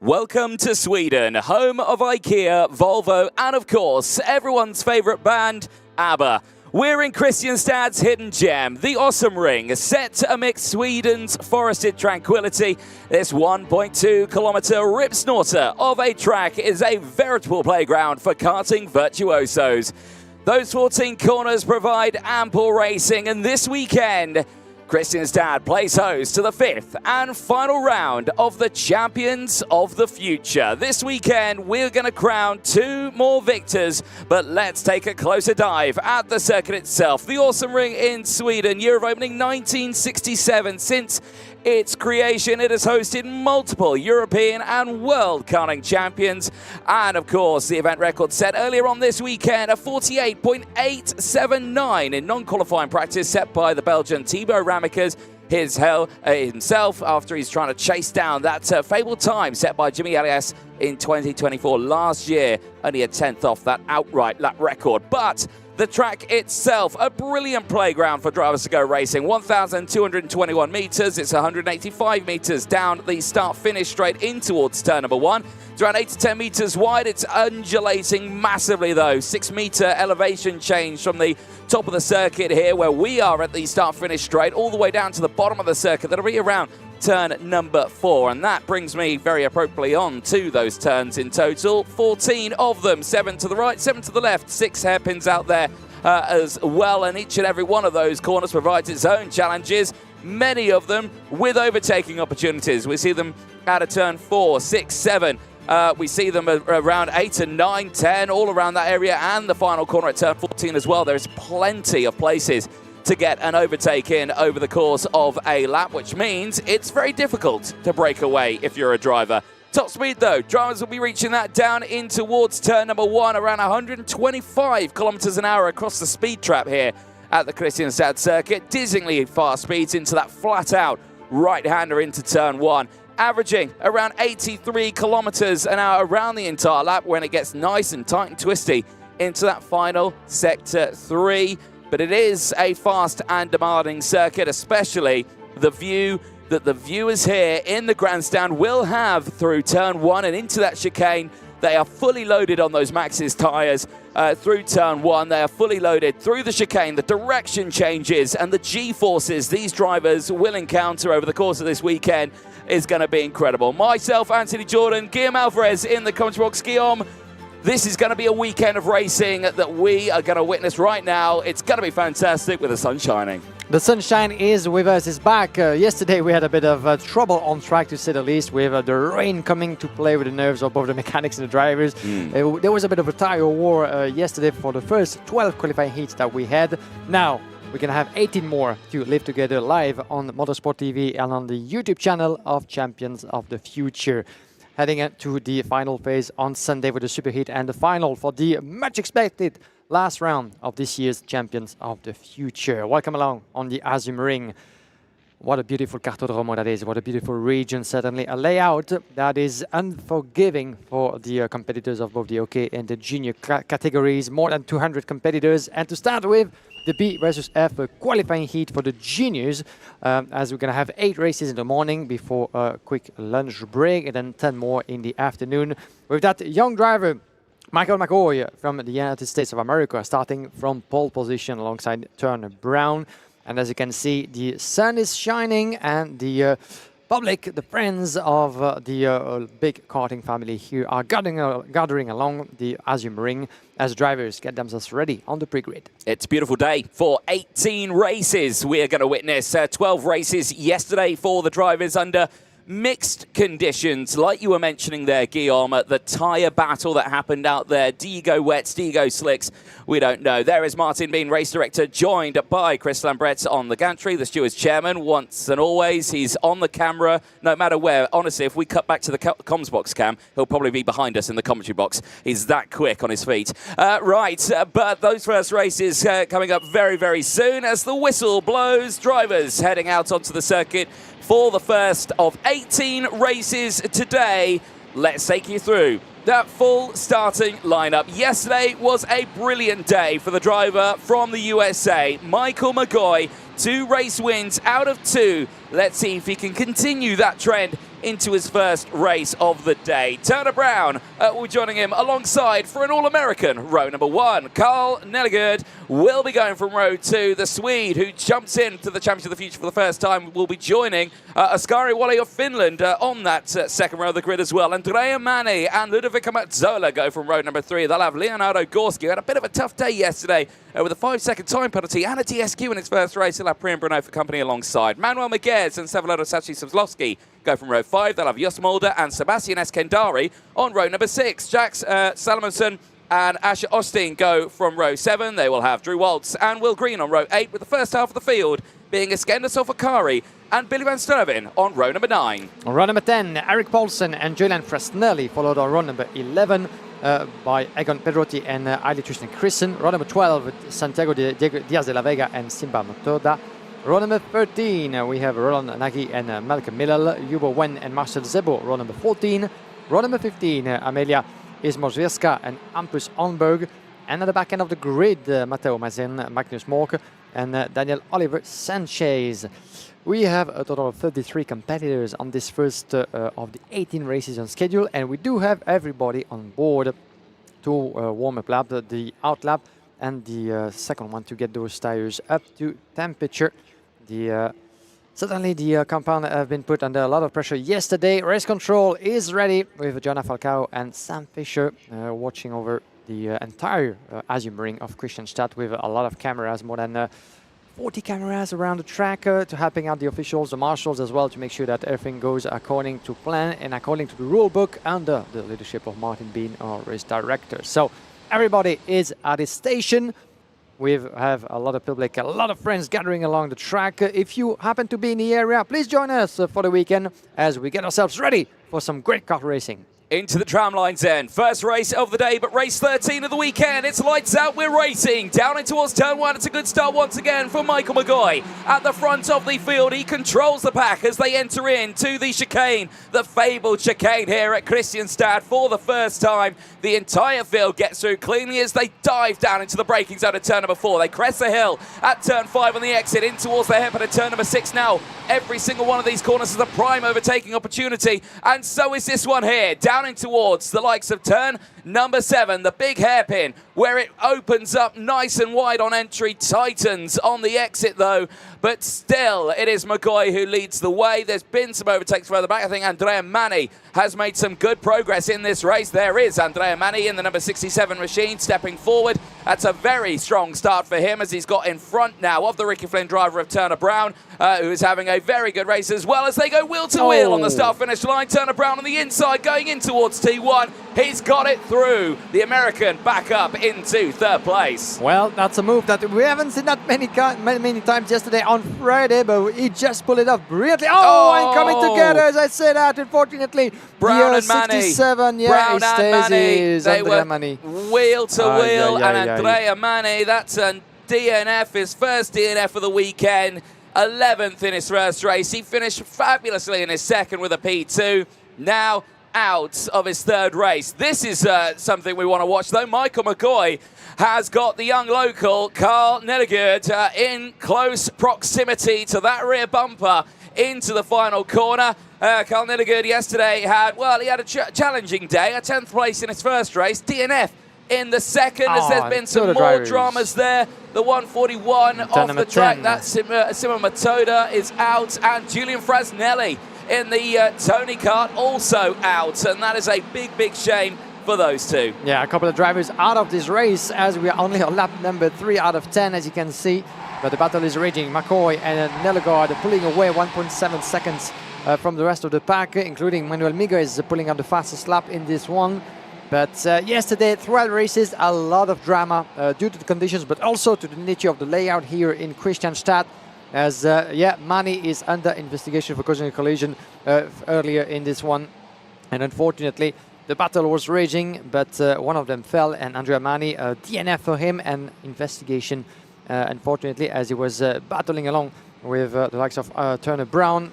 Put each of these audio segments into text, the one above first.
Welcome to Sweden, home of IKEA, Volvo, and of course, everyone's favourite band, ABBA. We're in Kristianstad's hidden gem, the Awesome Ring, set amidst Sweden's forested tranquility. This 1.2-kilometre rip-snorter of a track is a veritable playground for karting virtuosos. Those 14 corners provide ample racing, and this weekend, Kristianstad plays host to the fifth and final round of the Champions of the Future. This weekend, we're going to crown two more victors, but let's take a closer dive at the circuit itself. The Awesome Ring in Sweden, year of opening 1967. Since its creation, it has hosted multiple European and World karting champions. And of course, the event record set earlier on this weekend, a 48.879 in non-qualifying practice set by the Belgian Thibaut Ramekers himself after he's trying to chase down that fabled time set by Jimmy Elias in 2024 last year. Only a 10th off that outright lap record. But the track itself, a brilliant playground for drivers to go racing. 1,221 metres. It's 185 metres down the start-finish straight in towards turn number one. It's around 8 to 10 metres wide. It's undulating massively, though. 6-metre elevation change from the top of the circuit here, where we are at the start-finish straight, all the way down to the bottom of the circuit. That'll be around turn number 4, and that brings me very appropriately on to those turns in total. 14 of them, 7 to the right, 7 to the left, 6 hairpins out there as well, and each and every one of those corners provides its own challenges, many of them with overtaking opportunities. We see them out of turn 4, 6, 7. We see them around 8 and 9, 10, all around that area, and the final corner at turn 14 as well. There's plenty of places to get an overtake in over the course of a lap, which means it's very difficult to break away if you're a driver. Top speed, though, drivers will be reaching that down in towards turn number 1, around 125 kilometers an hour across the speed trap here at the Kristianstad circuit. Dizzyingly fast speeds into that flat-out right-hander into turn 1. Averaging around 83 kilometers an hour around the entire lap when it gets nice and tight and twisty into that final sector 3. But it is a fast and demanding circuit, especially the view that the viewers here in the grandstand will have through turn 1 and into that chicane. They are fully loaded on those Maxxis tyres through turn 1. They are fully loaded through the chicane. The direction changes and the G-forces these drivers will encounter over the course of this weekend is going to be incredible. Myself, Anthony Jordan, Guillaume Alvarez in the commentary box. Guillaume, this is going to be a weekend of racing that we are going to witness right now. It's going to be fantastic with the sun shining. The sunshine is with us, it's back. Yesterday we had a bit of trouble on track, to say the least, with the rain coming to play with the nerves of both the mechanics and the drivers. There was a bit of a tire war yesterday for the first 12 qualifying heats that we had. Now we're going to have 18 more to live together live on Motorsport TV and on the YouTube channel of Champions of the Future. Heading into the final phase on Sunday with the superheat and the final for the much expected last round of this year's Champions of the Future. Welcome along on the Awesome Ring. What a beautiful cartodromo that is. What a beautiful region. Certainly a layout that is unforgiving for the competitors of both the OK and the junior categories. More than 200 competitors. And to start with, the B versus F qualifying heat for the juniors, as we're going to have 8 races in the morning before a quick lunch break, and then 10 more in the afternoon. With that young driver, Michael McCoy from the United States of America, starting from pole position alongside Turner Brown. And as you can see, the sun is shining and the public, the friends of the big karting family here are gathering along the Awesome Ring as drivers get themselves ready on the pre-grid. It's a beautiful day for 18 races. We are going to witness 12 races yesterday for the drivers under mixed conditions, like you were mentioning there, Guillaume, the tyre battle that happened out there. Do you go wets? Do you go slicks? We don't know. There is Martin Bean, race director, joined by Chris Lambretz on the gantry, the stewards chairman. Once and always, he's on the camera, no matter where. Honestly, if we cut back to the comms box cam, he'll probably be behind us in the commentary box. He's that quick on his feet. But those first races coming up very, very soon as the whistle blows. Drivers heading out onto the circuit for the first of 18 races today. Let's take you through that full starting lineup. Yesterday was a brilliant day for the driver from the USA, Michael McCoy. 2 race wins out of 2. Let's see if he can continue that trend into his first race of the day. Turner Brown will be joining him alongside for an All-American. Row number 1, Carl Nellegård will be going from row 2. The Swede, who jumps into the Championship of the Future for the first time, will be joining Oskari Wally of Finland on that second row of the grid as well. Andrea Mani and Ludovica Mazzola go from row number 3. They'll have Leonardo Gorski, who had a bit of a tough day yesterday with a 5-second time penalty and a DSQ in his first race. He'll have Priam Bruno for company alongside. Manuel Miguez and Sevolodo Sachi-Slavsky go from row 5. They'll have Jos Mulder and Sebastian Eskandari on row number 6. Jax Salomonson and Asher Osteen go from row 7. They will have Drew Waltz and Will Green on row 8, with the first half of the field being Iskender Sofakari and Billy Van Sturven on row number 9. On row number 10, Eric Paulsen and Julian Fresnelli, followed on row number 11 by Egon Pedrotti and Aili Tristan Christen. Row number 12, Santiago Diaz de la Vega and Simba Motoda. Row number 13, we have Roland Nagy and Malcolm Millal, Yubo Wen and Marcel Zebo. Row number 14. Row number 15, Amelia Ismozwierska and Hampus Onberg. And at the back end of the grid, Matteo Mazen, Magnus Mork and Daniel Oliver Sanchez. We have a total of 33 competitors on this first of the 18 races on schedule, and we do have everybody on board to warm-up lap, the out lap, and the second one to get those tires up to temperature. Certainly the compound have been put under a lot of pressure yesterday. Race control is ready with Jonah Falcao and Sam Fisher watching over the entire Asian ring of Kristianstad with a lot of cameras, more than 40 cameras around the track to helping out the officials, the marshals as well, to make sure that everything goes according to plan and according to the rule book under the leadership of Martin Bean, our race director. So everybody is at his station. We have a lot of public, a lot of friends gathering along the track. If you happen to be in the area, please join us for the weekend as we get ourselves ready for some great kart racing. Into the tram lines then. First race of the day, but race 13 of the weekend. It's lights out, we're racing. Down in towards turn 1. It's a good start once again for Michael McGoy. At the front of the field, he controls the pack as they enter into the chicane. The fabled chicane here at Kristianstad for the first time. The entire field gets through cleanly as they dive down into the braking zone at turn number 4. They crest the hill at turn 5 on the exit, in towards the hairpin at turn number 6 now. Every single one of these corners is a prime overtaking opportunity, and so is this one here. Down in towards the likes of turn number 7, the big hairpin, where it opens up nice and wide on entry, tightens on the exit though, but still it is McGoy who leads the way. There's been some overtakes further back. I think Andrea Mani has made some good progress in this race. There is Andrea Mani in the number 67 machine stepping forward. That's a very strong start for him as he's got in front now of the Ricky Flynn driver of Turner Brown, who is having a very good race as well as they go wheel to wheel on the start-finish line. Turner Brown on the inside going in towards T1. He's got it through. The American back up into third place. Well, that's a move that we haven't seen that many times yesterday on Friday, but he just pulled it off brilliantly. And coming together, as I say that, unfortunately. Brown and Mani. 67, yeah, Brown and Mani. They were wheel to wheel, and Andrea Mani, that's a DNF, his first DNF of the weekend. 11th in his first race. He finished fabulously in his second with a P2. Now out of his third race. This is something we want to watch, though. Michael McGoy has got the young local, Carl Nellegård, in close proximity to that rear bumper into the final corner. Carl Nellegård yesterday had, well, he had a challenging day, a 10th place in his first race, DNF in the second, as there's been some more dramas there. The 141 off the track, that's Simon Matoda is out, and Julian Frasnelli in the Tony kart also out, and that is a big, big shame for those two. Yeah, a couple of drivers out of this race as we are only on lap number 3 out of 10, as you can see. But the battle is raging. McCoy and Nellegård pulling away 1.7 seconds from the rest of the pack, including Manuel Miguez pulling on the fastest lap in this one. But yesterday, throughout races, a lot of drama due to the conditions, but also to the nature of the layout here in Kristianstad. As Mani is under investigation for causing a collision earlier in this one, and unfortunately the battle was raging, but one of them fell, and Andrea Mani, DNF for him, and investigation unfortunately, as he was battling along with the likes of Turner Brown,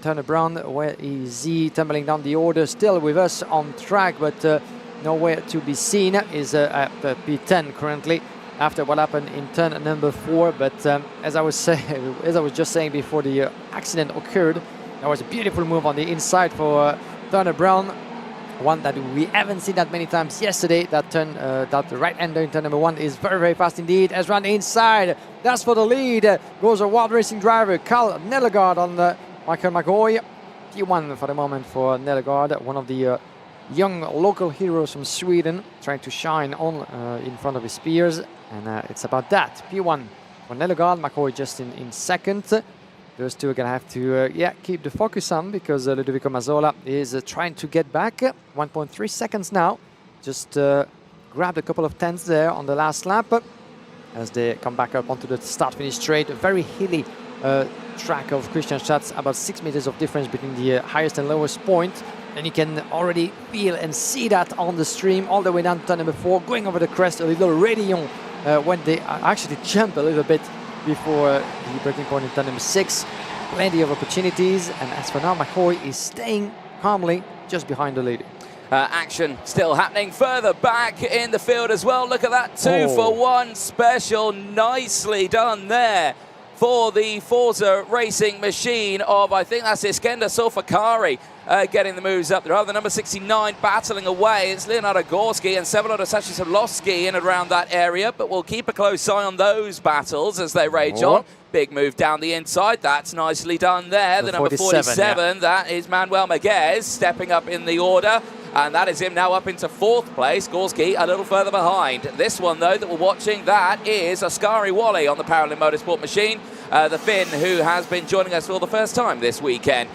where is he tumbling down the order, still with us on track, but nowhere to be seen. Is at P10 currently, after what happened in turn number 4. But as I was just saying before the accident occurred, that was a beautiful move on the inside for Turner Brown, one that we haven't seen that many times yesterday. That turn, that right-hander in turn number 1 is very, very fast indeed. As round the inside, that's for the lead. Goes a wild racing driver, Carl Nellegaard on Michael McGoy. P1 for the moment for Nellegaard, one of the young local heroes from Sweden, trying to shine on in front of his peers. And it's about that. P1 for Nellegaard, McGoy just in second. Those two are going to have to keep the focus on, because Ludovico Mazzola is trying to get back. 1.3 seconds now. Just grabbed a couple of tenths there on the last lap as they come back up onto the start-finish straight. A very hilly track of Kristianstad, about 6 meters of difference between the highest and lowest point. And you can already feel and see that on the stream all the way down to turn number 4, going over the crest, a little radion when they actually jump a little bit before the breaking point in turn number 6. Plenty of opportunities, and as for now, McCoy is staying calmly just behind the leader. Action still happening further back in the field as well. Look at that 2 for 1 special. Nicely done there for the Forza Racing machine of, I think that's Iskender Solfakari, getting the moves up. There are the number 69 battling away. It's Leonardo Gorski and Severodor Sashisalovsky in and around that area, but we'll keep a close eye on those battles as they rage on. Big move down the inside. That's nicely done there. The number 47, that is Manuel Maguez stepping up in the order. And that is him now up into 4th place. Gorski a little further behind. This one, though, that we're watching, that is Askari Wally on the Paralympic Motorsport machine. The Finn, who has been joining us for the first time this weekend.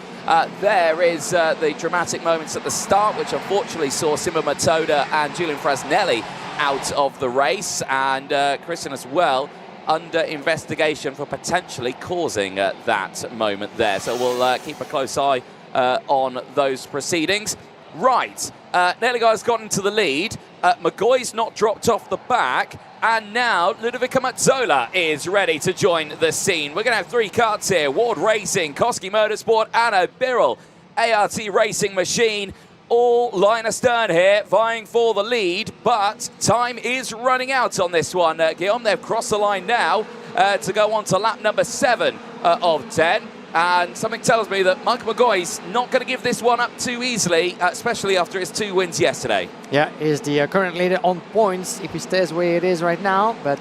There is the dramatic moments at the start, which unfortunately saw Simon Matoda and Julian Frasnelli out of the race. And Christian as well under investigation for potentially causing that moment there. So we'll keep a close eye on those proceedings. Right, Nellegaard's gotten to the lead. McGoy's not dropped off the back. And now Ludovico Mazzola is ready to join the scene. We're going to have 3 carts here. Ward Racing, Koski Motorsport, and a Birrell ART Racing machine. All line astern here, vying for the lead. But time is running out on this one, Guillaume. They've crossed the line now to go on to lap number 7 of 10. And something tells me that Michael McGoy's not going to give this one up too easily, especially after his 2 wins yesterday. Yeah, he's the current leader on points if he stays where it is right now, but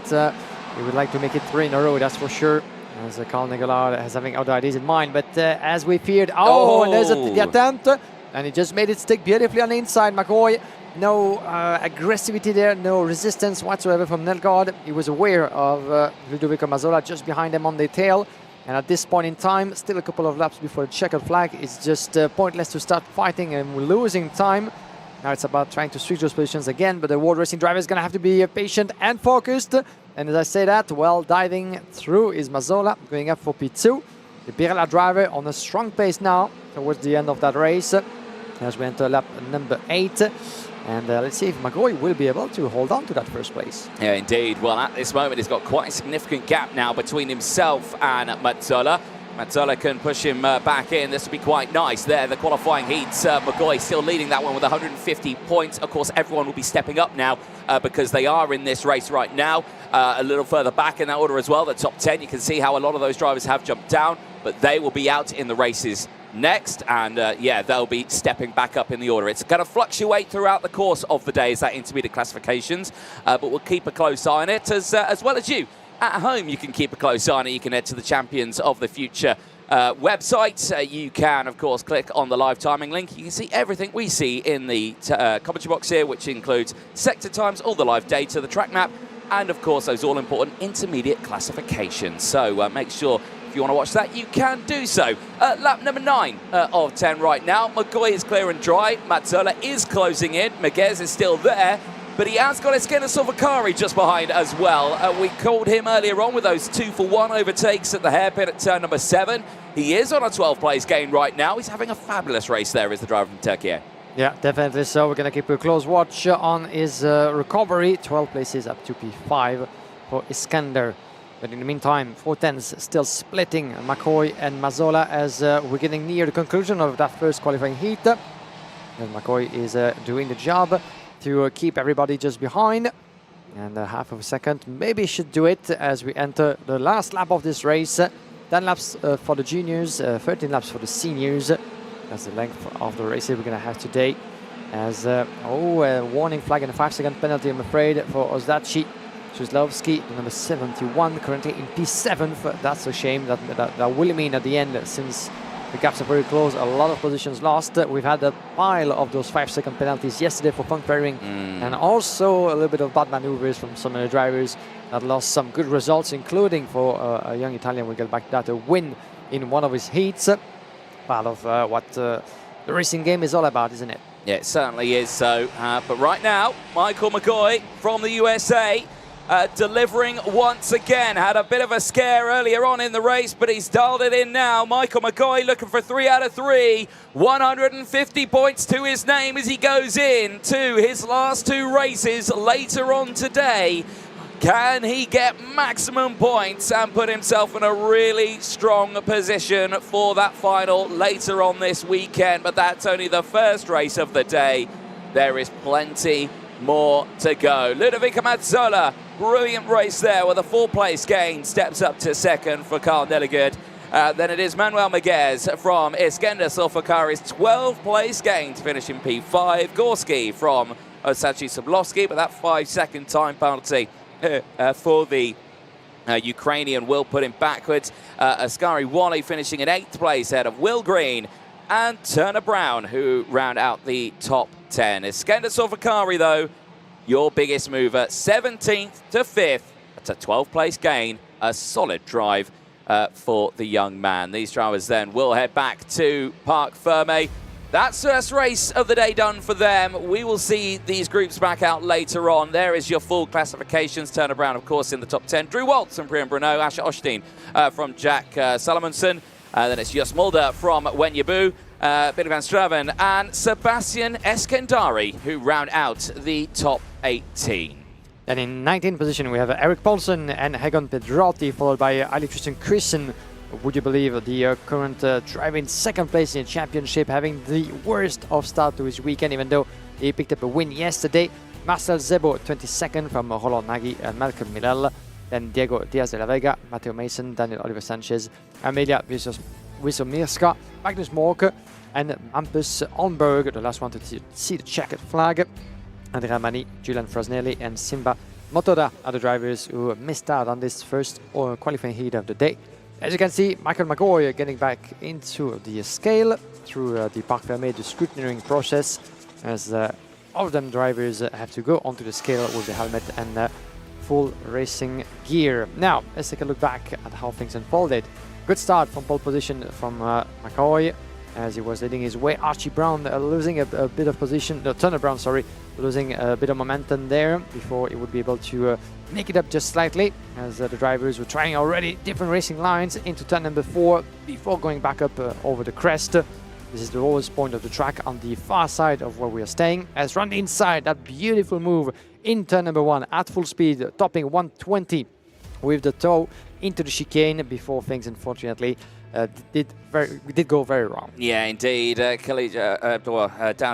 he would like to make it 3 in a row, that's for sure. As Carl Nellegaard has having other ideas in mind, but as we feared, and there's the attempt, and he just made it stick beautifully on the inside. McGoy, no aggressivity there, no resistance whatsoever from Nellegaard. He was aware of Ludovico Mazzola just behind him on the tail. And at this point in time, still a couple of laps before the checkered flag, it's just pointless to start fighting and we're losing time. Now it's about trying to switch those positions again, but the World Racing driver is going to have to be patient and focused. And as I say that, well, diving through is Mazzola, going up for P2. The Birrell driver on a strong pace now towards the end of that race as we enter lap number 8. And let's see if McGoy will be able to hold on to that first place. Yeah, indeed. Well, at this moment, he's got quite a significant gap now between himself and Mazzola. Mazzola can push him back in. This will be quite nice there. The qualifying heats, McGoy still leading that one with 150 points. Of course, everyone will be stepping up now because they are in this race right now. A little further back in that order as well, the top 10. You can see how a lot of those drivers have jumped down, but they will be out in the races next, and yeah, they'll be stepping back up in the order. It's going to fluctuate throughout the course of the day as that intermediate classifications, but we'll keep a close eye on it as well as you. At home, you can keep a close eye on it. You can head to the Champions of the Future website. You can, of course, click on the live timing link. You can see everything we see in the commentary box here, which includes sector times, all the live data, the track map, and, of course, those all-important intermediate classifications. So make sure if you want to watch that, you can do so. Lap number 9 of 10 right now. McGoy is clear and dry. Mazzola is closing in. Maguez is still there, but he has got Iskender Solfakari just behind as well. We called him earlier on with those 2 for 1 overtakes at the hairpin at turn number 7. He is on a 12th place gain right now. He's having a fabulous race there as the driver from Turkey. Yeah, definitely so. We're going to keep a close watch on his recovery. 12 places up to P5 for Iskender. But in the meantime, 4 tenths still splitting McCoy and Mazzola as we're getting near the conclusion of that first qualifying heat. And McCoy is doing the job to keep everybody just behind. And half of a second maybe should do it as we enter the last lap of this race. 10 laps for the juniors, 13 laps for the seniors. That's the length of the races we're going to have today. As a warning flag and a 5-second penalty, I'm afraid, for Ozdachi Szuzlowski, number 71, currently in P7. That's a shame. That will mean at the end, since the gaps are very close, a lot of positions lost. We've had a pile of those 5-second penalties yesterday for front pairing, and also a little bit of bad maneuvers from some of the drivers that lost some good results, including for a young Italian. We'll get back to that, a win in one of his heats. Part of what the racing game is all about, isn't it? Yeah, it certainly is so. But right now, Michael McGoy from the USA delivering once again. Had a bit of a scare earlier on in the race, but he's dialed it in now. Michael McGoy looking for 3 out of 3. 150 points to his name as he goes in to his last 2 races later on today. Can he get maximum points and put himself in a really strong position for that final later on this weekend? But that's only the first race of the day. There is plenty more to go. Ludovico Mazzola, brilliant race there with a 4-place gain, steps up to 2nd for Carl Nelligerd. Then it is Manuel Miguez from Iskender Sulfakari's 12-place gain to finish in P5. Gorski from Osachi Soblowski, but that 5-second time penalty for the Ukrainian will put him backwards. Askari Wally finishing in 8th place ahead of Will Green and Turner Brown, who round out the top 10. Iskender Sulfakari, though, your biggest mover, 17th to 5th. That's a 12-place gain, a solid drive for the young man. These drivers then will head back to Parc Ferme. That's the first race of the day done for them. We will see these groups back out later on. There is your full classifications. Turner Brown, of course, in the top 10. Drew Waltz from Brian Bruno. Asher Osteen from Jack Salomonson. Then it's Jos Mulder from Wenyabu. Billy Van Straven and Sebastian Eskandari, who round out the top 18. And in 19th position, we have Eric Paulsen and Egon Pedrotti, followed by Ali Tristan Christen. Would you believe the current driver in 2nd place in the championship, having the worst of start to his weekend, even though he picked up a win yesterday. Marcel Zebo, 22nd from Roland Nagy and Malcolm Millel. Then Diego Diaz de la Vega, Matteo Mason, Daniel Oliver Sanchez, Amelia Wisomirska, Magnus Mork, and Hampus Holmberg, the last one to see the checkered flag. Andrea Mani, Julian Frosnelli, and Simba Motoda are the drivers who missed out on this first qualifying heat of the day. As you can see, Michael McGoy getting back into the scale through the Parc Ferme, the scrutineering process, as all of them drivers have to go onto the scale with the helmet and full racing gear. Now, let's take a look back at how things unfolded. Good start from pole position from McGoy as he was leading his way. Archie Brown losing a bit of position, Turner Brown, sorry, losing a bit of momentum there before he would be able to make it up just slightly, as the drivers were trying already different racing lines into turn number 4 before going back up over the crest. This is the lowest point of the track on the far side of where we are staying. As run inside, that beautiful move in turn number 1 at full speed, topping 120 with the toe into the chicane before things, unfortunately, did go very wrong. Yeah, indeed. Down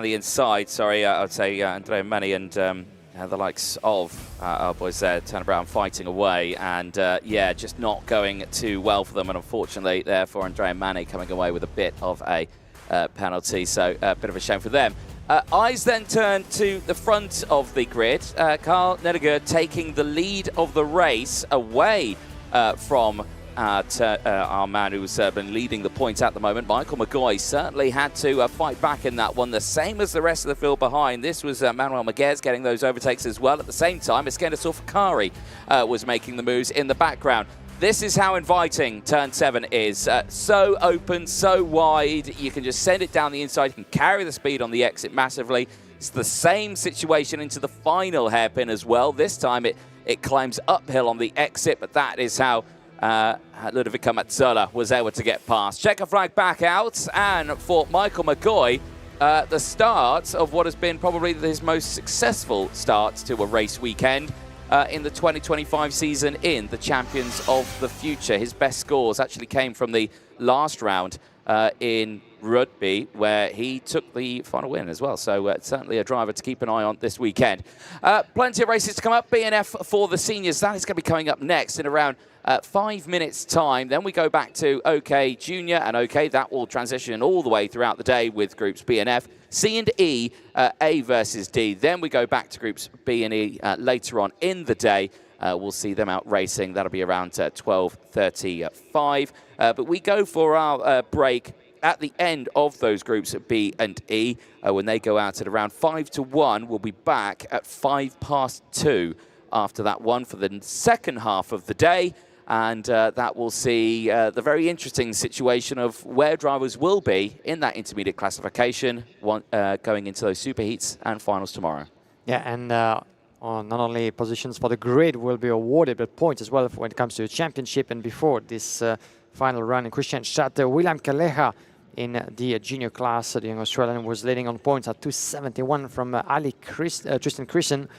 the inside, sorry, I would say Andrea Mani and the likes of our boys there, Turner Brown, fighting away, and yeah, just not going too well for them, and unfortunately, therefore, Andrea Mani coming away with a bit of a penalty, so a bit of a shame for them. Eyes then turn to the front of the grid. Carl Nelligerd taking the lead of the race away from our man who's been leading the points at the moment. Michael McGoy certainly had to fight back in that one, the same as the rest of the field behind. This was Manuel Miguez getting those overtakes as well. At the same time, Iskender Sulfakari was making the moves in the background. This is how inviting turn 7 is. So open, so wide. You can just send it down the inside. You can carry the speed on the exit massively. It's the same situation into the final hairpin as well. This time it climbs uphill on the exit, but that is how Ludovico Mazzola was able to get past. Checker flag back out, and for Michael McGoy, the start of what has been probably his most successful start to a race weekend in the 2025 season in the Champions of the Future. His best scores actually came from the last round in Rugby, where he took the final win as well. So certainly a driver to keep an eye on this weekend. Plenty of races to come up. BNF for the seniors, that is going to be coming up next in around 5 minutes' time. Then we go back to OK Junior and OK. That will transition all the way throughout the day with groups B and F. C and E, A versus D. Then we go back to groups B and E later on in the day. We'll see them out racing. That'll be around 12:35. But we go for our break at the end of those groups at B and E. When they go out at around 5 to 1, we'll be back at 2:05 after that one for the second half of the day. And that will see the very interesting situation of where drivers will be in that intermediate classification going into those superheats and finals tomorrow. Yeah, and not only positions for the grid will be awarded, but points as well when it comes to the championship. And before this final run in Kristianstad, William Kaleha in the junior class, the young Australian, was leading on points at 271 from Tristan Christian.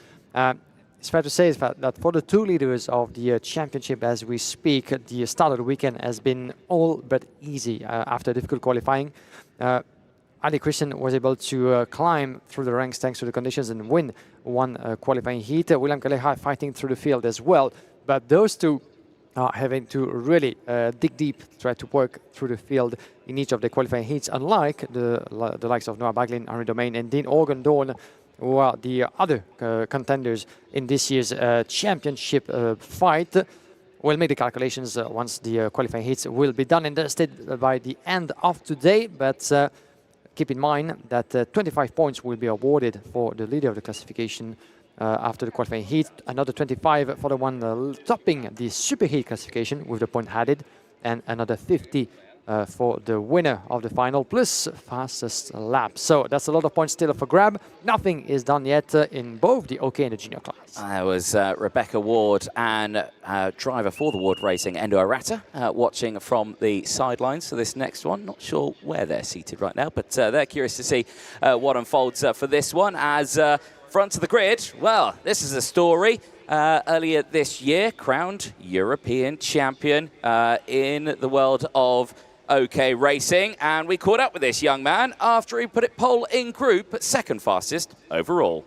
It's fair to say that for the two leaders of the championship as we speak, the start of the weekend has been all but easy after difficult qualifying. Ali Christian was able to climb through the ranks thanks to the conditions and win one qualifying heat. William Kaleha fighting through the field as well. But those two are having to really dig deep, try to work through the field in each of the qualifying heats, unlike the likes of Noah Baglin, Henry Domain, and Dean Organ-Dawn, who are the other contenders in this year's championship fight. We'll make the calculations once the qualifying heats will be done and dusted by the end of today. But keep in mind that 25 points will be awarded for the leader of the classification after the qualifying heat. Another 25 for the one topping the superheat classification with the point added, and another 50 for the winner of the final, plus fastest lap. So that's a lot of points still for grab. Nothing is done yet in both the OK and the junior class. There was Rebecca Ward and driver for the Ward Racing, Endo Arata, watching from the sidelines for this next one. Not sure where they're seated right now, but they're curious to see what unfolds for this one. As front of the grid, well, this is a story. Earlier this year, crowned European champion in the world of OK Racing, and we caught up with this young man after he put it pole in group, but second fastest overall.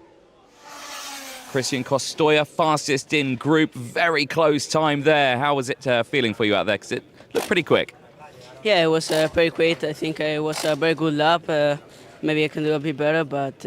Christian Costoya, fastest in group, very close time there. How was it feeling for you out there? Because it looked pretty quick. Yeah, it was very quick. I think it was a very good lap. Maybe I can do a bit better, but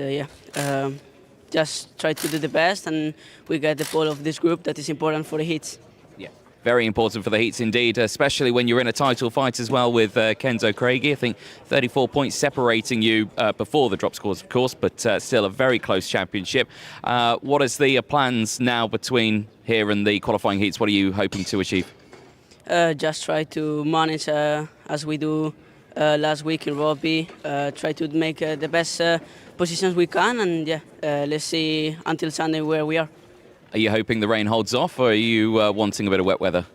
just try to do the best, and we got the pole of this group that is important for the heats. Yeah, very important for the heats indeed, especially when you're in a title fight as well with Kenzo Craigie. I think 34 points separating you before the drop scores, of course, but still a very close championship. What is the plans now between here and the qualifying heats? What are you hoping to achieve? Just try to manage as we do last week in Rugby. Try to make the best positions we can, and let's see until Sunday where we are. Are you hoping the rain holds off, or are you wanting a bit of wet weather?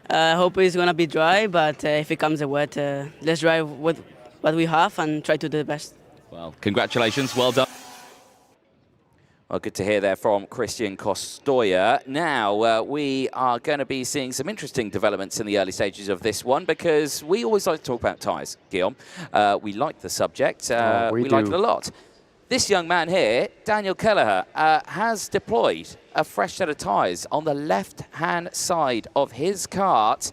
I hope it's going to be dry, but if it comes wet, let's drive with what we have and try to do the best. Well, congratulations, well done. Well, good to hear there from Christian Costoya. Now, we are going to be seeing some interesting developments in the early stages of this one, because we always like to talk about tyres, Guillaume. We like the subject. We like it a lot. This young man here, Daniel Kelleher, has deployed a fresh set of tyres on the left-hand side of his kart.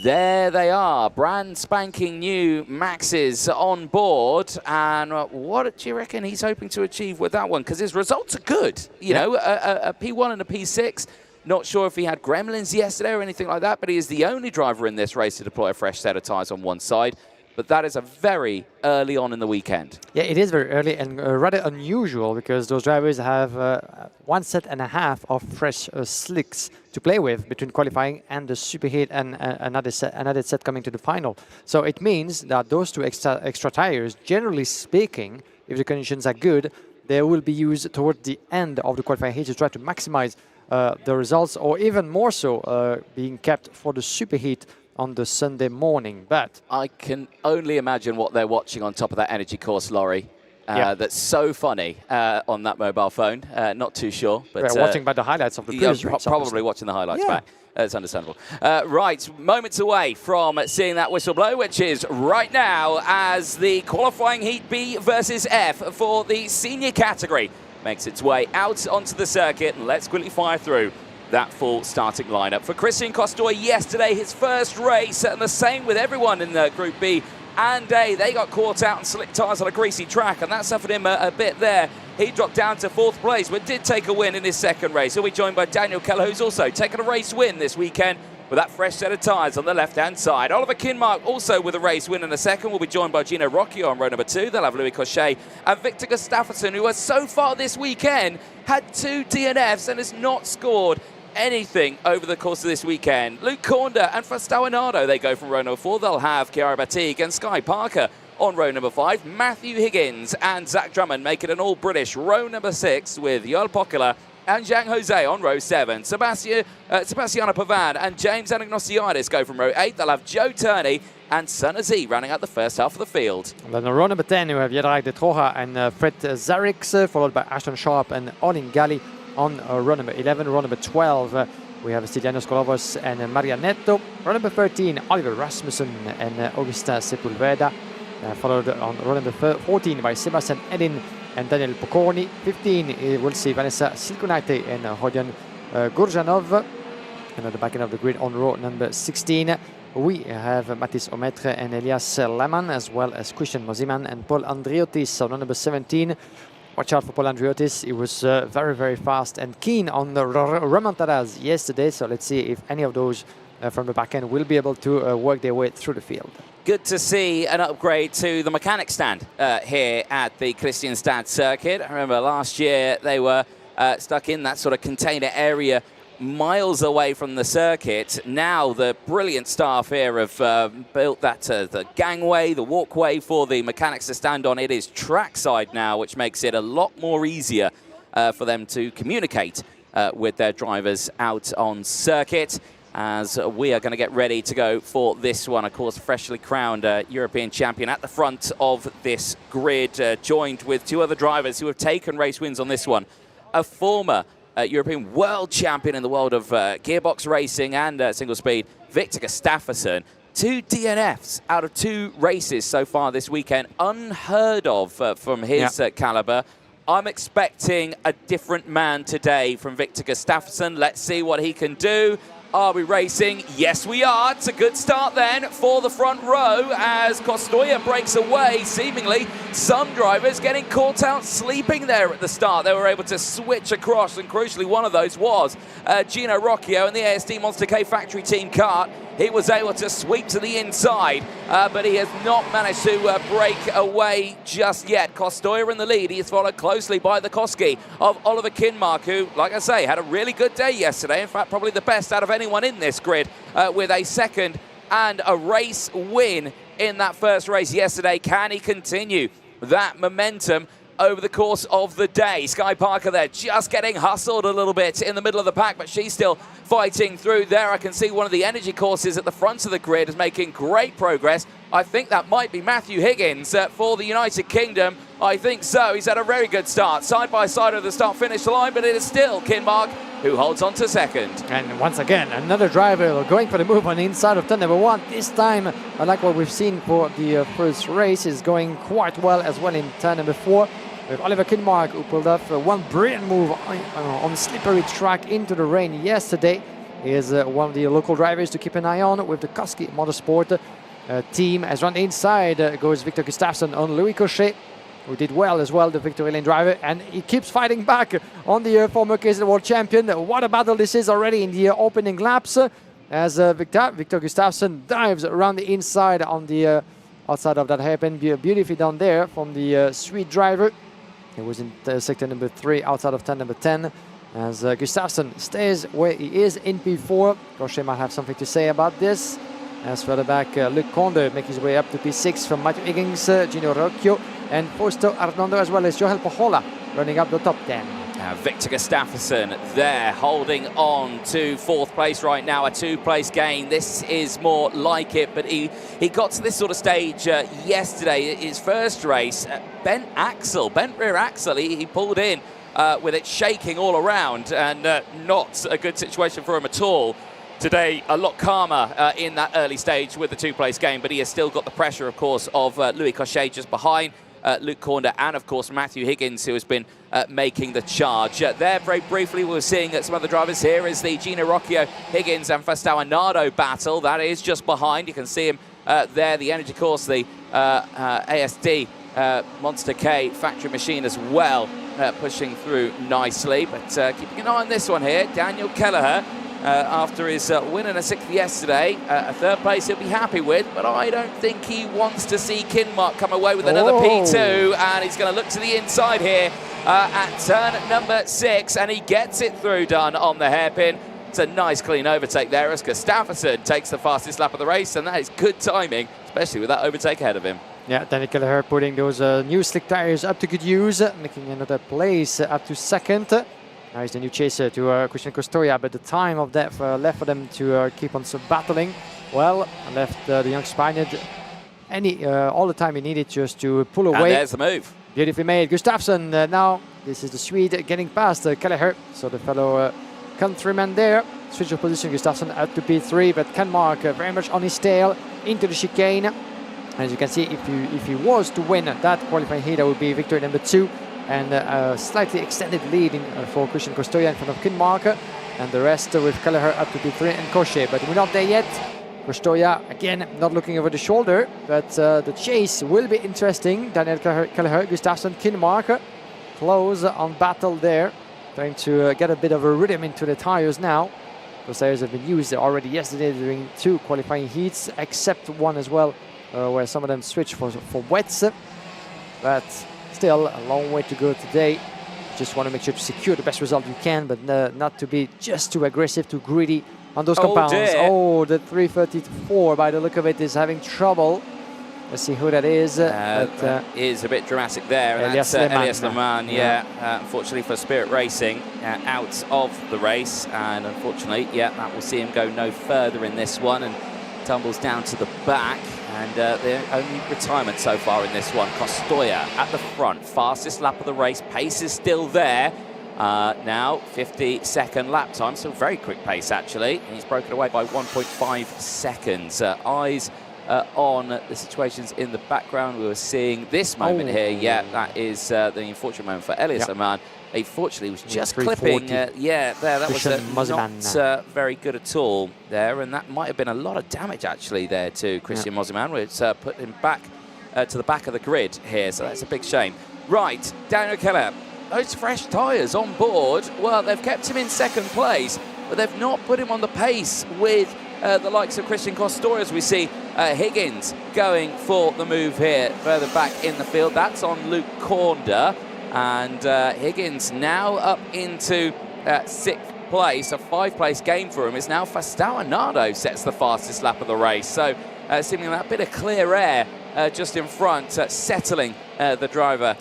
There they are, brand spanking new Maxes on board. And what do you reckon he's hoping to achieve with that one? Because his results are good. You know, a P1 and a P6. Not sure if he had gremlins yesterday or anything like that, but he is the only driver in this race to deploy a fresh set of tyres on one side. But that is a very early on in the weekend. Yeah, it is very early and rather unusual, because those drivers have 1.5 sets of fresh slicks to play with between qualifying and the superheat, and another set coming to the final. So it means that those two extra tires, generally speaking, if the conditions are good, they will be used toward the end of the qualifying heat to try to maximize the results, or even more so, being kept for the superheat on the Sunday morning. But I can only imagine what they're watching on top of that energy course, Laurie. that's so funny on that mobile phone. Not too sure. But we're watching by the highlights of the previous race, probably watching the highlights back. That's understandable. Right, moments away from seeing that whistle blow, which is right now as the qualifying heat B versus F for the senior category makes its way out onto the circuit. And let's quickly fire through that full starting lineup. For Kristian Kostoy yesterday, his first race, and the same with everyone in the Group B and A. They got caught out and slick tyres on a greasy track, and that suffered him a bit there. He dropped down to 4th place, but did take a win in his second race. He'll be joined by Daniel Keller, who's also taken a race win this weekend with that fresh set of tyres on the left-hand side. Oliver Kinmark also with a race win in the second. Will be joined by Gino Rocchio on row number 2. They'll have Louis Cochet and Victor Gustafsson, who has so far this weekend had 2 DNFs and has not scored anything over the course of this weekend. Luke Cornder and Fastauanado, they go from row number 4. They'll have Chiara Batig and Sky Parker on row number 5. Matthew Higgins and Zach Drummond make it an all-British row number 6 with Joel Pokela and Zhang Jose on row 7. Sebastiano Pavan and James Anagnosiadis go from row 8. They'll have Joe Turney and Sun Aziz rounding out the first half of the field. And then on row number 10, we have Jedrag de Troja and Fred Zarix, followed by Ashton Sharp and Olin Gali on row number 11. Row number 12, we have Stilianos Kolovos and Marianetto. Row number 13, Oliver Rasmussen and Augustin Sepulveda. Followed on row number 14 by Sebastian Edin and Daniel Pokorny. 15, we'll see Vanessa Silkunaite and Rodion Gurjanov. And at the back end of the grid on row number 16, we have Mathis Ometre and Elias Laman, as well as Christian Moziman and Paul Andriotis on row number 17. Watch out for Paul Andriotis. He was very, very fast and keen on the remontadas yesterday. So let's see if any of those from the back end will be able to work their way through the field. Good to see an upgrade to the mechanic stand here at the Kristianstad circuit. I remember last year they were stuck in that sort of container area miles away from the circuit. Now the brilliant staff here have built that the gangway, the walkway for the mechanics to stand on. It is trackside now, which makes it a lot more easier for them to communicate with their drivers out on circuit, as we are going to get ready to go for this one. Of course, freshly crowned European champion at the front of this grid, joined with 2 other drivers who have taken race wins on this one. A former European world champion in the world of gearbox racing and single speed, Victor Gustafsson. 2 DNFs out of 2 races so far this weekend, unheard of from his caliber. I'm expecting a different man today from Victor Gustafsson. Let's see what he can do. Are we racing? Yes, we are. It's a good start then for the front row as Kostoya breaks away. Seemingly, some drivers getting caught out sleeping there at the start. They were able to switch across, and crucially, one of those was Gino Rocchio in the ASD Monster K Factory Team kart. He was able to sweep to the inside, but he has not managed to break away just yet. Kostoya in the lead. He is followed closely by the Koski of Oliver Kinmark, who, like I say, had a really good day yesterday. In fact, probably the best out of anyone in this grid, with a second and a race win in that first race yesterday. Can he continue that momentum over the course of the day? Sky Parker there just getting hustled a little bit in the middle of the pack, but she's still fighting through there. I can see one of the energy courses at the front of the grid is making great progress. I think that might be Matthew Higgins for the United Kingdom. I think so. He's had a very good start, side by side of the start-finish line, but it is still Kinmark who holds on to second. And once again, another driver going for the move on the inside of turn number 1. This time, like what we've seen for the first race, is going quite well as well in turn number 4. With Oliver Kinmark, who pulled off one brilliant move on slippery track into the rain yesterday. He is one of the local drivers to keep an eye on with the Koski Motorsport team. As on the inside goes Victor Gustafsson on Louis Cochet, who did well as well, the Victory Lane driver, and he keeps fighting back on the former KZ World Champion. What a battle this is already in the opening laps, as Victor Gustafsson dives around the inside on the outside of that hairpin. Beautifully done there from the Swede driver. He was in sector number 3 outside of turn number 10, as Gustafsson stays where he is in P4. Cochet might have something to say about this. As further back, Luc Conde makes his way up to P6 from Matthew Higgins, Gino Rocchio, and Fausto Arnondo, as well as Joel Pohola running up the top 10. Victor Gustafsson there holding on to 4th place right now, a 2-place gain. This is more like it, but he got to this sort of stage yesterday, his first race. Bent rear axle, he pulled in with it shaking all around, and not a good situation for him at all. Today, a lot calmer in that early stage with the 2-place gain, but he has still got the pressure, of course, of Louis Cochet just behind. Luke Cornder and, of course, Matthew Higgins, who has been making the charge. There, very briefly, we were seeing some other drivers. Here is the Gino Rocchio, Higgins and Fastawanado battle. That is just behind. You can see him there, the Energy Course, the ASD Monster K factory machine as well, pushing through nicely. But keeping an eye on this one here, Daniel Kelleher. After his win and a 6th yesterday, a 3rd place he'll be happy with, but I don't think he wants to see Kinmark come away with another P2, and he's going to look to the inside here at turn number 6, and he gets it through done on the hairpin. It's a nice clean overtake there as Gustafsson takes the fastest lap of the race, and that is good timing, especially with that overtake ahead of him. Yeah, Daniel Kelleher putting those new slick tires up to good use, making another place up to 2nd. Now he's the new chaser to Christian Costoya, but the time of that left for them to keep on battling. Well, left the young Spaniard all the time he needed just to pull away. And there's the move. Beautifully made. Gustafsson now, this is the Swede getting past Kelleher. So the fellow countryman there. Switch of position, Gustafsson out to P3, but Kinmark very much on his tail into the chicane. As you can see, if he was to win that qualifying heat, that would be victory number 2. And a slightly extended lead for Christian Costoya in front of Kinmark, and the rest with Kelleher up to P3 and Cochet. But we're not there yet. Costoya, again, not looking over the shoulder, but the chase will be interesting. Daniel Kelleher, Gustafsson, Kinmark, close on battle there. Trying to get a bit of a rhythm into the tires now. Those tires have been used already yesterday during 2 qualifying heats, except one as well, where some of them switched for wets. But still a long way to go today. Just want to make sure to secure the best result you can, but not to be just too aggressive, too greedy on those compounds. Oh, the 334 by the look of it is having trouble. Let's see who that is. That is a bit dramatic there. Elias Lehmann, unfortunately for Spirit Racing, out of the race, and unfortunately, that will see him go no further in this one and tumbles down to the back. And the only retirement so far in this one, Costoya at the front, fastest lap of the race, pace is still there. Now 52nd lap time, so very quick pace actually. And he's broken away by 1.5 seconds. Eyes on the situations in the background. We were seeing this moment here. That is the unfortunate moment for Elias Lehmann. Unfortunately, was just clipping. That was not very good at all there, and that might have been a lot of damage actually there to Christian Mosiman, which put him back to the back of the grid here. So that's a big shame. Right, Daniel Kelleher, those fresh tyres on board. Well, they've kept him in 2nd place, but they've not put him on the pace with the likes of Christian Costoya, as we see Higgins going for the move here further back in the field. That's on Luke Cornder. And Higgins now up into 6th place. A 5-place gain for him is now Fastawanado sets the fastest lap of the race. So seeming that bit of clear air just in front, settling the driver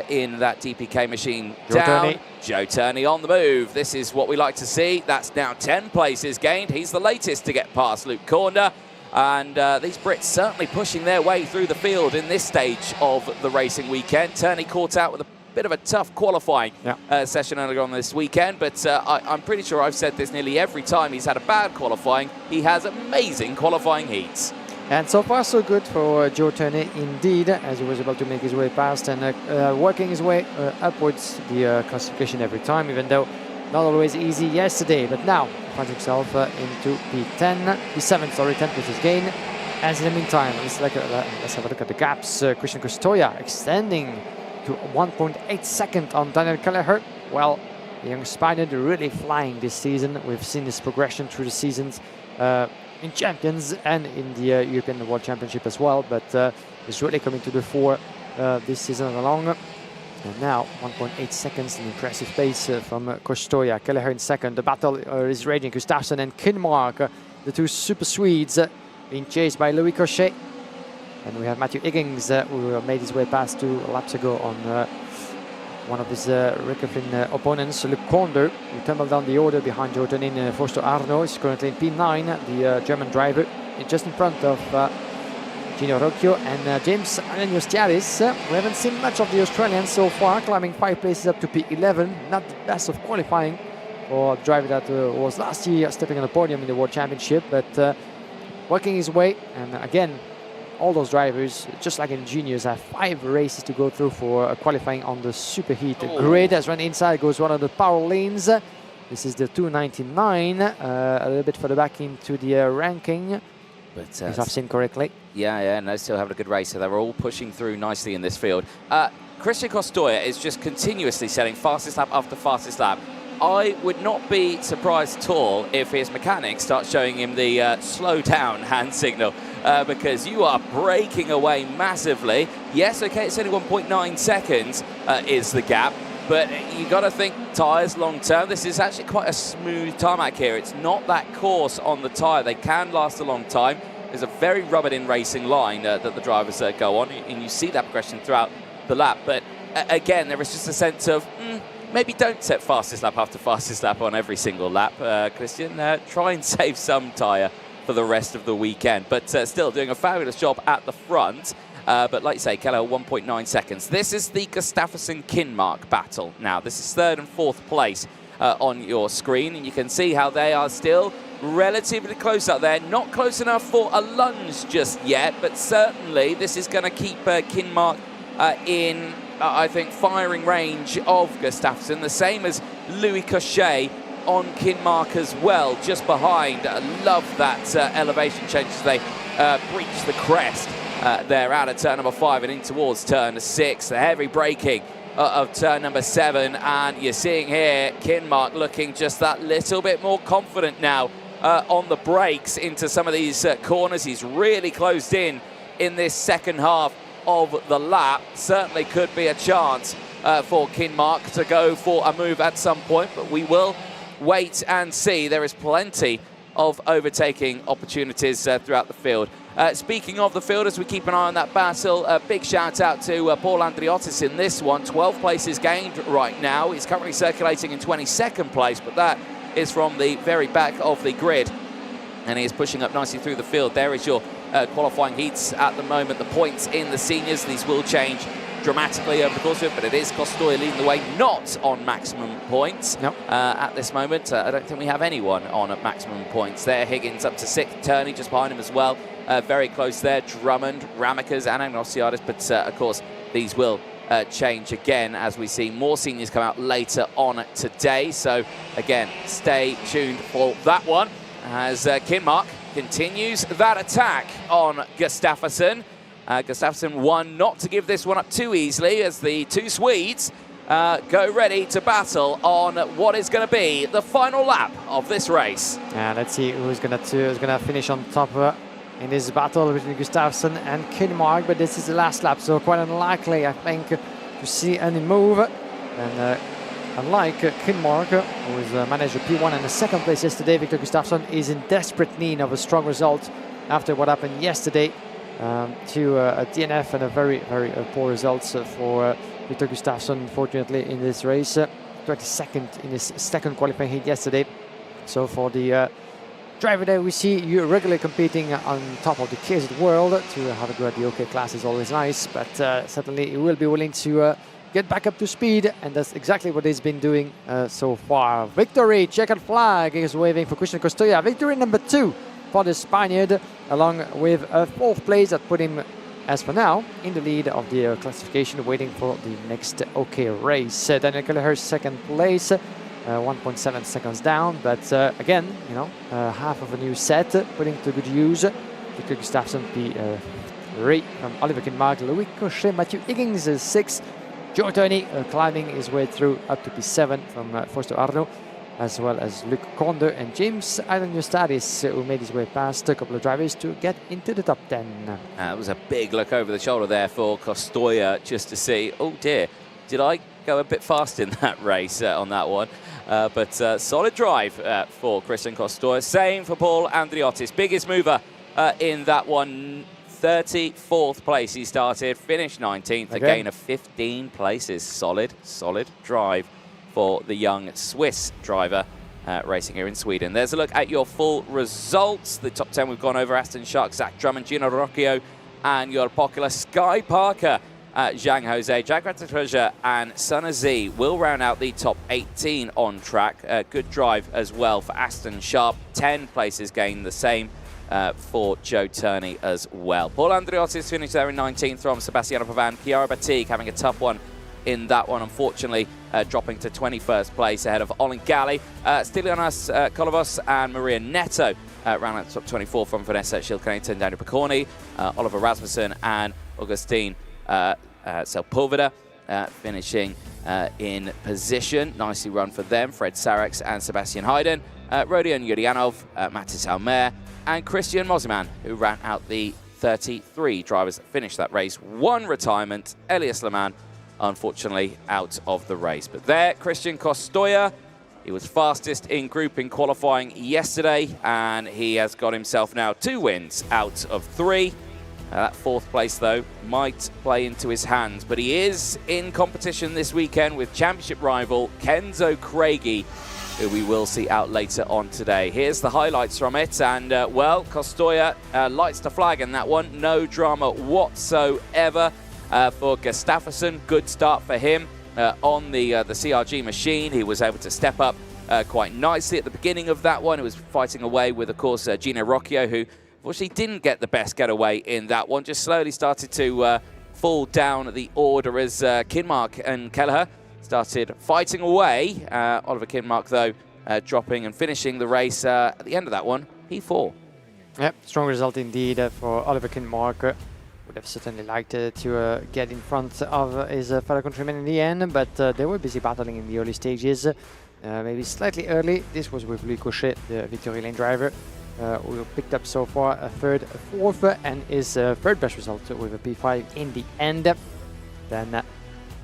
in that DPK machine down. Joe Turney on the move. This is what we like to see. That's now 10 places gained. He's the latest to get past Luke Cornder. And these Brits certainly pushing their way through the field in this stage of the racing weekend. Turney caught out with a bit of a tough qualifying session earlier on this weekend, but I'm pretty sure I've said this nearly every time he's had a bad qualifying. He has amazing qualifying heats. And so far so good for Joe Turney indeed, as he was able to make his way past and working his way upwards the classification every time, even though not always easy yesterday. But now he finds himself into P7, 10 places gain. As in the meantime, let's have a look at the gaps. Christian Costoya extending to 1.8 seconds on Daniel Kelleher. Well, the young Spaniard really flying this season. We've seen his progression through the seasons in Champions and in the European World Championship as well, but he's really coming to the fore this season along. And now 1.8 seconds, an impressive pace from Costoya. Kelleher in 2nd. The battle is raging. Gustafsson and Kinmark, the 2 super Swedes, being chased by Louis Cochet. And we have Matthew Higgins, who made his way past 2 laps ago on one of his recurring opponents, Luc Konder, who tumbled down the order behind Jordanin Fausto Arno. Is currently in P9, the German driver, just in front of Gino Rocchio and James Ananios. We haven't seen much of the Australians so far, climbing 5 places up to P11. Not the best of qualifying for a driver that was last year stepping on the podium in the World Championship, but working his way. And again, all those drivers, just like in juniors, have 5 races to go through for qualifying on the superheat grid. As run inside goes one of the power lanes. This is the 299, a little bit further back into the ranking, but if I've seen correctly. Yeah, no, still having a good race. So they were all pushing through nicely in this field. Christian Costoya is just continuously setting fastest lap after fastest lap. I would not be surprised at all if his mechanics start showing him the slow down hand signal, because you are breaking away massively. Yes, okay, it's only 1.9 seconds is the gap, but you got to think tyres long term. This is actually quite a smooth tarmac here. It's not that coarse on the tyre. They can last a long time. There's a very rubbered-in racing line that the drivers go on, and you see that progression throughout the lap. But again, there is just a sense of maybe don't set fastest lap after fastest lap on every single lap, Christian. Try and save some tyre for the rest of the weekend. But still doing a fabulous job at the front. But like you say, Keller, 1.9 seconds. This is the Gustafsson-Kinmark battle. Now, this is 3rd and 4th place on your screen. And you can see how they are still relatively close up there. Not close enough for a lunge just yet, but certainly this is going to keep Kinmark in, I think, firing range of Gustafsson. The same as Louis Cochet on Kinmark as well, just behind. I love that elevation change as they breach the crest there out of turn number 5 and in towards turn 6. The heavy braking of turn number 7, and you're seeing here Kinmark looking just that little bit more confident now on the brakes into some of these corners. He's really closed in this second half of the lap. Certainly could be a chance for Kinmark to go for a move at some point, but we will wait and see. There is plenty of overtaking opportunities throughout the field. Speaking of the field, as we keep an eye on that battle, a big shout out to Paul Andriotis in this one. 12 places gained right now. He's currently circulating in 22nd place, but that is from the very back of the grid, and he is pushing up nicely through the field. There is your qualifying heats at the moment. The points in the seniors, these will change dramatically over the course of it, but it is Costoya leading the way, not on maximum points. Nope. At this moment. I don't think we have anyone on at maximum points there. Higgins up to 6th, Turney just behind him as well. Very close there, Drummond, Ramicas and Agnosiadis, but of course these will change again as we see more seniors come out later on today. So again, stay tuned for that one as Kinmark continues that attack on Gustafsson. Gustafsson won not to give this one up too easily as the two Swedes go ready to battle on what is going to be the final lap of this race. Let's see who's gonna finish on top in this battle between Gustafsson and Kinmark, but this is the last lap, so quite unlikely, I think, to see any move. And unlike Kinmark, who was managed a P1 and a 2nd place yesterday, Victor Gustafsson is in desperate need of a strong result after what happened yesterday to a DNF and a very, very poor results for Victor Gustafsson, unfortunately, in this race. 22nd in his 2nd qualifying heat yesterday. So for the driver there, we see you regularly competing on top of the KZ World. To have a go at the OK class is always nice, but certainly he will be willing to get back up to speed, and that's exactly what he's been doing so far. Victory, checkered flag is waving for Christian Costoya. Victory number 2 for the Spaniard, along with a 4th place that put him, as for now, in the lead of the classification, waiting for the next OK race. Daniel Kelleher's 2nd place, 1.7 seconds down, but again, you know, half of a new set, putting to good use. Victor Gustafsson P3 from Oliver Kinmark, Louis Cochet, Matthew Higgins is 6th, Joe Turney climbing his way through up to P7 from Fausto Arno, as well as Luc Konder and James Ananios, who made his way past a couple of drivers to get into the top 10. It was a big look over the shoulder there for Costoya, just to see, oh dear, did I go a bit fast in that race on that one? But solid drive for Christian Costoya. Same for Paul Andriotis. Biggest mover in that one. 34th place he started, finished 19th, a gain of 15 places. Solid drive for the young Swiss driver racing here in Sweden. There's a look at your full results. The top 10 we've gone over: Aston Shark, Zach Drummond, Gino Rocchio, and your popular Sky Parker, Zhang Jose, Jaguar Treasure, and Sunna Z will round out the top 18 on track. Good drive as well for Aston Sharp. 10 places gained, the same for Joe Turney as well. Paul Andreottis finished there in 19th from Sebastiano Pavan. Chiara Batig having a tough one in that one, unfortunately, dropping to 21st place ahead of Olin Galli. Stylianos Kolovos and Maria Neto round out the top 24 from Vanessa Shilkanitan, Daniel Picorni, Oliver Rasmussen, and Augustine Sepulveda finishing in position. Nicely run for them. Fred Sareks and Sebastian Hayden, Rodion Yulianov, Matis Almer, and Christian Mosiman, who ran out the 33 drivers that finished that race. One retirement, Elias Leman, unfortunately out of the race. But there, Christian Costoya, he was fastest in group in qualifying yesterday, and he has got himself now 2 wins out of 3. That 4th place, though, might play into his hands, but he is in competition this weekend with championship rival Kenzo Craigie, who we will see out later on today. Here's the highlights from it, and well, Costoya lights the flag in that one. No drama whatsoever for Gustafsson. Good start for him on the CRG machine. He was able to step up quite nicely at the beginning of that one. He was fighting away with, of course, Gino Rocchio, who unfortunately didn't get the best getaway in that one. Just slowly started to fall down the order as Kinmark and Kelleher started fighting away. Oliver Kinmark, though, dropping and finishing the race at the end of that one, P4. Yep, strong result indeed for Oliver Kinmark. Would have certainly liked to get in front of his fellow countrymen in the end, but they were busy battling in the early stages. Maybe slightly early. This was with Louis Cochet, the Victory Lane driver, who picked up so far a 3rd, a 4th, and his 3rd best result with a P5 in the end. Then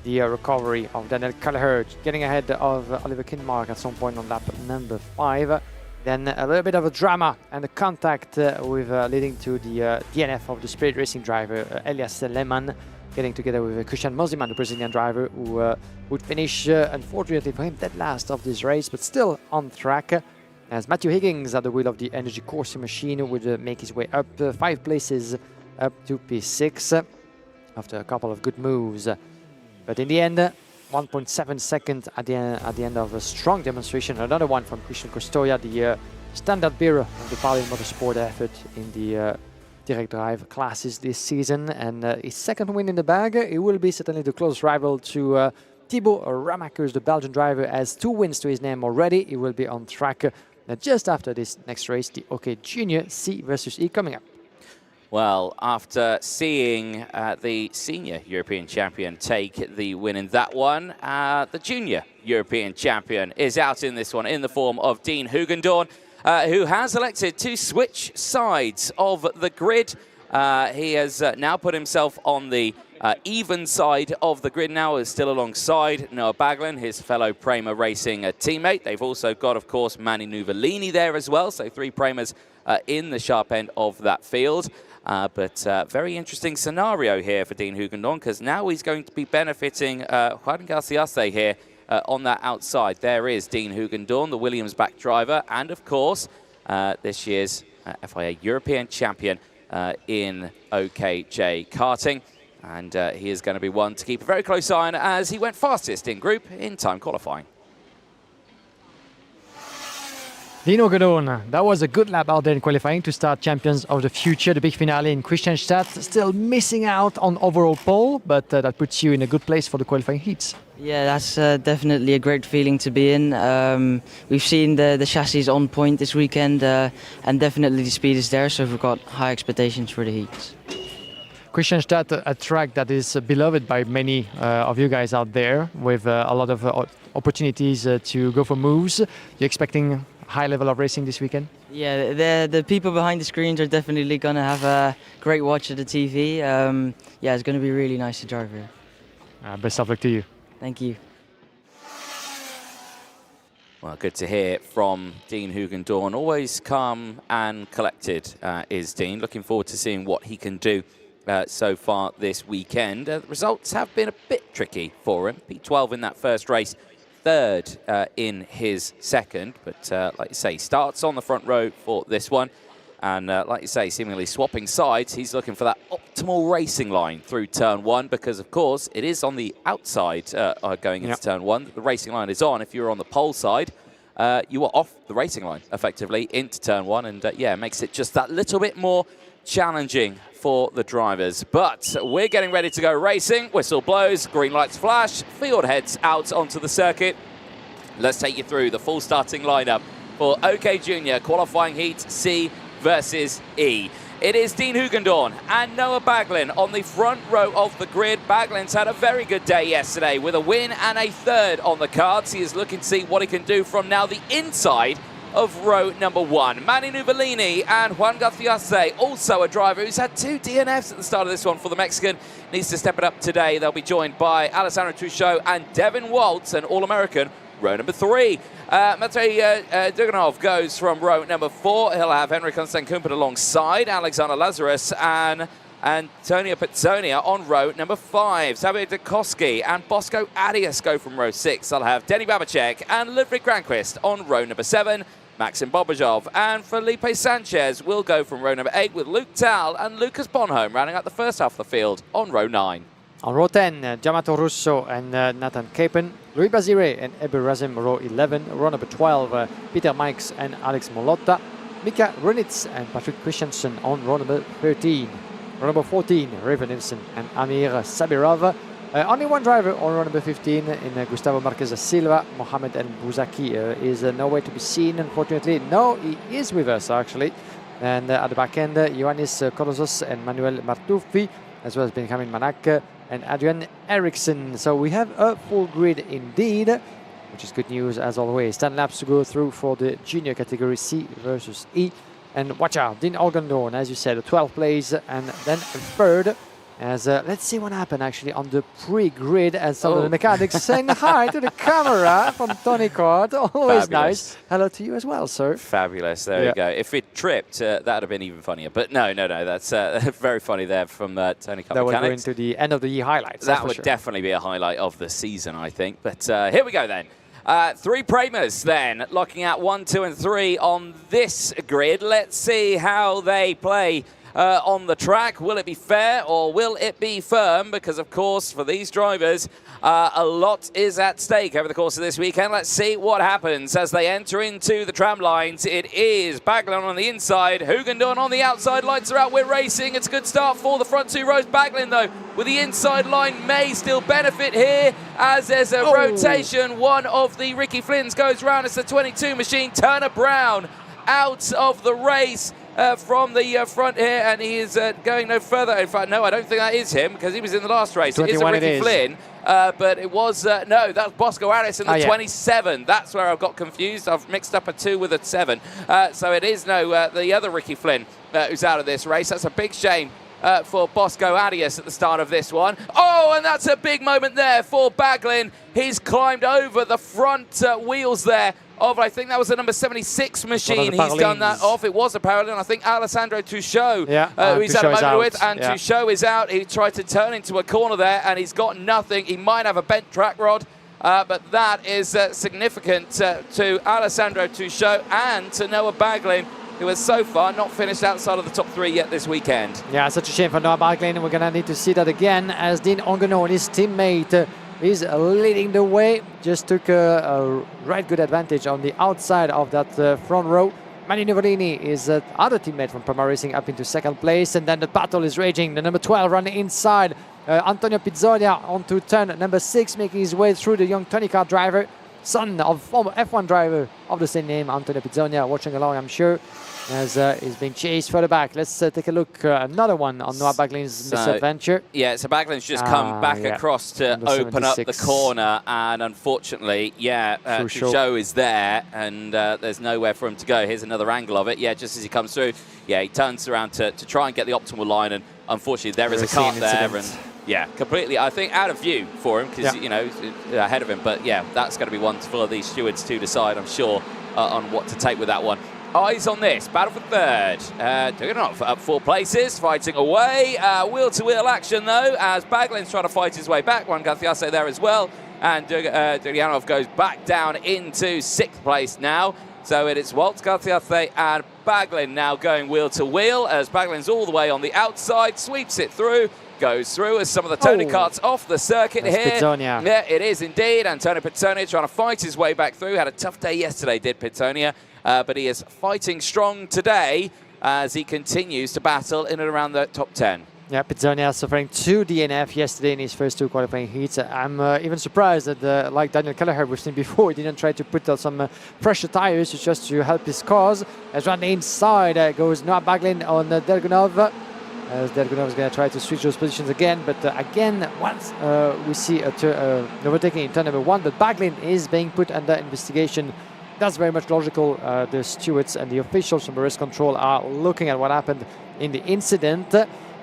the recovery of Daniel Kelleher, getting ahead of Oliver Kinmark at some point on lap number 5. Then a little bit of a drama and a contact with leading to the DNF of the Spirit Racing driver Elias Lehmann, getting together with Christian Mosiman, the Brazilian driver, who would finish, unfortunately for him, dead last of this race, but still on track. As Matthew Higgins at the wheel of the Energy Corsa machine would make his way up 5 places up to P6 after a couple of good moves. But in the end, 1.7 seconds at the end of a strong demonstration. Another one from Christian Costoya, the standard bearer of the Parliament Motorsport effort in the direct drive classes this season. And his 2nd win in the bag. He will be certainly the close rival to Thibaut Ramakers, the Belgian driver, has 2 wins to his name already. He will be on track just after this next race, the OK Junior C versus E coming up. Well, after seeing the senior European champion take the win in that one, the junior European champion is out in this one in the form of Dean Hugendorn, who has elected to switch sides of the grid. He has now put himself on the even side of the grid now, is still alongside Noah Baglin, his fellow Prema Racing teammate. They've also got, of course, Manny Nuvolini there as well, so 3 Premas in the sharp end of that field. But very interesting scenario here for Dean Hugendorn, because now he's going to be benefiting Juan Garciase here on that outside. There is Dean Hugendorn, the Williams-backed driver, and of course, this year's FIA European champion in OKJ karting. And he is going to be one to keep a very close eye on, as he went fastest in group in time qualifying. Dean Hugendorn, that was a good lap out there in qualifying to start Champions of the Future, the big finale in Kristianstad. Still missing out on overall pole, but that puts you in a good place for the qualifying heats. Yeah, that's definitely a great feeling to be in. We've seen the chassis on point this weekend, and definitely the speed is there, so we've got high expectations for the heats. Kristianstad, a track that is beloved by many of you guys out there, with a lot of opportunities to go for moves. You're expecting high level of racing this weekend? Yeah, the people behind the screens are definitely going to have a great watch of the TV. Yeah, it's going to be really nice to drive here. Best of luck to you. Thank you. Well, good to hear from Dean Hugendorn. Always calm and collected is Dean. Looking forward to seeing what he can do so far this weekend. The results have been a bit tricky for him. P12 in that first race, third in his second. But like you say, starts on the front row for this one. And like you say, seemingly swapping sides, he's looking for that optimal racing line through turn one because, of course, it is on the outside going into turn one. The racing line is on. If you're on the pole side, you are off the racing line, effectively, into turn one. And, yeah, it makes it just that little bit more challenging for the drivers. But we're getting ready to go racing. Whistle blows, green lights flash, field heads out onto the circuit. Let's take you through the full starting lineup for OK Junior qualifying heat C versus E. It is Dean Hugendorn and Noah Baglin on the front row of the grid. Baglin's had a very good day yesterday with a win and a third on the cards. He is looking to see what he can do from now the inside of row number one. Manny Nuvolini and Juan Garciase, also a driver who's had 2 DNFs at the start of this one for the Mexican, needs to step it up today. They'll be joined by Alessandro Truchot and Devin Waltz, an All-American, row number 3. Matej Duganov goes from row number 4. He'll have Henry Constant-Kumpel alongside Alexander Lazarus and Antonio Pizzonia on row number 5. Xavier Dukoski and Bosco Arias go from row 6. They'll have Denny Babacek and Ludwig Granqvist on row number 7. Maxim Bobajov and Felipe Sanchez will go from row number 8 with Luke Tal and Lucas Bonholm rounding out the first half of the field on row 9. On row 10, Giamato Russo and Nathan Capen, Louis Bazire and Eber Razem, row 11. Row number 12, Peter Mikes and Alex Molotta, Mika Runitz and Patrick Christiansen on row number 13. Row number 14, Raven Nilsson and Amir Sabirov. Only one driver on row number 15 in Gustavo Marquez Silva. Mohamed El Bouzaki is nowhere to be seen, unfortunately. No, he is with us, actually. And at the back end, Ioannis Kolozos and Manuel Martuffi, as well as Benjamin Manak and Adrian Eriksson. So we have a full grid indeed, which is good news as always. 10 laps to go through for the junior category C versus E. And watch out, Dean Hugendorn, as you said, a 12th place and then a third. As let's see what happened actually on the pre-grid as some of the mechanics saying hi to the camera from Tony Card. Always nice. Hello to you as well, sir. Fabulous. There you go. If it tripped, that would have been even funnier. But no. That's very funny there from Tony Card. That would go into the end of the year highlights. That would definitely be a highlight of the season, I think. But here we go then. 3 Premers then, looking at 1, 2 and 3 on this grid. Let's see how they play on the track. Will it be fair or will it be firm? Because, of course, for these drivers, a lot is at stake over the course of this weekend. Let's see what happens as they enter into the tram lines. It is Baglin on the inside, Hugendorn on the outside. Lights are out, we're racing. It's a good start for the front 2 rows. Baglin, though, with the inside line may still benefit here as there's a rotation. One of the Ricky Flynn's goes round. It's the 22 machine. Turner Brown out of the race from the front here, and he is going no further. In fact, no, I don't think that is him because he was in the last race. It is a Ricky Flynn, but it was, no, that's Bosco Arias in the 27. That's where I've got confused. I've mixed up a 2 with a 7. So it is the other Ricky Flynn who's out of this race. That's a big shame for Bosco Arias at the start of this one. Oh, and that's a big moment there for Baglin. He's climbed over the front wheels there of, I think that was the number 76 machine. He's done that off. It was a parallel. I think Alessandro Truchot, who he's had a moment with, and Truchot is out. He tried to turn into a corner there, and he's got nothing. He might have a bent track rod, but that is significant to Alessandro Truchot and to Noah Baglin, who has so far not finished outside of the top 3 yet this weekend. Yeah, such a shame for Noah Baglin, and we're going to need to see that again as Dean Hugendorn, his teammate, is leading the way. Just took a right good advantage on the outside of that front row. Manny Nuvolini is other teammate from Prema Racing up into 2nd place, and then the battle is raging. The number 12 running inside. Antonio Pizzonia onto turn number 6, making his way through the young Tony Kart driver, son of former F1 driver of the same name, Antonio Pizzonia, watching along, I'm sure, as he's being chased further back. Let's take a look, another one on Noah Baglin's misadventure. Yeah, so Baglin's just come back across to open up the corner, and unfortunately, Truchot is there, and there's nowhere for him to go. Here's another angle of it. Yeah, just as he comes through, he turns around to try and get the optimal line, and unfortunately there is a cart there, and Yeah, completely. I think out of view for him because, you know, ahead of him. But yeah, that's going to be one for these stewards to decide, I'm sure, on what to take with that one. Eyes on this. Battle for third. Duganov up 4 places, fighting away. Wheel-to-wheel action, though, as Baglin's trying to fight his way back. Juan Garciase there as well. And Duganov goes back down into 6th place now. So it is Waltz, Garciase and Baglin now going wheel-to-wheel as Baglin's all the way on the outside, sweeps it through. Goes through as some of the Tony karts off the circuit here. Pizzonia. Yeah, it is indeed. Antonio Pizzonia trying to fight his way back through. Had a tough day yesterday, did Pizzonia. But he is fighting strong today as he continues to battle in and around the top 10. Yeah, Pizzonia suffering 2 DNF yesterday in his first 2 qualifying heats. I'm even surprised that, like Daniel Kelleher we've seen before, he didn't try to put some fresher tires just to help his cause. As on the inside goes Noah Baglin on Dergunov. As Dergunov is going to try to switch those positions again, but again, once we see overtaking in turn number 1, but Baglin is being put under investigation. That's very much logical. The stewards and the officials from the race control are looking at what happened in the incident.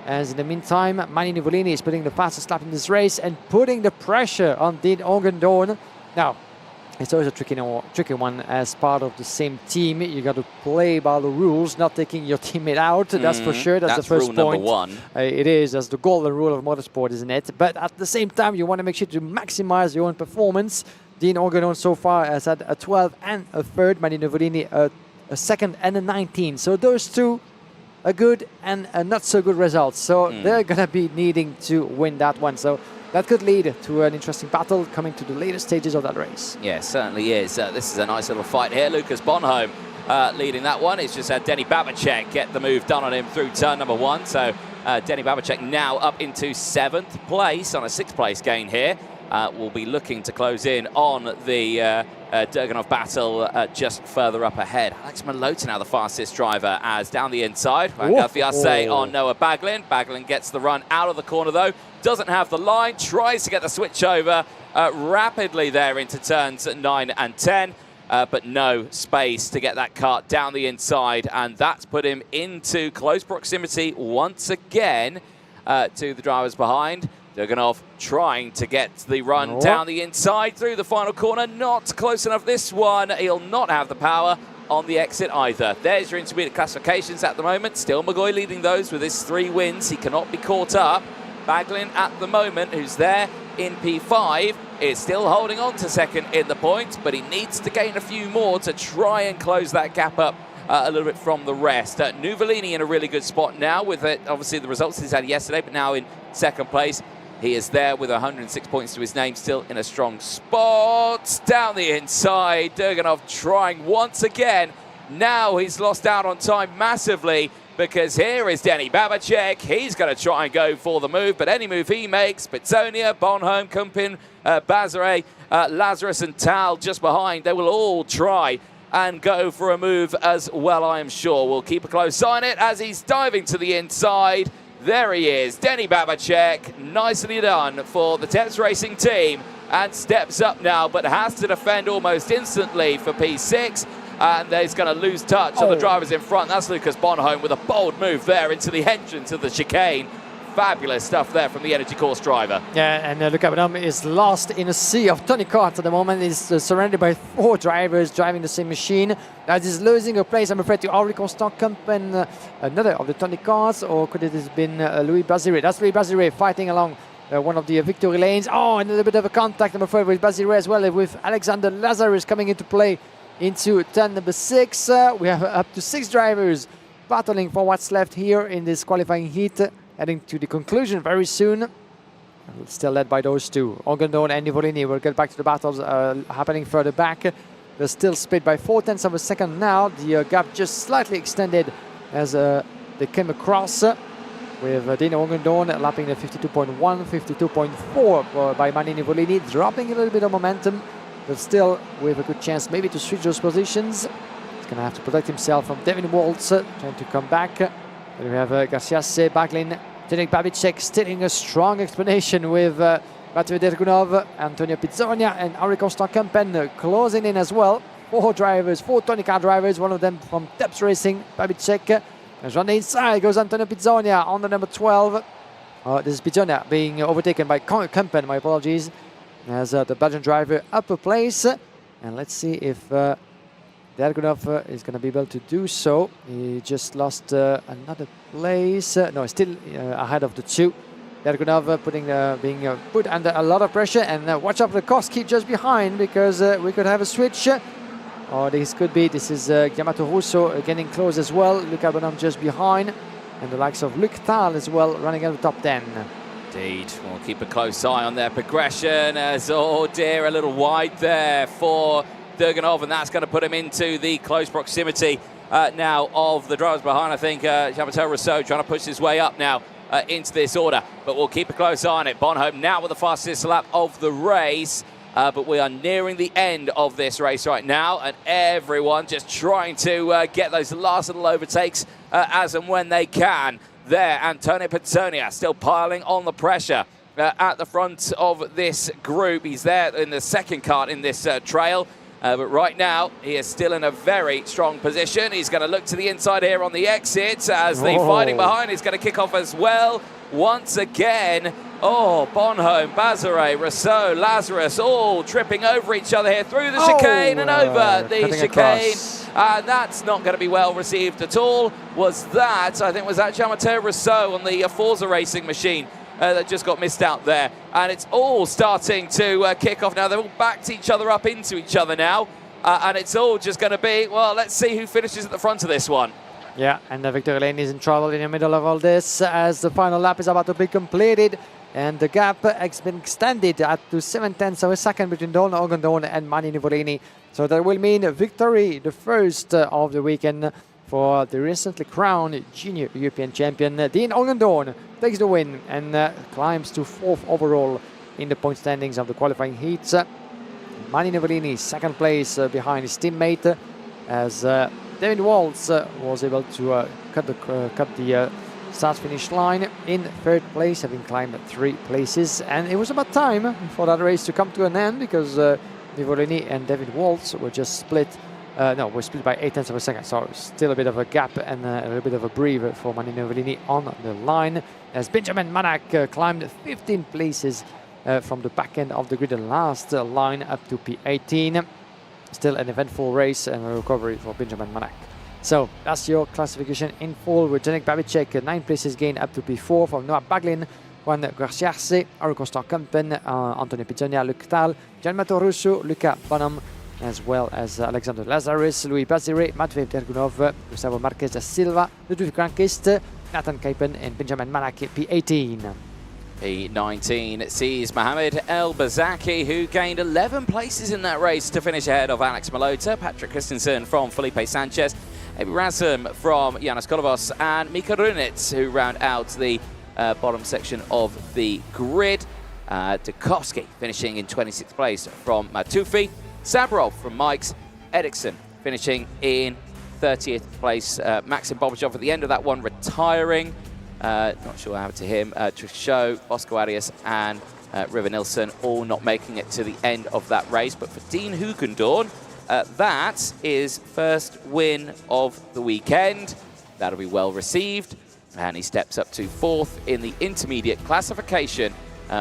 As in the meantime, Mani Nuvolini is putting the fastest lap in this race and putting the pressure on Dean Orgendorn. Now, it's always a tricky one as part of the same team. You got to play by the rules, not taking your teammate out. That's for sure. That's the first rule point. number 1. It is. That's the golden rule of motorsport, isn't it? But at the same time, you want to make sure to maximize your own performance. Dean Orgendorn so far has had a 12 and a 3rd. Mani Nuvolini a 2nd and a 19. So those two are good and not so good results. So they're going to be needing to win that one. So that could lead to an interesting battle coming to the later stages of that race. Yeah, certainly is. This is a nice little fight here. Lucas Bonholm leading that one. It's just had Denny Babacek get the move done on him through turn number 1. So Denny Babacek now up into 7th place on a 6th place gain here. Will be looking to close in on the Dergunov battle just further up ahead. Alex Malota now the fastest driver as down the inside. Garciase on Noah Baglin. Baglin gets the run out of the corner though. Doesn't have the line. Tries to get the switch over rapidly there into turns 9 and 10. But no space to get that kart down the inside. And that's put him into close proximity once again to the drivers behind. Dergunov trying to get the run down the inside through the final corner. Not close enough this one. He'll not have the power on the exit either. There's your intermediate classifications at the moment. Still McGoy leading those with his 3 wins. He cannot be caught up. Baglin at the moment, who's there in P5, is still holding on to 2nd in the points, but he needs to gain a few more to try and close that gap up a little bit from the rest. Nuvolini in a really good spot now with obviously the results he's had yesterday, but now in 2nd place. He is there with 106 points to his name, still in a strong spot. Down the inside, Dergunov trying once again. Now he's lost out on time massively because here is Denny Babacek. He's going to try and go for the move, but any move he makes, Pizzonia, Bonholm, Kumpin, Bazare, Lazarus and Tal just behind, they will all try and go for a move as well, I am sure. We'll keep a close eye on it as he's diving to the inside. There he is, Denny Babacek, nicely done for the Thames Racing team, and steps up now, but has to defend almost instantly for P6, and he's going to lose touch on the drivers in front. That's Lucas Bonholm with a bold move there into the entrance of the chicane. Fabulous stuff there from the Energy Course driver. Yeah, and Lucas Bonholm is lost in a sea of Tony karts at the moment. He's surrounded by 4 drivers driving the same machine. As he's losing a place, I'm afraid, to Henri Constant-Kump and another of the Tony karts, or could it have been Louis Bazire? That's Louis Bazire fighting along one of the victory lanes. Oh, and a little bit of a contact, I'm afraid, with Bazire as well, with Alexander Lazarus coming into play into turn number 6. We have up to 6 drivers battling for what's left here in this qualifying heat, heading to the conclusion very soon. Still led by those 2. Orgendorn and Nuvolini will get back to the battles happening further back. They're still split by 0.4 of a second now. The gap just slightly extended as they came across with Dino Orgendorn lapping the 52.1, 52.4 by Mani Nuvolini, dropping a little bit of momentum, but still with a good chance maybe to switch those positions. He's going to have to protect himself from Devin Waltz, trying to come back. Then we have Garciase, Baglin, Denny Babacek stealing a strong explanation with Mathieu Dergunov, Antonio Pizzonia and Henri Constant-Kump closing in as well. 4 drivers, 4 Tony car drivers, one of them from Thames Racing, Babacek. And on the inside goes Antonio Pizzonia on the number 12. This is Pizzona being overtaken by Kempen, my apologies, as the Belgian driver up a place. And let's see if Dergunov is going to be able to do so. He just lost another place. No, still ahead of the two. Dergunov being put under a lot of pressure. And watch out for Koski just behind, because we could have a switch. Or this is Yamato Russo getting close as well. Luca Bonhomme just behind. And the likes of Luc Thal as well, running out of the top 10. Indeed, we'll keep a close eye on their progression as, oh dear, a little wide there for Dergunov, and that's going to put him into the close proximity now of the drivers behind. I think Yamato Rousseau trying to push his way up now into this order, but we'll keep a close eye on it. Bonhomme now with the fastest lap of the race, but we are nearing the end of this race right now, and everyone just trying to get those last little overtakes as and when they can. There, Antonio Pizzonia still piling on the pressure at the front of this group. He's there in the second kart in this trail, but right now he is still in a very strong position. He's going to look to the inside here on the exit as the fighting behind is going to kick off as well. Once again, Bonhomme, Bazare, Rousseau, Lazarus, all tripping over each other here through the chicane and over the chicane. And that's not going to be well received at all. I think was that Yamato Rousseau on the Forza Racing machine that just got missed out there. And it's all starting to kick off now. They've all backed each other up into each other now. And it's all just going to be, well, let's see who finishes at the front of this one. Yeah, and Victor Lane is in trouble in the middle of all this as the final lap is about to be completed. And the gap has been extended up to 0.7 of a second between Don Ogondon and Mani Nivolini. So that will mean a victory, the first of the weekend for the recently crowned junior European champion. Dean Ogondon takes the win and climbs to 4th overall in the point standings of the qualifying heats. Mani Nivolini, second place behind his teammate, as David Waltz was able to cut the start-finish line in 3rd place, having climbed 3 places. And it was about time for that race to come to an end, because Nivolini and David Waltz were just split. Were split by 0.8 of a second. So still a bit of a gap and a little bit of a breather for Mani Nivolini on the line, as Benjamin Manak climbed 15 places from the back end of the grid, the last line up to P18. Still an eventful race and a recovery for Benjamin Manak. So that's your classification in full, with Janek Babicek 9 places gained up to P4 from Noah Baglin, Juan Garciarse, Aaron Constant Kempen, Antonio Pizzonia, Luc Thal, Gianmato Russo, Luca Bonhomme, as well as Alexander Lazarus, Louis Bazire, Matvei Dergunov, Gustavo Marquez da Silva, Ludwig Crankist, Nathan Kaipen, and Benjamin Manak P18. P19 sees Mohamed El Bazaki, who gained 11 places in that race to finish ahead of Alex Malota, Patrick Christensen from Felipe Sanchez, Ebi Ransom from Yanis Kolovos, and Mika Runitz, who round out the bottom section of the grid. Dukovsky finishing in 26th place from Matufi, Sabrov from Mike's, Eriksson finishing in 30th place. Maxim Bobachov at the end of that one retiring. Not sure what happened to him. Trisho, Bosco Arias, and River Nilsson all not making it to the end of that race. But for Dean Hukendorn, that is first win of the weekend. That'll be well received. And he steps up to 4th in the intermediate classification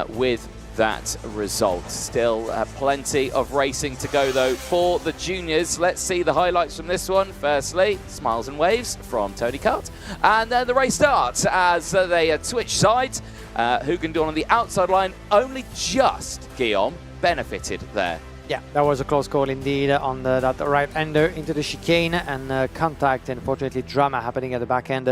with that result. Still plenty of racing to go, though, for the juniors. Let's see the highlights from this one. Firstly, smiles and waves from Tony Kart. And then the race starts as they switch sides. Hukendorn on the outside line, only just Guillaume benefited there. Yeah, that was a close call indeed on that right-hander into the chicane, and contact, unfortunately drama happening at the back end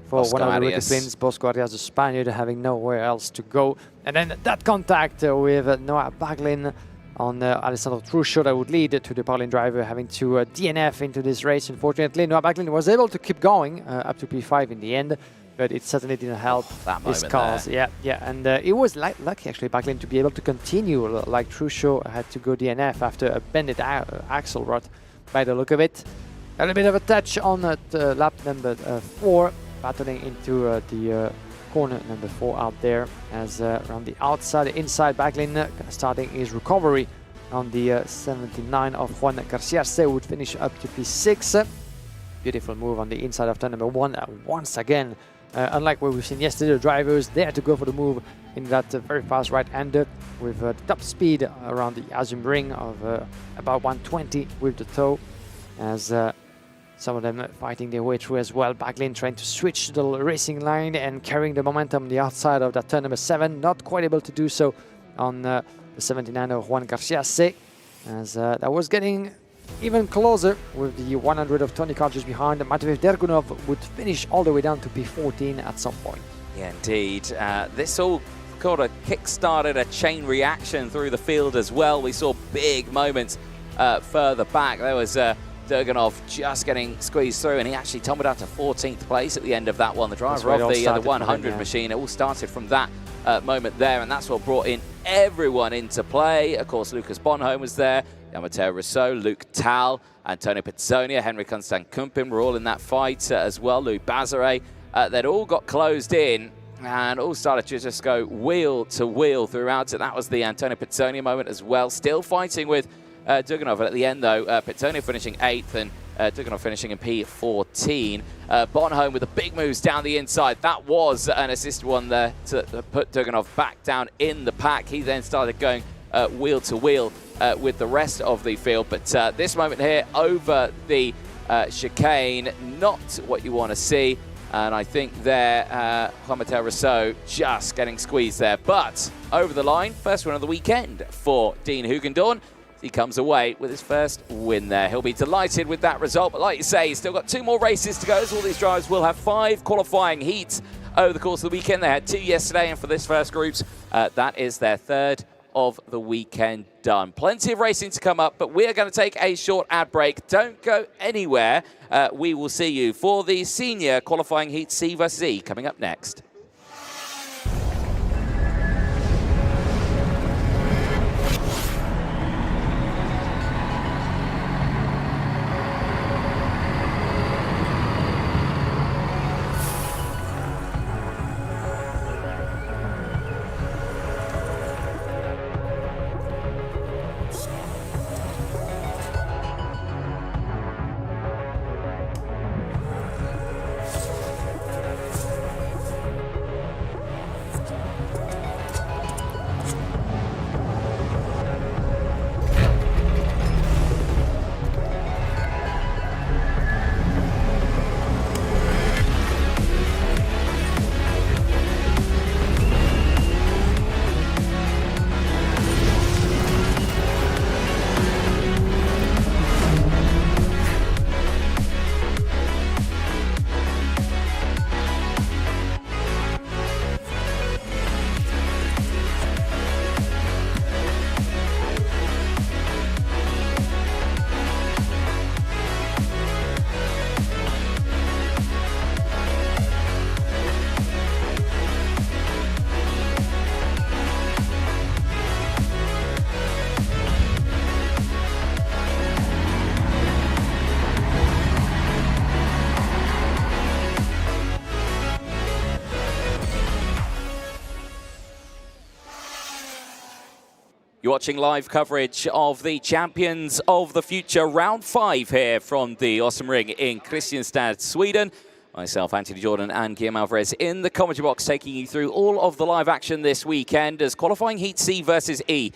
for Bosco one of the rookie Arias. twins, Bosco Arias, the Spaniard, having nowhere else to go. And then that contact with Noah Baglin on Alessandro Truscio that would lead to the Pauline driver having to DNF into this race. Unfortunately, Noah Baglin was able to keep going up to P5 in the end, but it certainly didn't help his cause. Yeah, and it was lucky actually Baglin to be able to continue, like Truscio had to go DNF after a bended axle rod by the look of it. A little bit of a touch on lap number 4, battling into the corner number 4 out there, as around the outside, inside, Baglin starting his recovery on the 79 of Juan Garciarse, would finish up to P6. Beautiful move on the inside of turn number 1. Once again, Unlike what we've seen yesterday, the drivers there to go for the move in that very fast right-hander with the top speed around the Asian ring of about 120 with the toe, as some of them fighting their way through as well. Backlane trying to switch to the racing line and carrying the momentum on the outside of that turn number 7. Not quite able to do so on the 79 of Juan Garcia, as that was getting even closer with the 100 of Tony Carr just behind. Matveev Dergunov would finish all the way down to P14 at some point. Yeah, indeed. This all kind of kick-started a chain reaction through the field as well. We saw big moments further back. There was Dergunov just getting squeezed through, and he actually tumbled out to 14th place at the end of that one. The driver of the 100 machine, it all started from that moment there, and that's what brought in everyone into play. Of course, Lucas Bonhomme was there, Matteo Rousseau, Luke Tal, Antonio Pizzonia, Henry Constant Kumpin were all in that fight as well. Louis Bazare, they'd all got closed in and all started to just go wheel to wheel throughout it. That was the Antonio Pizzonia moment as well. Still fighting with Dergunov at the end, though. Pizzonia finishing 8th and Dergunov finishing in P14. Bonhomme with the big moves down the inside. That was an assist one there to put Dergunov back down in the pack. He then started going wheel to wheel with the rest of the field. But this moment here over the chicane, not what you want to see. And I think there, Juan Mateo Rousseau just getting squeezed there. But over the line, first win of the weekend for Dean Hugendorn. He comes away with his first win there. He'll be delighted with that result. But like you say, he's still got 2 more races to go. So all these drivers will have 5 qualifying heats over the course of the weekend. They had 2 yesterday, and for this first groups, that is their 3rd of the weekend done. Plenty of racing to come up, but we are going to take a short ad break. Don't go anywhere. We will see you for the senior qualifying heat C versus E coming up next. You're watching live coverage of the Champions of the Future Round 5 here from the Awesome Ring in Kristianstad, Sweden. Myself, Anthony Jordan, and Guillaume Alvarez in the commentary box, taking you through all of the live action this weekend as qualifying Heat C versus E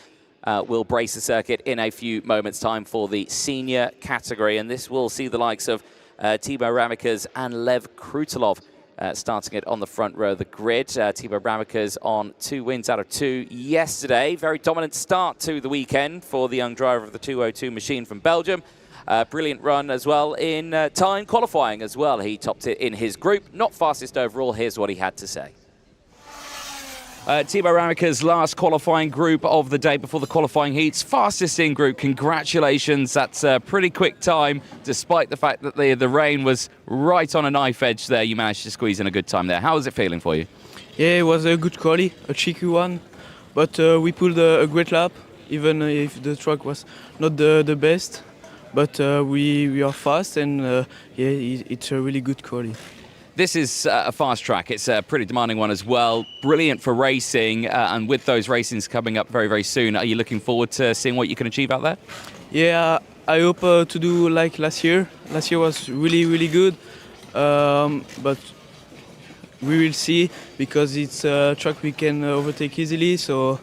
will brace the circuit in a few moments' time for the senior category. And this will see the likes of Thibaut Ramekers and Lev Krutelov starting it on the front row of the grid. Thibaut Ramekers on 2 wins out of 2 yesterday. Very dominant start to the weekend for the young driver of the 202 machine from Belgium. Brilliant run as well in time qualifying as well. He topped it in his group. Not fastest overall. Here's what he had to say. Thibaut Ramekers' last qualifying group of the day before the qualifying heats. Fastest in group. Congratulations. That's a pretty quick time, despite the fact that the rain was right on a knife edge there. You managed to squeeze in a good time there. How was it feeling for you? Yeah, it was a good quali, a cheeky one. But we pulled a great lap, even if the track was not the best. But we are fast, and yeah, it's a really good quali. This is a fast track. It's a pretty demanding one as well. Brilliant for racing, and with those racings coming up very, very soon, are you looking forward to seeing what you can achieve out there? Yeah, I hope to do like last year. Last year was really, really good, but we will see, because it's a track we can overtake easily, so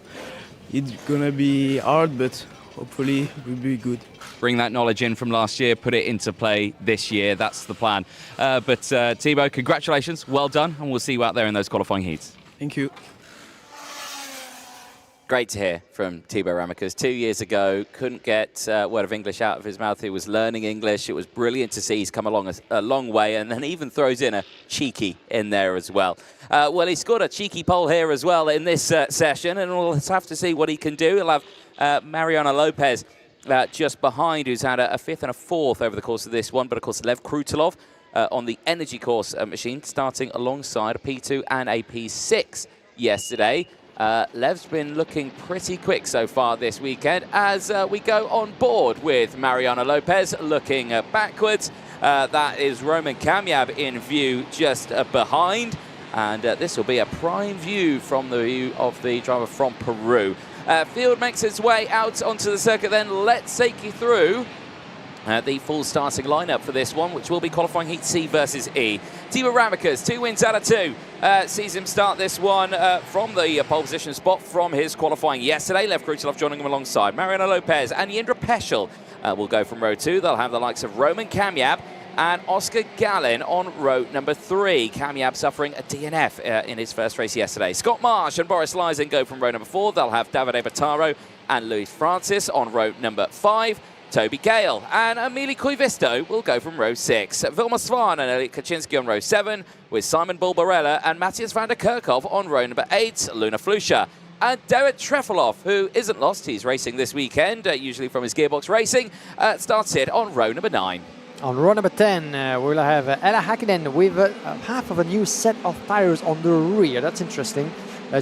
it's gonna be hard, but hopefully it will be good. Bring that knowledge in from last year, put it into play this year. That's the plan. But Thibaut, congratulations, well done, and we'll see you out there in those qualifying heats. Thank you. Great to hear from Thibaut Ramekers. 2 years ago, couldn't get a word of English out of his mouth. He was learning English. It was brilliant to see he's come along a long way, and then even throws in a cheeky in there as well. Well, he scored a cheeky pole here as well in this session, and we'll have to see what he can do. He'll have Mariano Lopez just behind, who's had a fifth and a fourth over the course of this one. But, of course, Lev Krutilov on the Energy Course machine, starting alongside a P2 and a P6 yesterday. Lev's been looking pretty quick so far this weekend as we go on board with Mariano Lopez looking backwards. That is Roman Kamyab in view just behind. And this will be a prime view from the view of the driver from Peru. Field makes its way out onto the circuit then. Let's take you through the full starting lineup for this one, which will be qualifying heat C versus E. Thibaut Ramekers, 2 wins out of 2. Sees him start this one from the pole position spot from his qualifying yesterday. Lev Krutilov joining him alongside. Mariano Lopez and Jindra Peschel will go from row 2. They'll have the likes of Roman Kamyab and Oscar Gallin on row number 3. Kamyab suffering a DNF in his first race yesterday. Scott Marsh and Boris Lysen go from row number 4. They'll have Davide Bottaro and Luis Francis on row number 5. Toby Gale and Emily Koivisto will go from row 6. Vilma Svan and Elliot Kaczynski on row 7, with Simon Bulbarella and Matthias van der Kerkhoff on row number 8. Luna Flusha and Derek Trefilov, who isn't lost, he's racing this weekend, usually from his gearbox racing, started on row number 9. On row number 10, we'll have Ella Hakkinen with half of a new set of tires on the rear. That's interesting.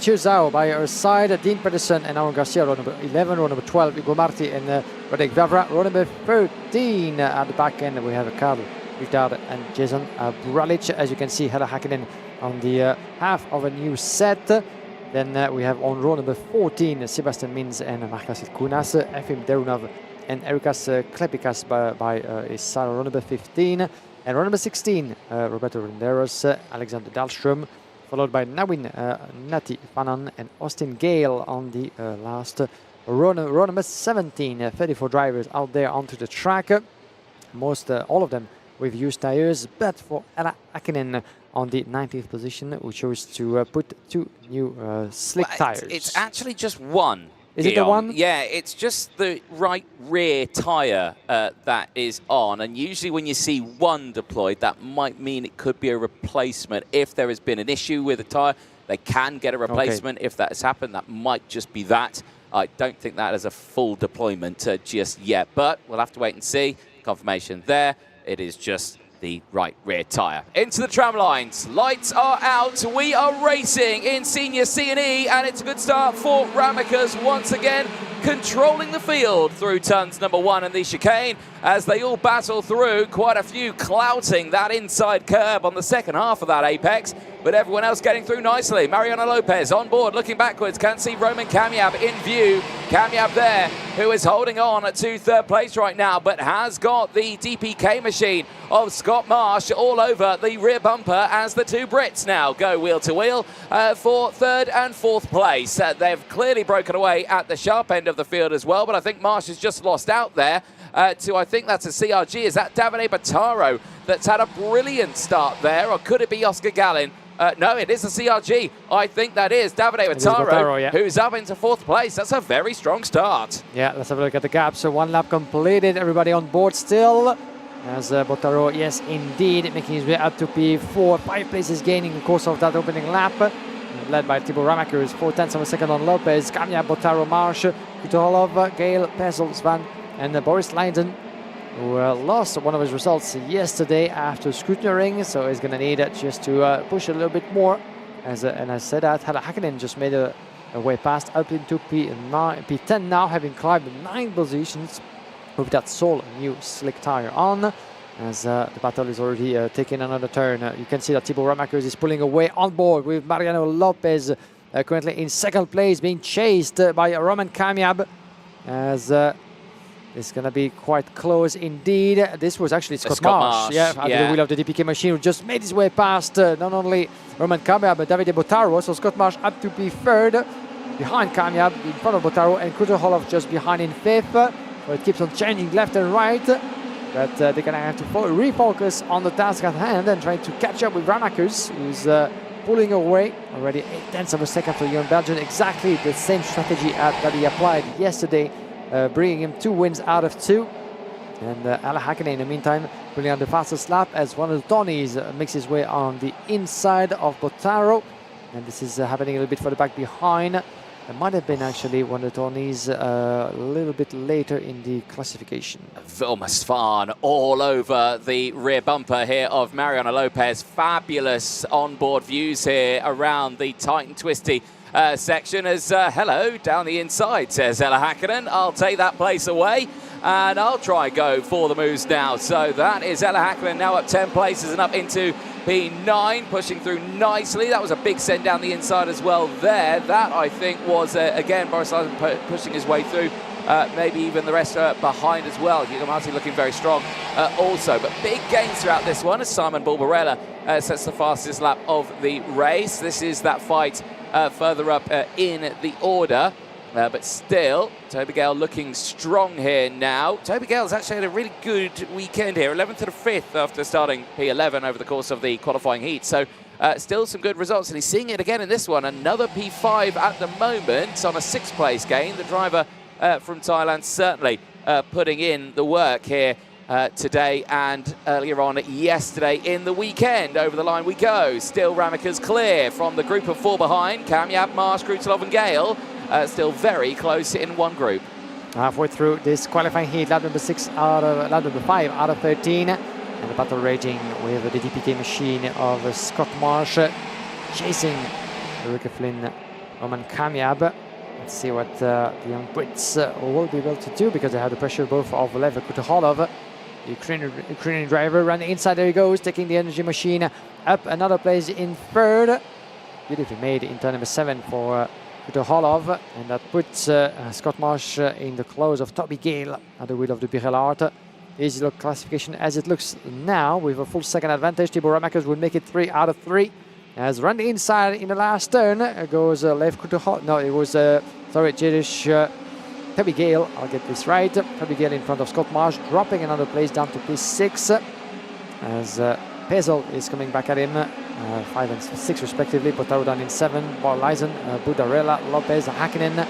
Chiu Zhao by her side, Dean Pedersen and Aaron Garcia, row number 11, row number 12, Ugo Marti and Radek Vavra, row number 13. At the back end, we have Karl Rittard and Jason Bralic. As you can see, Ella Hakkinen on the half of a new set. Then we have on row number 14, Sebastian Mins and Marcus Kunas, Efim Derunov and Erikas Klepikas by his side, row number 15. And row number 16, Roberto Renderos, Alexander Dahlström, followed by Nawin Nati Fanan and Austin Gale on the last row number 17. 34 drivers out there onto the track. All of them with used tires, but for Ella Hakkinen on the 19th position, we chose to put 2 new slick tires. It's actually just one. Is it the one? Yeah, it's just the right rear tyre that is on. And usually when you see one deployed, that might mean it could be a replacement. If there has been an issue with the tyre, they can get a replacement. Okay. If that has happened, that might just be that. I don't think that is a full deployment just yet, but we'll have to wait and see. Confirmation there. It is just the right rear tyre. Into the tram lines. Lights are out. We are racing in Senior C and E, and it's a good start for Ramekers once again, controlling the field through turns number 1 and the chicane as they all battle through, quite a few clouting that inside curb on the second half of that apex, but everyone else getting through nicely. Mariano Lopez on board, looking backwards, can't see Roman Kamyab in view. Kamyab there, who is holding on to 3rd place right now, but has got the DPK machine of Scott Marsh all over the rear bumper as the 2 Brits now go wheel to wheel for 3rd and 4th place. They've clearly broken away at the sharp end of the field as well, but I think Marsh has just lost out there to, I think that's a CRG. Is that Davide Bottaro that's had a brilliant start there, or could it be Oscar Gallin? No, it is a CRG. I think that is Davide Bottaro, yeah, who's up into 4th place. That's a very strong start. Yeah, let's have a look at the gap. So 1 lap completed, everybody on board still. As Bottaro, yes, indeed, making his way up to P4. 5 places gaining in the course of that opening lap. Led by Thibaut Ramekers, 4/10 of a second on Lopez, Kamyab, Bottaro, Marsh, Kutolov, Gale, Pezel, Svan, and Boris Lyden, who lost one of his results yesterday after scrutineering, so he's going to need just to push a little bit more. And I said that Ella Hakkinen just made a way past up into P10 now, having climbed 9 positions with that sole new slick tire on. As the battle is already taking another turn. You can see that Thibaut Ramekers is pulling away on board with Mariano Lopez currently in 2nd place, being chased by Roman Kamyab, as It's going to be quite close indeed. This was actually Scott Marsh, Marsh, at the wheel of the DPK machine, who just made his way past not only Roman Kamiab but Davide Botaro. So Scott Marsh up to be third, behind Kamiab, in front of Botaro, and Kruterholov just behind in fifth. So it keeps on changing left and right. But they're going to have to refocus on the task at hand and try to catch up with Ramakers, who's pulling away already 0.8 of a second for the young Belgian. Exactly the same strategy that he applied yesterday, bringing him 2 wins out of 2. And Ala Hakkinen, in the meantime, pulling on the fastest lap as one of the Tonys makes his way on the inside of Botaro. And this is happening a little bit further back behind. It might have been actually one of the Tonys a little bit later in the classification. Vilma Svan all over the rear bumper here of Mariano Lopez. Fabulous onboard views here around the tight and twisty section as hello down the inside, says Ella Hakkinen. I'll take that place away and I'll try and go for the moves now. So that is Ella Hakkinen now up 10 places and up into P9, pushing through nicely. That was a big send down the inside as well there. That, I think, was, again, Boris Larsen pushing his way through. Maybe even the rest behind as well. Hugo Marti looking very strong also. But big gains throughout this one as Simon Barbarella sets the fastest lap of the race. This is that fight further up in the order. But still, Toby Gale looking strong here now. Toby Gale's actually had a really good weekend here, 11th to the 5th after starting P11 over the course of the qualifying heat. So still some good results, and he's seeing it again in this one. Another P5 at the moment on a 6th place gain. The driver from Thailand certainly putting in the work here today and earlier on yesterday in the weekend. Over the line we go. Still Ramikers clear from the group of 4 behind. Kamiab, Marsh, Krutelov and Gale. Still very close in one group. Halfway through this qualifying heat, lap number 5 out of 13. And the battle raging with the DPK machine of Scott Marsh chasing Ulrike Flynn, Roman Kamiab. Let's see what the young Brits will be able to do, because they have the pressure both of Lev Krutelov, the Ukrainian driver, running inside. There he goes, taking the energy machine up another place in third. Beautifully made in turn number 7 for Krutelov, and that puts Scott Marsh in the close of Toby Gale at the wheel of the Birel Art. Easy look classification as it looks now, with a full second advantage. Thibaut Ramakers would make it 3 out of 3. As run the inside in the last turn goes Lev Krutelov. No, it was Jedish Toby Gale. I'll get this right. Toby Gale in front of Scott Marsh, dropping another place down to P6 as Pezel is coming back at him. 5 and 6 respectively. Botaro down in 7. Barleisen, Budarella, Lopez, Hakkinen.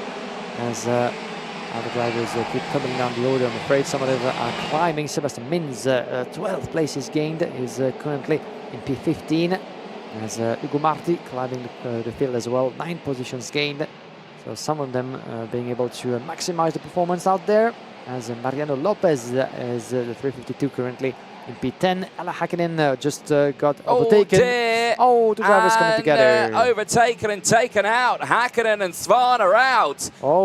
As other drivers keep coming down the order, I'm afraid. Some of them are climbing. Sebastian Minz, 12 places gained, is currently in P15. As Hugo Marti climbing the field as well, 9 positions gained. So some of them being able to maximize the performance out there. As Mariano Lopez is the 352 currently in P10. Ella Hakkinen just got overtaken. Dear. Oh, 2 drivers coming together. Overtaken and taken out. Hakkinen and Svan are out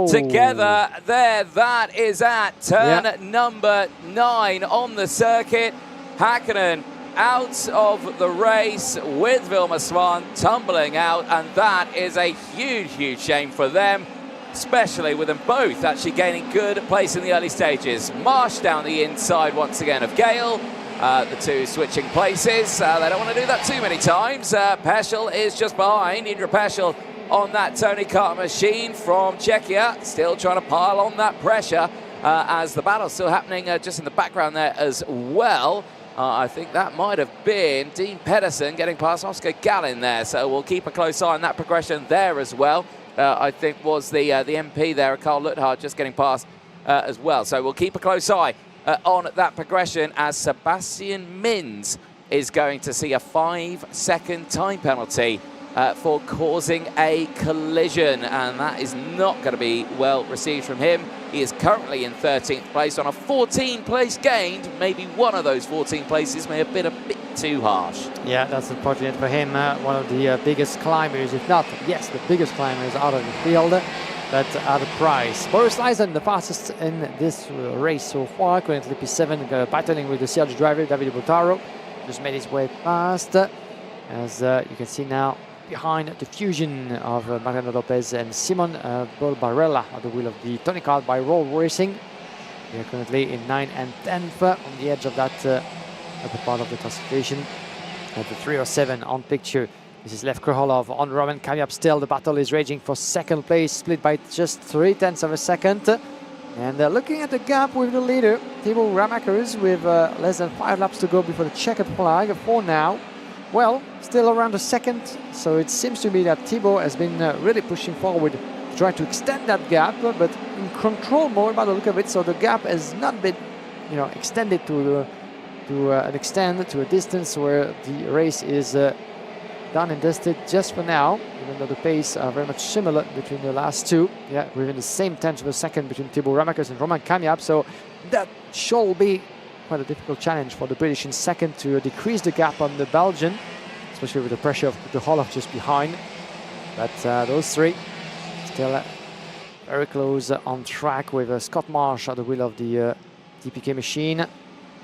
together there. That is at turn number 9 on the circuit. Hakkinen out of the race with Vilma Svan tumbling out, and that is a huge, huge shame for them, especially with them both actually gaining good place in the early stages. Marsh down the inside once again of Gale. The 2 switching places. They don't want to do that too many times. Peschel is just behind. Indra Peschel on that Tony Kart machine from Czechia, still trying to pile on that pressure as the battle's still happening just in the background there as well. I think that might have been Dean Pedersen getting past Oscar Gallin there, so we'll keep a close eye on that progression there as well. I think was the MP there, Karl Luthard, just getting past as well. So we'll keep a close eye on that progression as Sebastian Minz is going to see a 5-second time penalty for causing a collision, and that is not going to be well received from him. He is currently in 13th place on a 14 place gained. Maybe one of those 14 places may have been a bit too harsh. Yeah, that's unfortunate for him. One of the biggest climbers, if not, yes, the biggest climbers out of the field, but at a price. Boris Leisen, the fastest in this race so far, currently P7, battling with the CRG driver, Davide Botaro. Just made his way past, as you can see now, behind the fusion of Mariano Lopez and Simon Barbarella at the wheel of the Tony Kart by Roll Racing. We are currently in 9th and 10th on the edge of that upper part of the classification. At the 307 on picture. This is Lev Krholov on Roman Kamiab still. The battle is raging for second place, split by just 0.3 of a second. And looking at the gap with the leader, Thibaut Ramakers, with less than 5 laps to go before the checkered flag for now. Well, still around a second, so it seems to me that Thibaut has been really pushing forward to try to extend that gap, but in control mode by the look of it, so the gap has not been, extended to an extent, to a distance where the race is done and dusted just for now, even though the pace are very much similar between the last two. Yeah, within the same tenth of a second between Thibaut Ramakers and Roman Kamiab, so that shall be quite a difficult challenge for the British in second to decrease the gap on the Belgian, especially with the pressure of Krholov just behind. But those three still very close on track with Scott Marsh at the wheel of the DPK machine.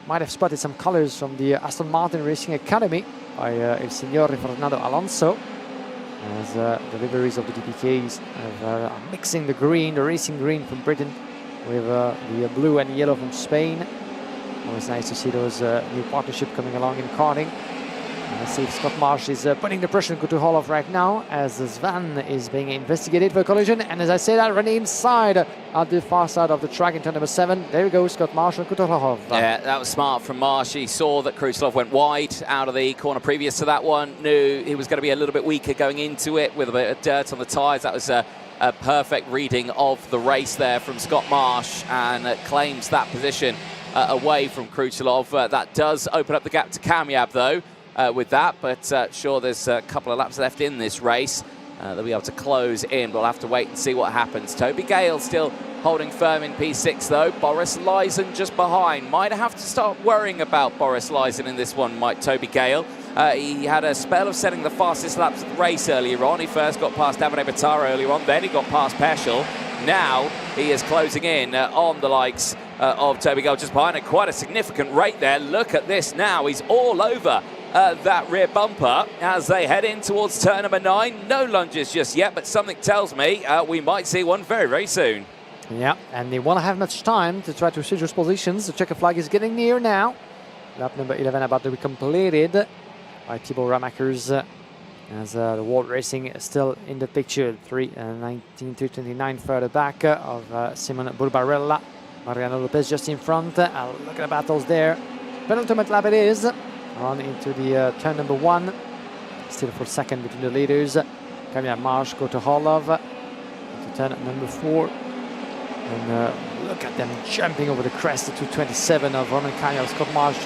Might have spotted some colors from the Aston Martin Racing Academy by El Signore Fernando Alonso, as the liveries of the DPKs are mixing the green, the racing green from Britain, with the blue and yellow from Spain. Always nice to see those new partnership coming along in karting. Let's see if Scott Marsh is putting the pressure on Krholov right now, as Svan is being investigated for a collision. And as I say that, running inside at the far side of the track in turn number 7. There we go, Scott Marsh and Krholov. Yeah, that was smart from Marsh. He saw that Krholov went wide out of the corner previous to that one. Knew he was going to be a little bit weaker going into it with a bit of dirt on the tyres. That was a perfect reading of the race there from Scott Marsh, and claims that position away from Krholov. That does open up the gap to Kamiab though. With that, but sure, there's a couple of laps left in this race. They'll be able to close in. We'll have to wait and see what happens. Toby Gale still holding firm in P6 though. Boris Lyson just behind. Might have to start worrying about Boris Lyson in this one, might Toby Gale. He had a spell of setting the fastest laps of the race earlier on. He first got past Davide Batara earlier on, then he got past Peschel. Now he is closing in on the likes of Toby Gale just behind, and quite a significant rate there. Look at this now, he's all over that rear bumper as they head in towards turn number 9. No lunges just yet, but something tells me we might see one very, very soon. Yeah, and they won't have much time to try to switch those positions. The checker flag is getting near now. Lap number 11 about to be completed by Thibaut Ramakers, as the World Racing is still in the picture. 3:19.329 further back of Simon Burbarella. Mariano Lopez just in front. Look at the battles there. Penultimate lap it is. On into the turn number 1. Still for second between the leaders. Kamiab, Marsh, Krholov into turn number 4. And look at them jumping over the crest, the 227 of Roman Kamiab. Scott Marsh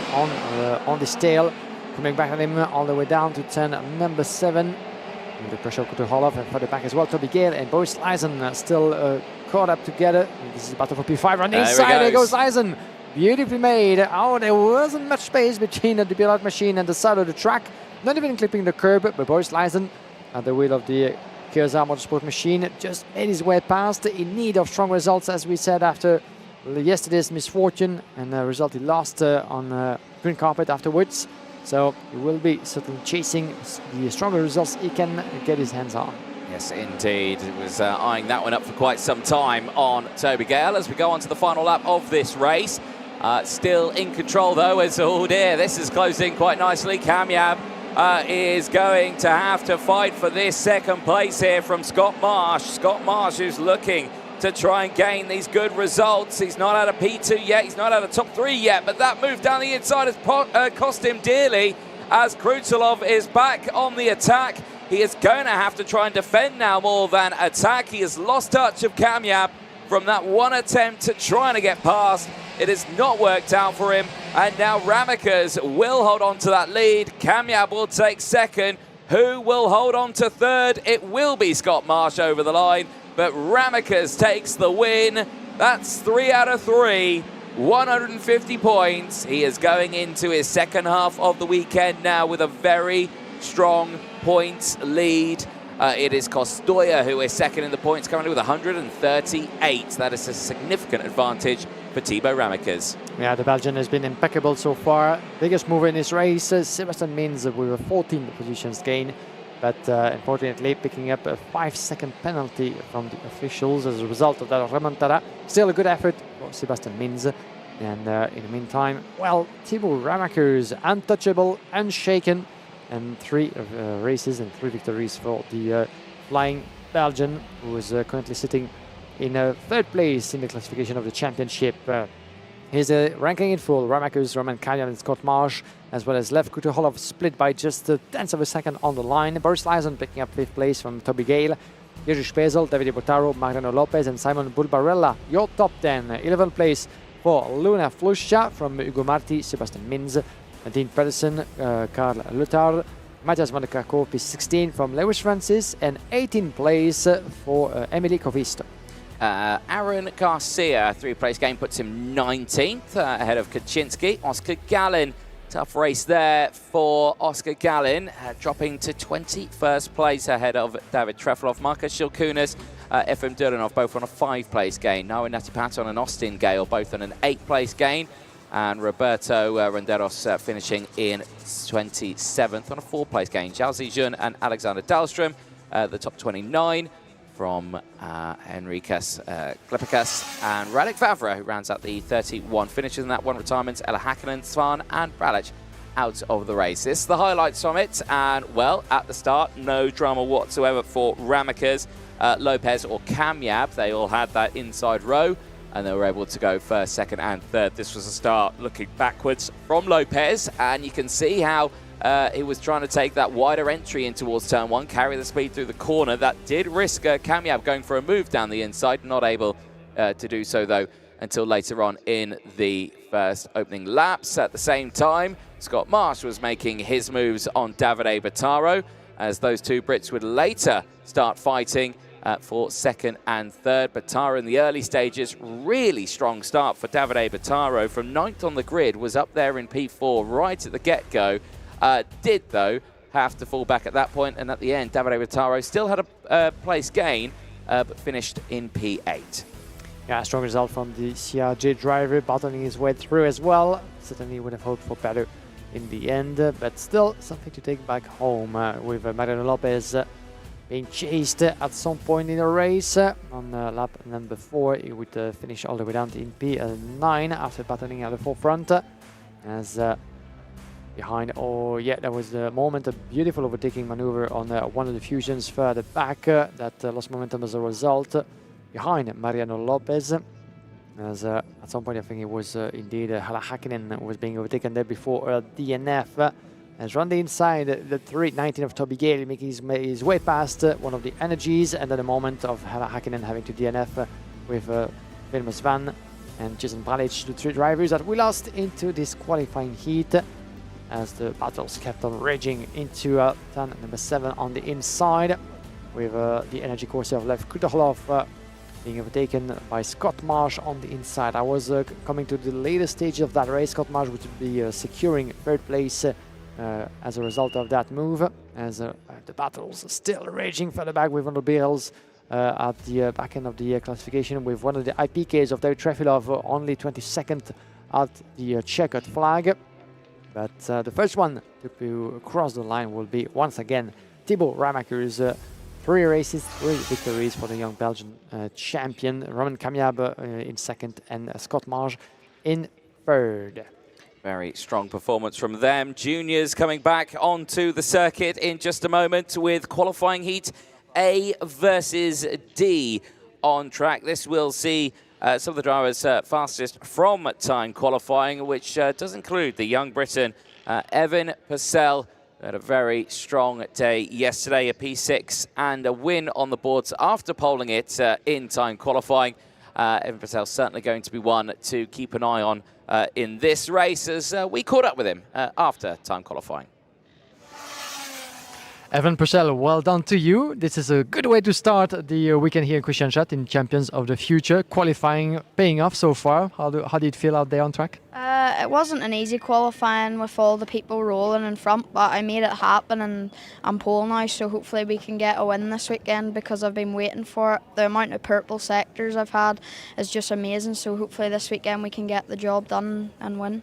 on this tail. Coming back at him all the way down to turn number 7. With the pressure of Krholov, and further back as well, Toby Gale and Boris Lyson still caught up together. This is a battle for P5. Run inside, there goes Lyson. Beautifully made. Oh, there wasn't much space between the Pilat machine and the side of the track. Not even clipping the curb, but Boris Lyson at the wheel of the Kyrgyzstan Motorsport machine just made his way past, in need of strong results, as we said, after yesterday's misfortune, and the result he lost on green carpet afterwards. So he will be certainly chasing the stronger results he can get his hands on. Yes, indeed. It was eyeing that one up for quite some time on Toby Gale as we go on to the final lap of this race. Still in control though, as oh dear, this is closing quite nicely. Kamiab is going to have to fight for this second place here from Scott Marsh. Scott Marsh, who's looking to try and gain these good results. He's not out of P2 yet, he's not out of top 3 yet, but that move down the inside has cost him dearly, as Krholov is back on the attack. He is going to have to try and defend now more than attack. He has lost touch of Kamiab from that one attempt to trying to get past. It has not worked out for him, and now Ramakers will hold on to that lead. Kamiab will take second. Who will hold on to third? It will be Scott Marsh over the line, but Ramakers takes the win. That's 3 out of 3, 150 points. He is going into his second half of the weekend now with a very strong points lead. It is Kostoya who is second in the points currently with 138. That is a significant advantage for Thibaut Ramakers. Yeah, the Belgian has been impeccable so far. Biggest mover in this race, Sebastian Minz with a 14 positions gain. but unfortunately picking up a 5-second penalty from the officials as a result of that remontada. Still a good effort for Sebastian Minz. And in the meantime, well, Thibaut Ramaker's untouchable, unshaken, and 3 races and 3 victories for the flying Belgian, who is currently sitting in 3rd place in the classification of the championship. His ranking in full: Ramakers, Roman Kalyan and Scott Marsh, as well as Lev Kutuholov split by just tenths of a second on the line. Boris Lyson picking up 5th place from Toby Gale. Jerzy Spezel, Davide Botaro, Mariano Lopez and Simon Bulbarella, your top 10. 11th place for Luna Fluscia from Ugo Marti, Sebastian Minz, Dean Pedersen, Karl Luthar, Matthias van der Kakop is 16 from Lewis Francis, and 18th place for Emily Covisto. Aaron Garcia, 3-place game, puts him 19th, ahead of Kaczynski. Oscar Gallin, tough race there for Oscar Gallin, dropping to 21st place ahead of David Trefilov. Marcus Shilkunas, Efrem Duranov, both on a 5-place gain. Noah Natipaton and Austin Gale, both on an 8th-place gain. And Roberto Renderos finishing in 27th on a 4-place gain. Zhao Zijun and Alexander Dahlstrom, the top 29 from Henrikas Klepikas and Radek Vavra, who rounds out the 31 finishes in that one retirement. Ella Hakkinen, Svan and Bralic out of the race. This is the highlights from it, and well, at the start, no drama whatsoever for Ramakas, Lopez or Kamyab. They all had that inside row, and they were able to go 1st, 2nd and 3rd. This was a start looking backwards from Lopez, and you can see how he was trying to take that wider entry in towards turn 1, carry the speed through the corner. That did risk Kamyab going for a move down the inside, not able to do so though until later on in the first opening laps. At the same time, Scott Marsh was making his moves on Davide Botaro, as those 2 Brits would later start fighting for 2nd and 3rd. Botaro in the early stages, really strong start for Davide Botaro. From 9th on the grid, was up there in P4 right at the get-go. Did, though, have to fall back at that point, and at the end, Davide Botaro still had a place gain, but finished in P8. Yeah, a strong result from the CRJ driver, battling his way through as well. Certainly would have hoped for better in the end, but still something to take back home with Mariano Lopez being chased at some point in the race. On lap number 4, he would finish all the way down in P9 after battling at the forefront. As behind, there was the moment, a beautiful overtaking maneuver on one of the fusions further back that lost momentum as a result behind Mariano Lopez. As at some point, I think it was indeed Hala Hakkinen was being overtaken there before DNF. As run the inside, the 319 of Toby Gale making his way past one of the energies, and at the moment of Hala Hakkinen having to DNF with Vilmos Van and Jason Bralic, the 3 drivers that we lost into this qualifying heat, as the battles kept on raging into turn number 7 on the inside, with the energy course of Lev Kutuholov being overtaken by Scott Marsh on the inside. I was coming to the later stage of that race. Scott Marsh would be securing 3rd place as a result of that move, as the battles still raging further back with one of the barrels at the back end of the classification, with one of the IPKs of David Trefilov only 22nd at the checkered flag. But the first one to cross the line will be once again Thibaut Ramaker's 3 races, 3 victories for the young Belgian champion. Roman Kamyab in 2nd and Scott Marsh in 3rd. Very strong performance from them. Juniors coming back onto the circuit in just a moment with qualifying heat A versus D on track. This will see some of the drivers fastest from time qualifying, which does include the young Briton Evan Purcell, who had a very strong day yesterday, a P6 and a win on the boards after polling it in time qualifying. Evan Purcell certainly going to be one to keep an eye on in this race, as we caught up with him after time qualifying. Evan Purcell, well done to you. This is a good way to start the weekend here in Kristianstad in Champions of the Future. Qualifying paying off so far. How did it feel out there on track? It wasn't an easy qualifying with all the people rolling in front, but I made it happen, and I'm pole now, so hopefully we can get a win this weekend, because I've been waiting for it. The amount of purple sectors I've had is just amazing, so hopefully this weekend we can get the job done and win.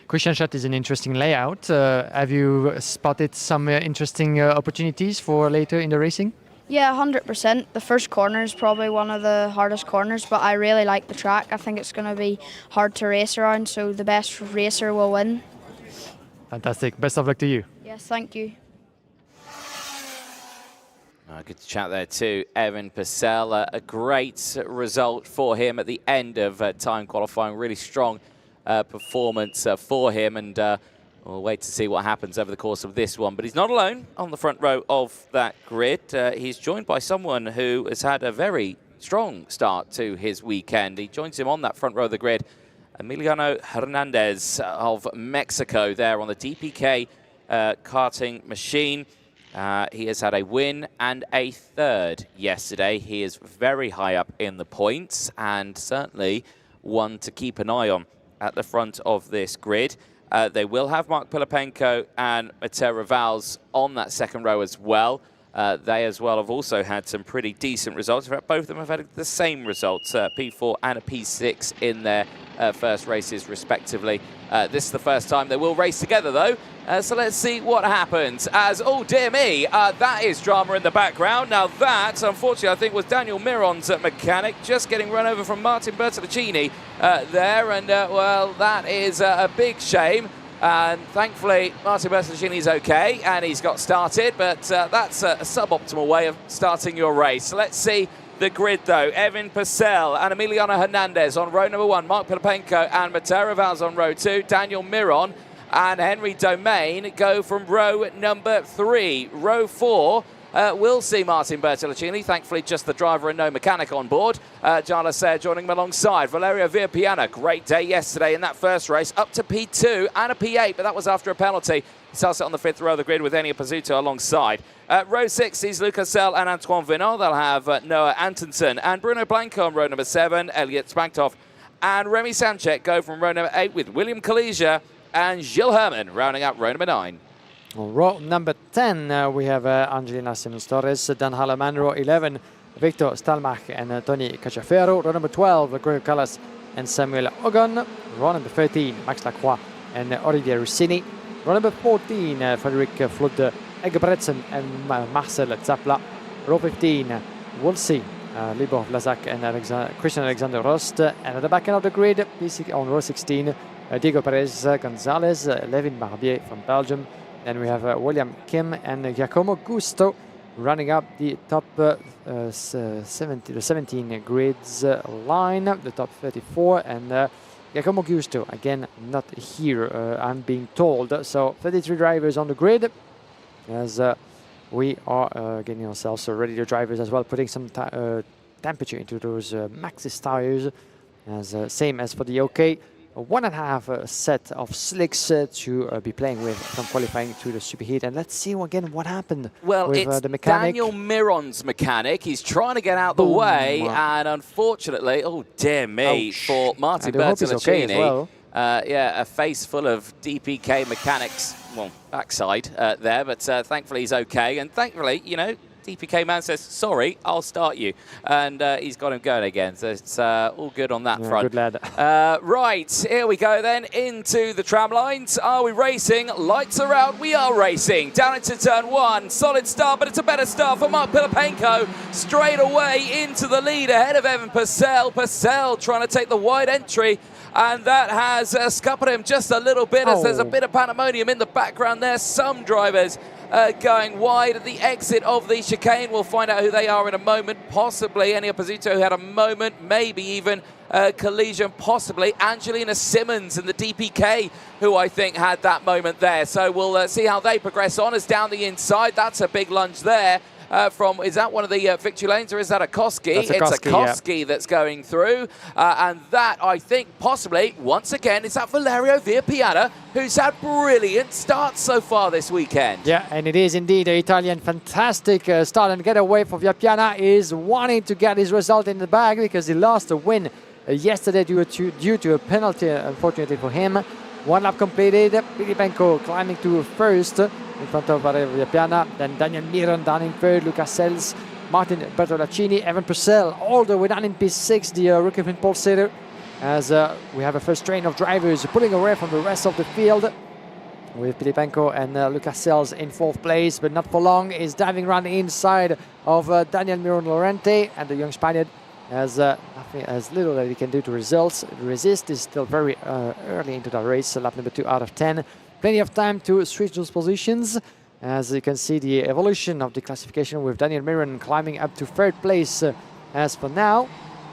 Kristianstad is an interesting layout. Have you spotted some interesting opportunities for later in the racing? Yeah, 100%. The first corner is probably one of the hardest corners, but I really like the track. I think it's going to be hard to race around, so the best racer will win. Fantastic. Best of luck to you. Yes, thank you. Good to chat there too, Evan Purcell. A great result for him at the end of time qualifying. Really strong performance for him, and we'll wait to see what happens over the course of this one. But he's not alone on the front row of that grid. He's joined by someone who has had a very strong start to his weekend. He joins him on that front row of the grid, Emiliano Hernandez of Mexico there on the DPK karting machine. He has had a win and a third yesterday. He is very high up in the points and certainly one to keep an eye on at the front of this grid. They will have Mark Pilipenko and Mateo Rivals on that second row as well. They as well have also had some pretty decent results. In fact, both of them have had the same results, P4 and a P6 in their first races respectively. This is the first time they will race together though. So let's see what happens as, oh dear me, that is drama in the background. Now that, unfortunately, I think was Daniel Miron's mechanic, just getting run over from Martin Bertolacini there. And well, that is a big shame. And thankfully, Martin Bertolacini is okay, and he's got started, but that's a suboptimal way of starting your race. So let's see the grid, though. Evan Purcell and Emiliano Hernandez on row number 1, Mark Pilipenko and Mateo Rivals on row 2, Daniel Miron and Henry Domain go from row number 3. Row 4, we'll see Martin Bertolacini, thankfully just the driver and no mechanic on board. John Lasser joining him alongside. Valerio Villapiana, great day yesterday in that first race, up to P2 and a P8, but that was after a penalty. He starts it on the 5th row of the grid with Enia Pizzuto alongside. Row 6 is Lucas Sell and Antoine Vinal. They'll have Noah Antonsen and Bruno Blanco on row number 7, Elliot Spanktoff and Remy Sanchez go from row number 8 with William Kalesia and Gilles Herman rounding up row number 9. Row number 10, we have Angelina Simons-Torres, Dan Halleman. Row 11, Victor Stalmach and Tony Cacciaferro. Row number 12, Gregory Callas and Samuel Ogon. Row number 13, Max Lacroix and Olivier Rossini. Row number 14, Frederic Flood Eggebretsen and Marcel Zapla. Row 15, we'll see Libor Vlasak and Christian Alexander Rost. And at the back end of the grid, on row 16, Diego Perez Gonzalez, Levin Barbier from Belgium. Then we have William Kim and Giacomo Gusto running up the top 17 grids line, the top 34. And Giacomo Gusto, again, not here, I'm being told. So 33 drivers on the grid as we are getting ourselves ready. The drivers as well, putting some temperature into those Maxxis tires, as same as for the OK. 1.5 set of slicks to be playing with from qualifying to the superheat. And let's see again what happened with it's the mechanic. Daniel Miron's mechanic. He's trying to get out the way, and unfortunately, oh dear me, for Martin Bertolacini. Okay as well. Yeah, a face full of DPK mechanics, well, backside there, but thankfully he's okay. And thankfully, you know, DPK man says, sorry, I'll start you. And he's got him going again. So it's all good on that front. Good lad. Right, here we go then into the tram lines. Are we racing? Lights are out. We are racing. Down into turn 1. Solid start, but it's a better start for Mark Pilipenko. Straight away into the lead ahead of Evan Purcell. Purcell trying to take the wide entry. And that has scuppered him just a little bit as there's a bit of pandemonium in the background there. Some drivers going wide at the exit of the chicane. We'll find out who they are in a moment. Possibly Enia Pizzuto, who had a moment, maybe even Collision, possibly Angelina Simmons and the DPK, who I think had that moment there. So we'll see how they progress on as down the inside. That's a big lunge there. From, is that one of the victory lanes, or is that a Koski? It's a Koski that's going through. And that, I think, possibly, once again, is that Valerio Villapiana, who's had brilliant starts so far this weekend. Yeah, and it is indeed an Italian fantastic start and getaway for Villapiana. Is wanting to get his result in the bag because he lost a win yesterday due to a penalty, unfortunately for him. 1 lap completed, Pilipenko climbing to first in front of Valerio Villapiana, then Daniel Miron down in third, Lucas Sels, Martin Bertolacini, Evan Purcell all the way down in P6, the rookie from Paul Seder. as we have a first train of drivers pulling away from the rest of the field, with Pilipenko and Lucas Sells in 4th place, but not for long. Is diving around the inside of Daniel Miron Lorente, and the young Spaniard has as little that he can do to resist. Is still very early into the race, lap number 2 out of 10. Plenty of time to switch those positions. As you can see, the evolution of the classification with Daniel Miron climbing up to 3rd place as for now.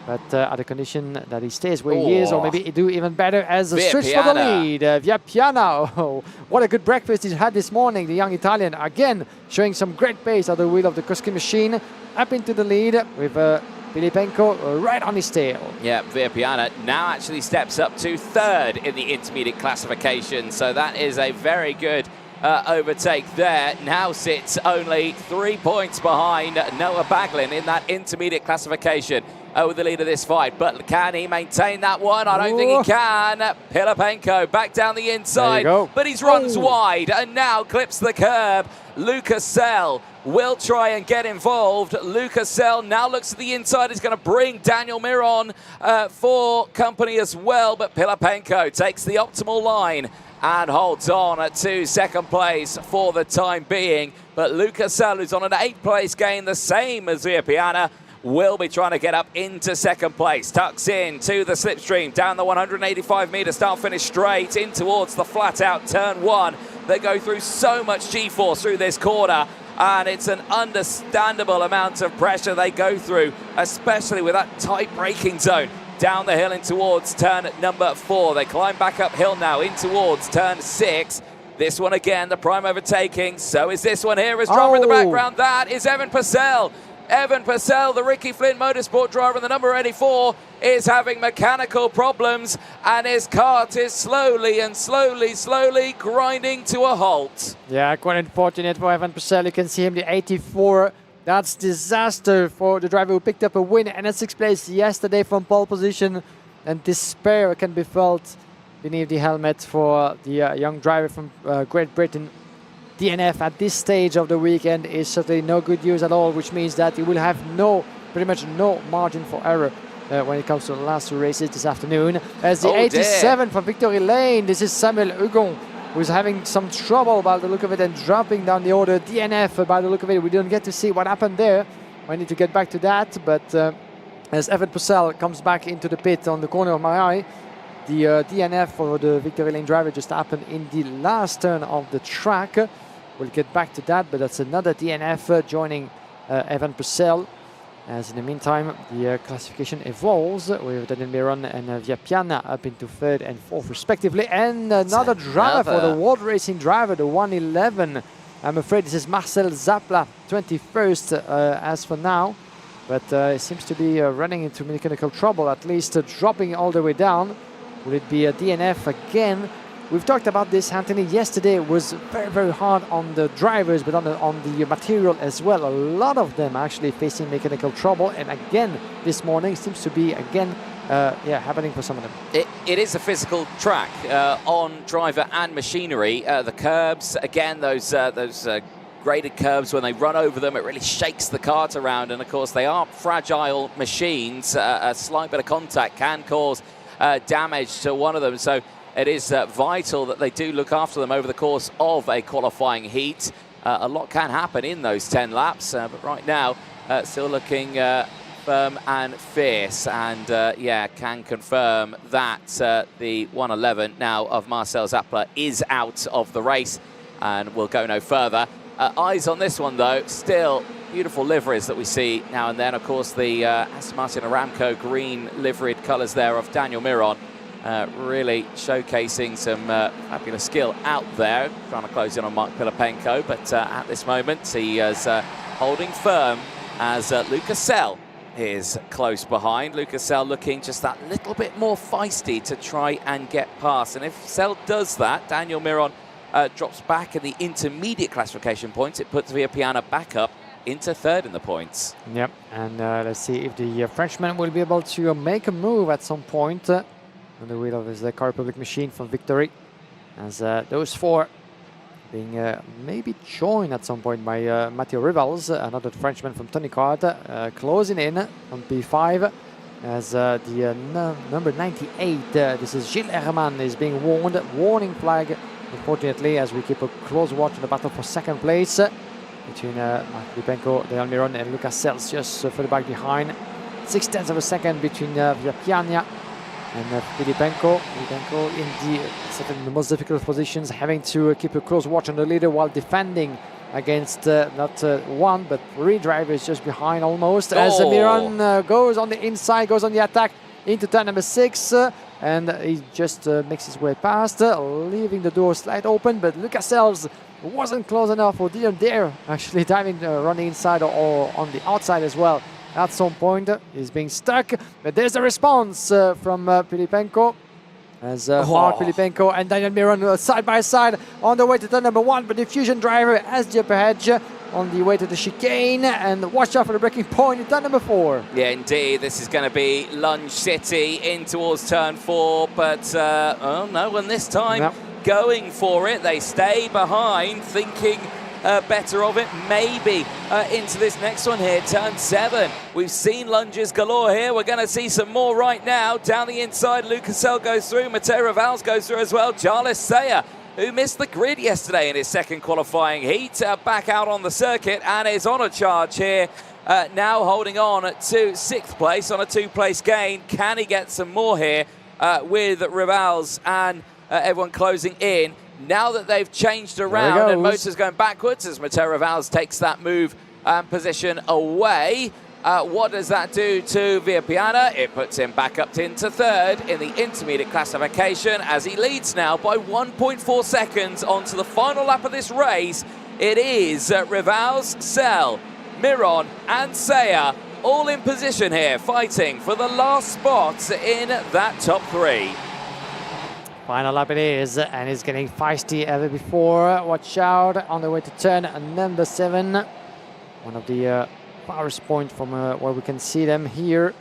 But at the condition that he stays where he is, or maybe he do even better as a switch for the lead. Via Piana. Oh, what a good breakfast he's had this morning, the young Italian. Again, showing some great pace at the wheel of the Kuski machine. Up into the lead with Pilipenko right on his tail. Yeah, Via Piana now actually steps up to 3rd in the intermediate classification. So that is a very good overtake there. Now sits only 3 points behind Noah Baglin in that intermediate classification. With the lead of this fight, but can he maintain that one? I don't think he can. Pilipenko back down the inside, but he runs wide and now clips the curb. Lucas Sell will try and get involved. Lucas Sell now looks to the inside. He's going to bring Daniel Miron for company as well, but Pilipenko takes the optimal line and holds on to 2nd place for the time being. But Lucas Sell, who's on an 8th place gain, the same as Via Piana, will be trying to get up into 2nd place. Tucks in to the slipstream, down the 185-meter start-finish straight in towards the flat-out turn 1. They go through so much G-force through this corner, and it's an understandable amount of pressure they go through, especially with that tight braking zone. Down the hill in towards turn number 4. They climb back uphill now in towards turn 6. This one again, the prime overtaking. So is this one here as drummer in the background. That is Evan Purcell. Evan Purcell, the Ricky Flynn Motorsport driver, the number 84, is having mechanical problems, and his kart is slowly grinding to a halt. Yeah, quite unfortunate for Evan Purcell. You can see him, the 84. That's disaster for the driver who picked up a win and a 6th place yesterday from pole position, and despair can be felt beneath the helmet for the young driver from Great Britain. DNF at this stage of the weekend is certainly no good news at all, which means that he will have pretty much no margin for error when it comes to the last 2 races this afternoon. As the 87 from Victory Lane, this is Samuel Hugon, who's having some trouble by the look of it and dropping down the order. DNF by the look of it. We didn't get to see what happened there. I need to get back to that, but as Evan Purcell comes back into the pit on the corner of my eye, the DNF for the Victory Lane driver just happened in the last turn of the track. We'll get back to that, but that's another DNF joining Evan Purcell. As in the meantime, the classification evolves with Daniel Miron and Via Piana up into 3rd and 4th respectively. And another driver for the World Racing driver, the 111. I'm afraid this is Marcel Zapla, 21st as for now. But he seems to be running into mechanical trouble, at least dropping all the way down. Will it be a DNF again? We've talked about this, Anthony. Yesterday was very hard on the drivers, but on the material as well. A lot of them actually facing mechanical trouble, and again this morning seems to be again happening for some of them. It is a physical track on driver and machinery. The curbs, again, those graded curbs, when they run over them, it really shakes the kart around, and of course they are fragile machines. A slight bit of contact can cause damage to one of them, so it is vital that they do look after them over the course of a qualifying heat. A lot can happen in those 10 laps, but right now still looking firm and fierce, and can confirm that the 111 now of Marcel Zapla is out of the race and will go no further. Eyes on this one though, still beautiful liveries that we see now and then. Of course, the Aston Martin Aramco green liveried colours there of Daniel Miron. Really showcasing some fabulous skill out there, trying to close in on Mark Pilipenko, but at this moment he is holding firm as Lucas Sell is close behind. Lucas Sell looking just that little bit more feisty to try and get past, and if Sell does that, Daniel Miron drops back in the intermediate classification points. It puts Via Piana back up into 3rd in the points. Yep, and let's see if the Frenchman will be able to make a move at some point on the wheel of his Car Republic machine from victory, as those 4 being maybe joined at some point by Matteo Rivals, another Frenchman from Tony Kart, closing in on P5. as number 98, this is Gilles Herman, is being warned. Warning flag, unfortunately, as we keep a close watch on the battle for second place between Marc Filipenko, Daniel Miron, and Lucas Sels just further back behind. 0.6 of a second between Viapiana and Filipenko. Filipenko in certainly the most difficult positions, having to keep a close watch on the leader while defending against not one but 3 drivers just behind almost. As Miron goes on the inside, goes on the attack into turn number 6, and he just makes his way past, leaving the door slight open, but Lucas Sels wasn't close enough or didn't dare actually diving, running inside or on the outside as well. At some point, he's being stuck, but there's a response from Filipenko, as Marc Filipenko and Daniel Miron side by side on the way to turn number 1, but the Fusion driver has the upper edge on the way to the chicane, and watch out for the breaking point in turn number 4. Yeah, indeed, this is going to be Lunge City in towards turn 4, but oh no one this time going for it. They stay behind, thinking better of it, maybe into this next one here, turn 7. We've seen lunges galore here. We're going to see some more right now. Down the inside, Lucas Sell goes through, Matteo Rivals goes through as well. Jarlis Sayer, who missed the grid yesterday in his second qualifying heat, back out on the circuit and is on a charge here. Now holding on to 6th place on a 2-place gain. Can he get some more here with Rivals and everyone closing in? Now that they've changed around and Motor's going backwards as Matteo Rivals takes that move and position away. What does that do to Viapiana? It puts him back up into 3rd in the intermediate classification as he leads now by 1.4 seconds onto the final lap of this race. It is Rivals, Sell, Miron and Sayer all in position here, fighting for the last spot in that top 3. Final lap it is, and it's getting feisty ever before. Watch out on the way to turn number 7. One of the farthest point from where we can see them here.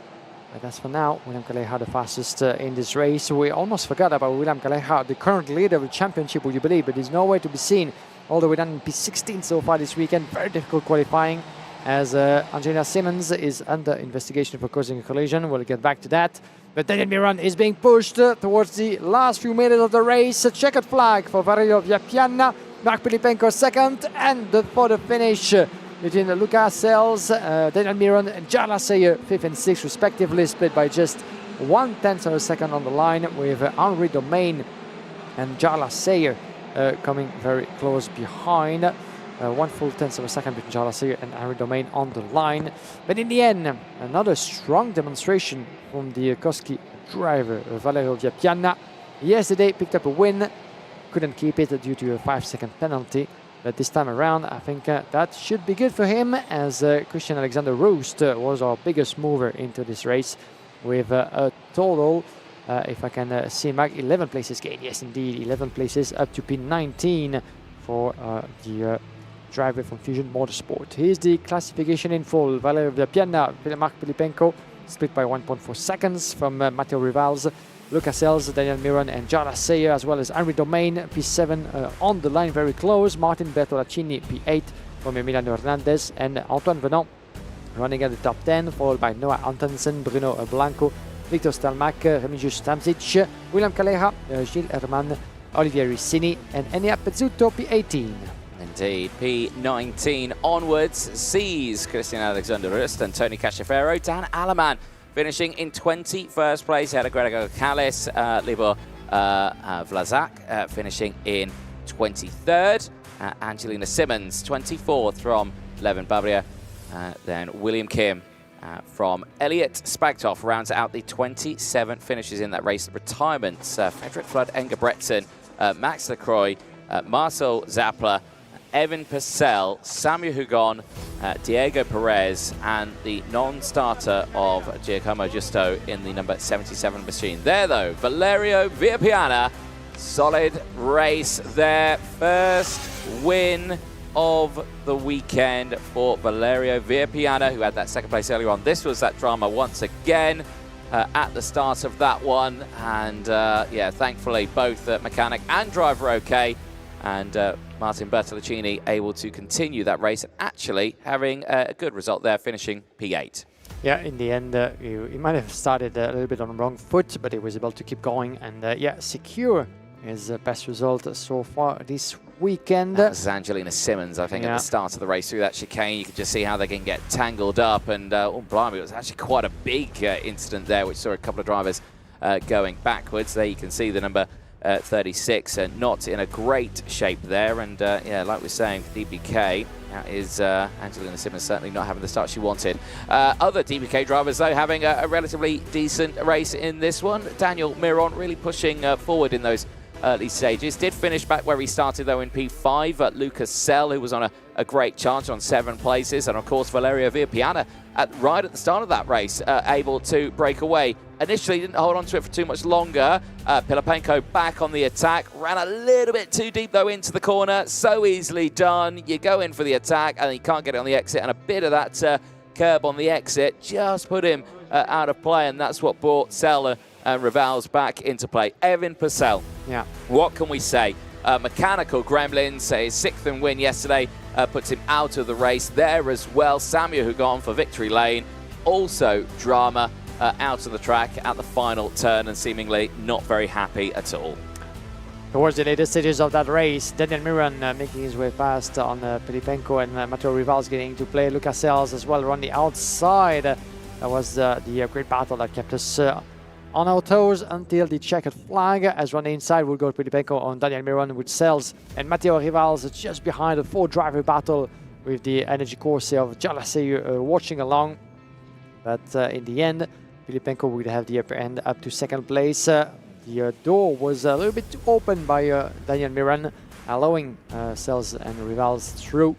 But as for now, William Calleja the fastest in this race. We almost forgot about William Calleja, the current leader of the championship, would you believe, but he's nowhere to be seen. All the way down in P16 so far this weekend. Very difficult qualifying, as Angelina Simmons is under investigation for causing a collision. We'll get back to that. But Daniel Miron is being pushed towards the last few meters of the race. A checkered flag for Valerio Viapiana. Marc Filipenko 2nd, and for the finish between Lucas Sels, Daniel Miron and Jarlas Sayer 5th and 6th respectively, split by just 1/10 of a second on the line, with Henri Domain and Jarlas Sayer coming very close behind. 1 full 10th of a second between Jarlas Sayer and Henri Domain on the line. But in the end, another strong demonstration from the Koski driver, Valerio Viapiana. Yesterday picked up a win, couldn't keep it due to a 5-second penalty. But this time around, I think that should be good for him, as Christian Alexander Roost was our biggest mover into this race, with a total, if I can see back, 11 places gained. Yes, indeed, 11 places up to P19 for the driver from Fusion Motorsport. Here's the classification in full. Valerio Viapiana, Marc Filipenko, split by 1.4 seconds from Matteo Rivals, Lucas Sels, Daniel Miron and Jarlas Sayer, as well as Henri Domain, P7 on the line, very close. Martin Bertolaccini, P8 from Emiliano Hernandez, and Antoine Venant running at the top 10, followed by Noah Antonsen, Bruno Blanco, Victor Stalmack, Remigius Stamzic, William Calleja, Gilles Herman, Olivier Ricini, and Enea Pezzuto, P18. Indeed, P19 onwards sees Christian Alexander Rust and Tony Cacciaferro. Dan Alaman finishing in 21st place ahead of Gregor Callis. Libor Vlazak finishing in 23rd. Angelina Simmons 24th from Levin Babria. Then William Kim from Elliot Spagtoff rounds out the 27 finishes in that race. Retirements, Frederick Flood, Engebretson, Max Lacroix, Marcel Zappler, Evan Purcell, Samuel Hugon, Diego Perez, and the non-starter of Giacomo Giusto in the number 77 machine. There, though, Valerio Viapiana, solid race there. First win of the weekend for Valerio Viapiana, who had that second place earlier on. This was that drama once again at the start of that one. And yeah, thankfully, both mechanic and driver okay. And Martin Bertolaccini able to continue that race and actually having a good result there, finishing P8. Yeah, in the end, he might have started a little bit on the wrong foot, but he was able to keep going and, yeah, secure his best result so far this weekend. That was Angelina Simmons, I think, at the start of the race through that chicane. You could just see how they can get tangled up, and oh, blimey, it was actually quite a big incident there, which saw a couple of drivers going backwards. There you can see the number 36, not in a great shape there, and yeah, like we're saying, for DBK, that is Angelina Simmons certainly not having the start she wanted. Other DBK drivers, though, having a relatively decent race in this one. Daniel Miron really pushing forward in those early stages. Did finish back where he started, though, in P5. Lucas Sell, who was on a great charge on 7 places. And, of course, Valerio Villapiana right at the start of that race, able to break away. Initially didn't hold on to it for too much longer. Pilipenko back on the attack. Ran a little bit too deep, though, into the corner. So easily done. You go in for the attack, and you can't get it on the exit. And a bit of that curb on the exit just put him out of play. And that's what brought Sell and Rivals back into play. Evan Purcell. Yeah. What can we say? Mechanical Gremlins, his 6th win yesterday, puts him out of the race there as well. Samuel, who got on for victory lane, also drama out of the track at the final turn and seemingly not very happy at all. Towards the later stages of that race, Daniel Miron making his way past on Pilipenko and Matteo Rivals getting to play. Lucas Sels as well on the outside. That was the great battle that kept us on our toes until the checkered flag, as on the inside will go Pilipenko on Daniel Miron with Sels and Matteo Rivals just behind. A 4-driver battle with the Energy Corse of Jalassi watching along. But in the end, Pilipenko would have the upper end up to 2nd place. The door was a little bit too open by Daniel Miron, allowing Sels and Rivals through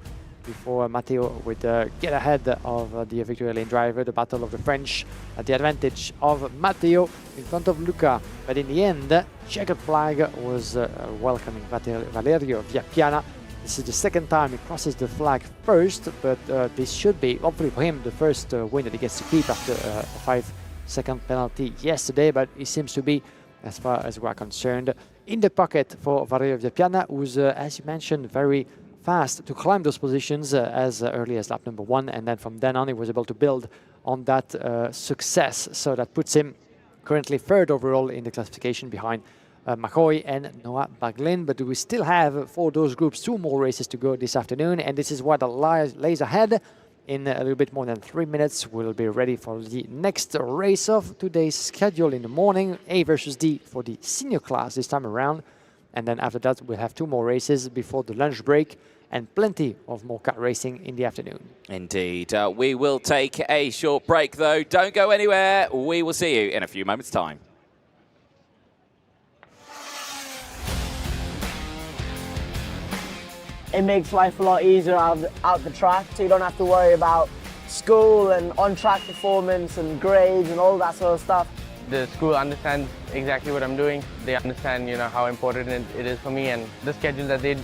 before Matteo would get ahead of the victory lane driver. The battle of the French at the advantage of Matteo in front of Luca. But in the end, checkered flag was welcoming Valerio Villapiana. This is the 2nd time he crosses the flag first, but this should be, hopefully for him, the first win that he gets to keep after a 5-second penalty yesterday. But he seems to be, as far as we're concerned, in the pocket for Valerio Villapiana, who's, as you mentioned, very fast to climb those positions as early as lap number 1, and then from then on he was able to build on that success. So that puts him currently 3rd overall in the classification behind McCoy and Noah Baglin. But we still have, for those groups, 2 more races to go this afternoon, and this is what lays ahead. In a little bit more than 3 minutes, we'll be ready for the next race of today's schedule in the morning, A versus D for the senior class this time around. And then after that, we'll have 2 more races before the lunch break, and plenty of more kart racing in the afternoon. Indeed. We will take a short break, though. Don't go anywhere. We will see you in a few moments' time. It makes life a lot easier out the track, so you don't have to worry about school and on-track performance and grades and all that sort of stuff. The school understands exactly what I'm doing. They understand, how important it is for me, and the schedule that they,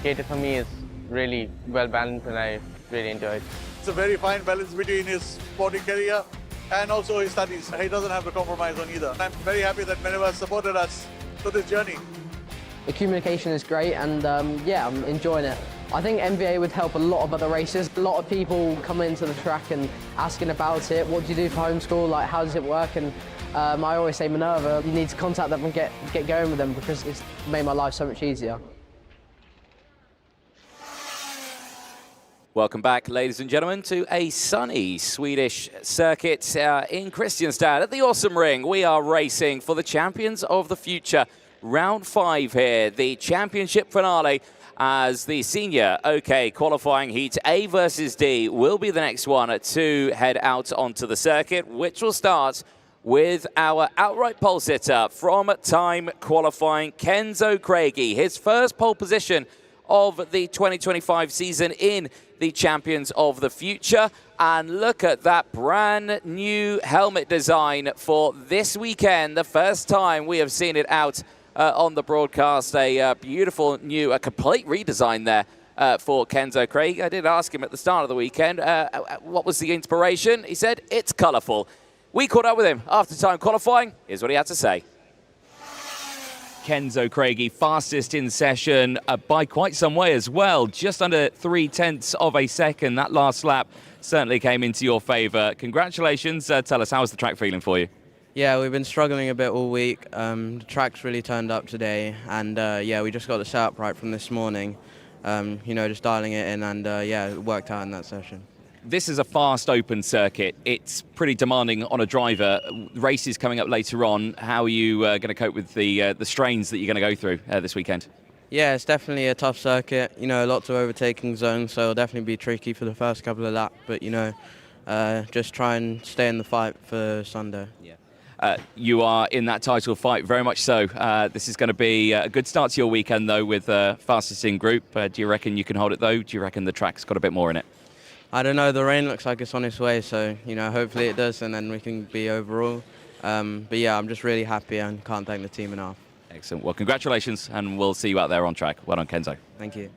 cater for me is really well balanced, and I really enjoy it. It's a very fine balance between his sporting career and also his studies. He doesn't have to compromise on either. I'm very happy that Meneva has supported us through this journey. The communication is great, and yeah, I'm enjoying it. I think MVA would help a lot of other races. A lot of people come into the track and asking about it. What do you do for homeschool? Like, how does it work? And I always say, Minerva, you need to contact them and get going with them, because it's made my life so much easier. Welcome back, ladies and gentlemen, to a sunny Swedish circuit in Kristianstad at the Awesome Ring. We are racing for the Champions of the Future. Round 5 here, the championship finale, as the senior OK qualifying heat A versus D will be the next one to head out onto the circuit, which will start with our outright pole sitter from time qualifying, Kenzo Craigie. His first pole position of the 2025 season in the Champions of the Future. And look at that brand new helmet design for this weekend. The first time we have seen it out on the broadcast. A beautiful new, a complete redesign there for Kenzo Craig. I did ask him at the start of the weekend, what was the inspiration? He said, it's colourful. We caught up with him after time qualifying. Here's what he had to say. Kenzo Craigie, fastest in session by quite some way as well, just under 0.3 of a second. That last lap certainly came into your favour. Congratulations. Tell us, how was the track feeling for you? Yeah, we've been struggling a bit all week. The track's really turned up today, and yeah, we just got the setup right from this morning. You know, just dialing it in, and yeah, it worked out in that session. This is a fast open circuit. It's pretty demanding on a driver. Races coming up later on. How are you going to cope with the strains that you're going to go through this weekend? Yeah, it's definitely a tough circuit. You know, lots of overtaking zones, so it'll definitely be tricky for the first couple of laps. But you know, just try and stay in the fight for Sunday. Yeah. You are in that title fight, very much so. This is going to be a good start to your weekend, though, with fastest in group. Do you reckon you can hold it, though? Do you reckon the track's got a bit more in it? I don't know. The rain looks like it's on its way, so you know, hopefully it does, and then we can be overall. But yeah, I'm just really happy and can't thank the team enough. Excellent. Well, congratulations, and we'll see you out there on track. Well done, Kenzo. Thank you.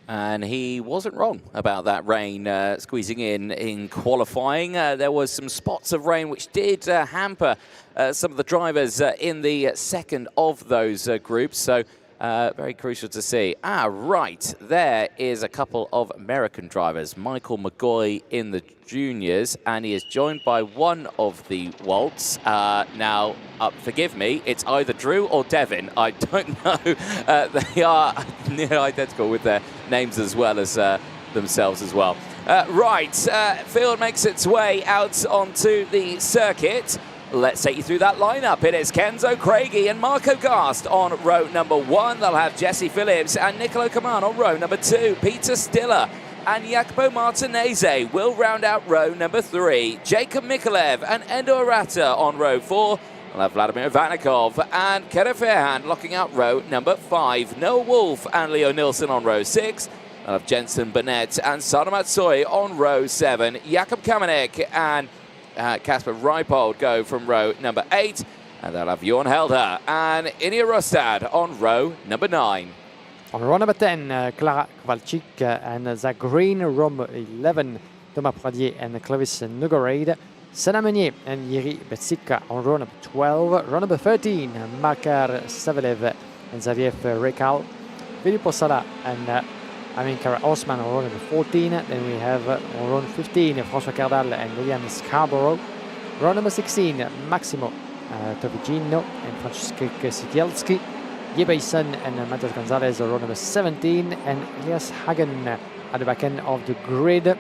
And he wasn't wrong about that rain squeezing in qualifying. There was some spots of rain which did hamper some of the drivers in the second of those groups. So very crucial to see. Right, there is a couple of American drivers. Michael McGoy in the juniors, and he is joined by one of the Waltz. Now, forgive me, it's either Drew or Devin. I don't know. They are near identical with their names as well as themselves as well. Right, field makes its way out onto the circuit. Let's take you through that lineup. It is Kenzo Craigie and Marco Gast on row number 1. They'll have Jesse Phillips and Nicolo Caman on row number 2. Peter Stiller and Jacopo Martinez will round out row number 3. Jacob Mikolev and Endo Arata on row 4. We'll have Vladimir Vanikov and Kenneth Fairhand locking out row number 5. Noah Wolf and Leo Nilsson on row 6. We'll have Jensen Burnett and Sada Matsui on row 7. Jakob Kamenek and Kasper Reipold go from row number 8, and they'll have Jorn Helder and Inia Rostad on row number 9. On row number 10, Clara Kowalczyk and Zach Green. Row 11, Thomas Pradier and Clovis Nugorade. Senna Meunier and Yuri Betsika on row number 12. Row number 13, Makar Savelev and Xavier Rekal. Filippo Sala and Amin Kara Osman on row number 14. Then we have on row 15 François Cardal and William Scarborough. Row number 16 Maximo Tovigino and Franciszek Sikielski. Yebaison and Matheus Gonzalez on row number 17, and Elias Hagen at the back end of the grid. A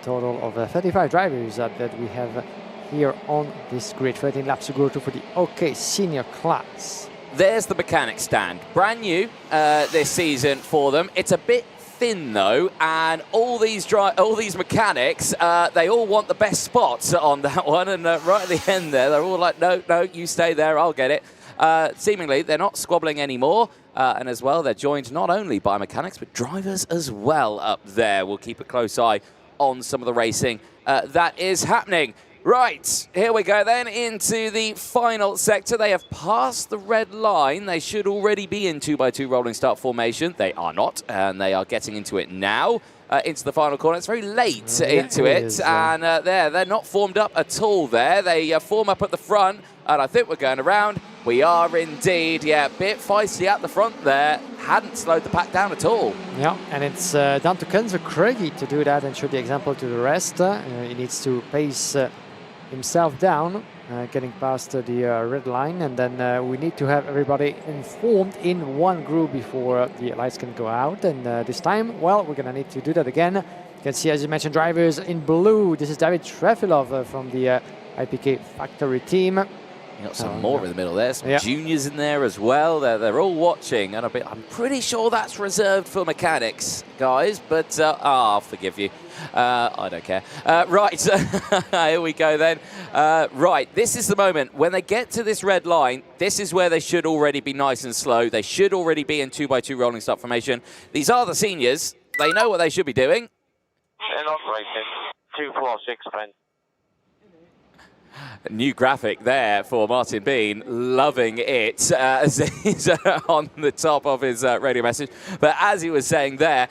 total of 35 drivers that we have here on this grid. 13 laps to go to for the OK senior class. There's the mechanic stand, brand new this season for them. It's a bit thin though, and all these mechanics, they all want the best spots on that one. And right at the end there, they're all like, no, you stay there, I'll get it. Seemingly, they're not squabbling anymore. And as well, they're joined not only by mechanics, but drivers as well up there. We'll keep a close eye on some of the racing that is happening. Right, here we go then into the final sector. They have passed the red line. They should already be in 2x2 rolling start formation. They are not, and they are getting into it now, into the final corner. It's very late into it, and they're not formed up at all there. They form up at the front, and I think we're going around. We are indeed, yeah, a bit feisty at the front there. Hadn't slowed the pack down at all. Yeah, and it's down to Kenzo Craigie to do that and show the example to the rest. He needs to pace himself down, getting past the red line, and then we need to have everybody informed in one group before the lights can go out. And this time, well, we're going to need to do that again. You can see, as you mentioned, drivers in blue. This is David Trefilov from the IPK factory team. You got some more in the middle there, some juniors in there as well. They're all watching, and I'm pretty sure that's reserved for mechanics, guys, but I'll forgive you. I don't care. Right, here we go then. Right, this is the moment. When they get to this red line, this is where they should already be nice and slow. They should already be in 2x2 rolling start formation. These are the seniors. They know what they should be doing. And operating 246, friend. New graphic there for Martin Bean, loving it as he's on the top of his radio message. But as he was saying there,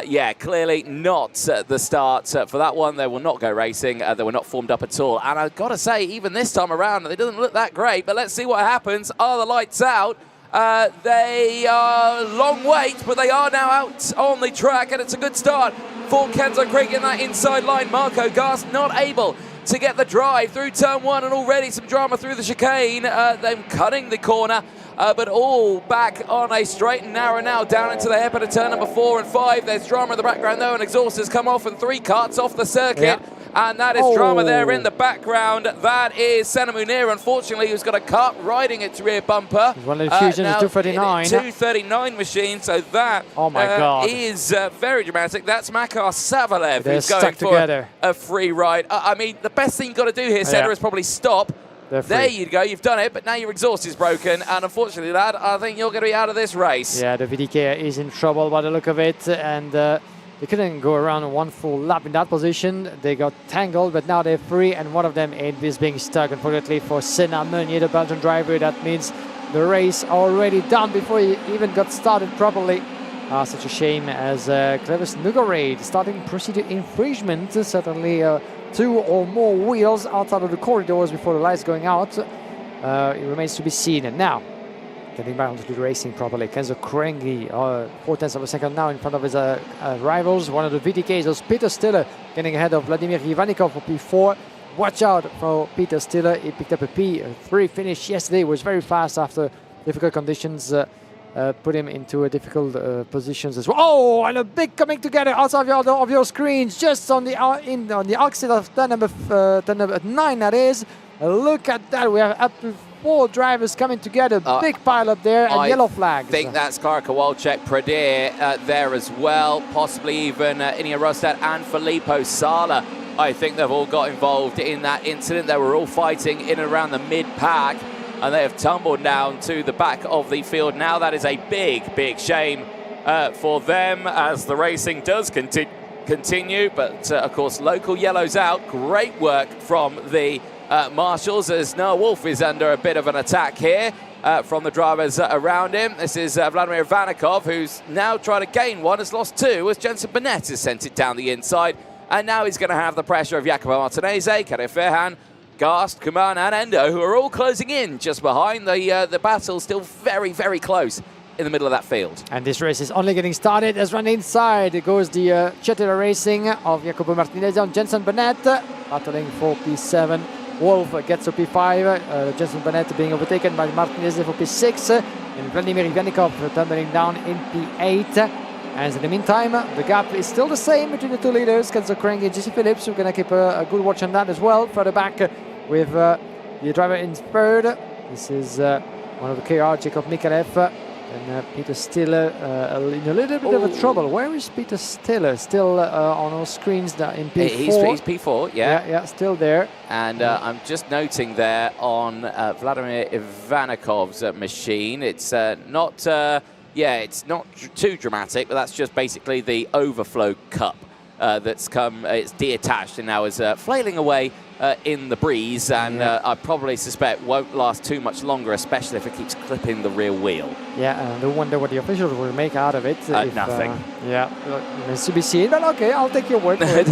yeah, clearly not the start for that one. They will not go racing. They were not formed up at all. And I've got to say, even this time around, it doesn't look that great. But let's see what happens. Are the lights out? They are long wait, but they are now out on the track, and it's a good start for Kenzo Krieg in that inside line. Marco Gast not able to get the drive through turn one, and already some drama through the chicane. Them cutting the corner, but all back on a straight and narrow now, down into the hairpin of turn number 4 and 5. There's drama in the background though, and exhaust has come off, and 3 carts off the circuit. Yeah. And that is drama there in the background. That is Senna Munir, unfortunately, who's got a cart riding its rear bumper. One of the fusions is 239. 239 machine, so that is very dramatic. That's Makar Savalev who's going for a free ride. I mean, the best thing you've got to do here, Senna, is probably stop. There you go, you've done it, but now your exhaust is broken, and unfortunately, lad, I think you're going to be out of this race. Yeah, the VDK is in trouble by the look of it, and they couldn't go around one full lap in that position. They got tangled, but now they're free, and one of them is being stuck, unfortunately, for Senna Meunier, the Belgian driver. That means the race already done before he even got started properly. Such a shame, as Clevis Nugarade starting procedure infringement. Certainly 2 or more wheels outside of the corridors before the lights going out. It remains to be seen. And now, getting back onto the racing properly, Kenzo Krieg, 4/10 of a second now in front of his rivals. One of the VTKs was Peter Stiller, getting ahead of Vladimir Ivanikov for P4. Watch out for Peter Stiller. He picked up a P3 finish yesterday. Was very fast after difficult conditions. Put him into a difficult positions as well. Oh, and a big coming together outside of your screens, just on the on the exit of turn number 9. That is. Look at that. We have up to 4 drivers coming together. Big pile up there, and yellow flags. I think that's Kara Kowalczyk, Pradir there as well. Possibly even Inia Rostad and Filippo Sala. I think they've all got involved in that incident. They were all fighting in and around the mid-pack, and they have tumbled down to the back of the field. Now that is a big, big shame for them, as the racing does continue. But, of course, local yellows out. Great work from the marshals, as Noah Wolf is under a bit of an attack here from the drivers around him. This is Vladimir Ivanikov, who's now trying to gain one, has lost 2, as Jensen Burnett has sent it down the inside. And now he's going to have the pressure of Jacopo Martinez, Karim Ferhan, Gast, Kuman and Endo, who are all closing in just behind. The battle still very, very close in the middle of that field. And this race is only getting started. As run inside, it goes the Chetera Racing of Jacopo Martinez on Jensen Burnett, battling for P7. Wolf gets to P5, Jensen Burnett being overtaken by Martinez for P6, and Vladimir Ivanikov tumbling down in P8. And in the meantime, the gap is still the same between the 2 leaders, Kenzo Krieg and Jesse Phillips. We're going to keep a good watch on that as well. Further back with the driver in third. This is one of the KR, Jacob Mikalev. And Peter Stiller in a little bit of a trouble. Where is Peter Stiller? Still on our screens in P4. He's P4, yeah. Yeah, still there. And I'm just noting there on Vladimir Ivanikov's machine, it's not... it's not too dramatic, but that's just basically the overflow cup that's come, it's detached and now is flailing away in the breeze, and I probably suspect won't last too much longer, especially if it keeps clipping the rear wheel. Yeah, and I wonder what the officials will make out of it. Nothing. It's to be seen, but okay, I'll take your word for it.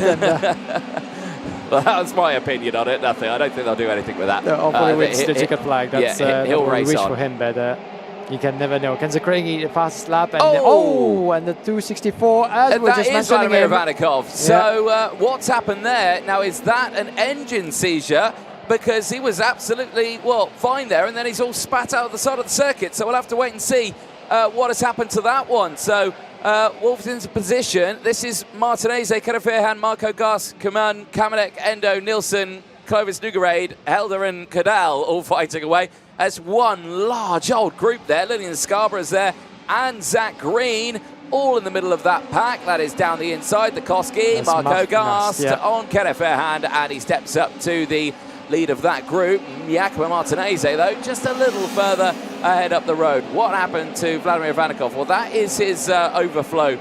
Well, that's my opinion on it. Nothing. I don't think they'll do anything with that. Hopefully wins the ticket flag. That's he'll race on for him, but you can never know. Kenzo Krieg, the fastest lap, and and the 264 as we're just mentioning. Vladimir Ivanikov. So what's happened there? Now, is that an engine seizure? Because he was absolutely, fine there, and then he's all spat out of the side of the circuit. So we'll have to wait and see what has happened to that one. So Wolf's into position. This is Martinez, Karim Ferhan, Marco Gast, Kuman, Kamenek, Endo, Nilsson, Clovis Nugarade, Helder and Kadal all fighting away. That's one large old group there. Lillian Scarborough's there, and Zach Green, all in the middle of that pack. That is down the inside. The Koski, Marco Gast on Karim Ferhan, and he steps up to the lead of that group. Jacopo Martinez, though, just a little further ahead up the road. What happened to Vladimir Ivanikov? Well, that is his overflow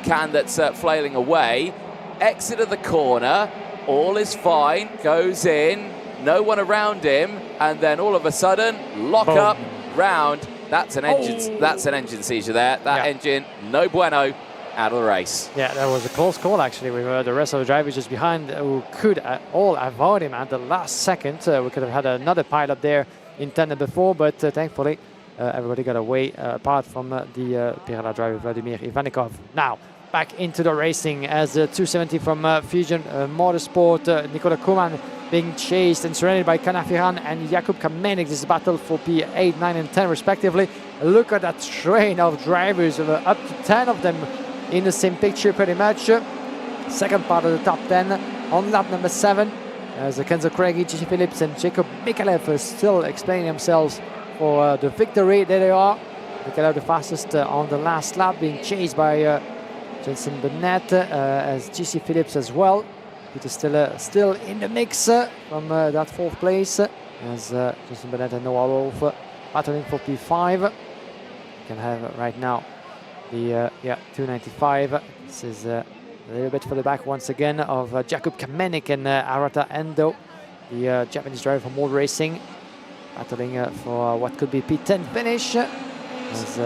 can that's flailing away. Exit of the corner. All is fine. Goes in. no one around him, and then all of a sudden, lock Boom. up, round. That's an engine seizure there. That engine, no bueno, out of the race. Yeah, that was a close call actually, with the rest of the drivers just behind who could all avoid him at the last second. We could have had another pile-up there intended before, but thankfully everybody got away apart from the Pirelli driver Vladimir Ivanikov. Now, back into the racing as 270 from Fusion Motorsport. Nikola Kuman being chased and surrounded by Kanafiran and Jakub Kamenik. This battle for P8, 9 and 10 respectively. Look at that train of drivers, up to 10 of them in the same picture pretty much. Second part of the top 10 on lap number 7 as Kenzo Craigie, Gigi Phillips and Jacob Mikalev are still explaining themselves for the victory. There they are. Mikalev the fastest on the last lap, being chased by Jensen Burnett as Gigi Phillips as well. Peter Stiller still in the mix from that 4th place as Jensen Burnett and Noah Wolf battling for P5. You can have right now the 295. This is a little bit for the back once again of Jakub Kamenik and Arata Endo, the Japanese driver for Mold Racing, battling for what could be P10 finish. As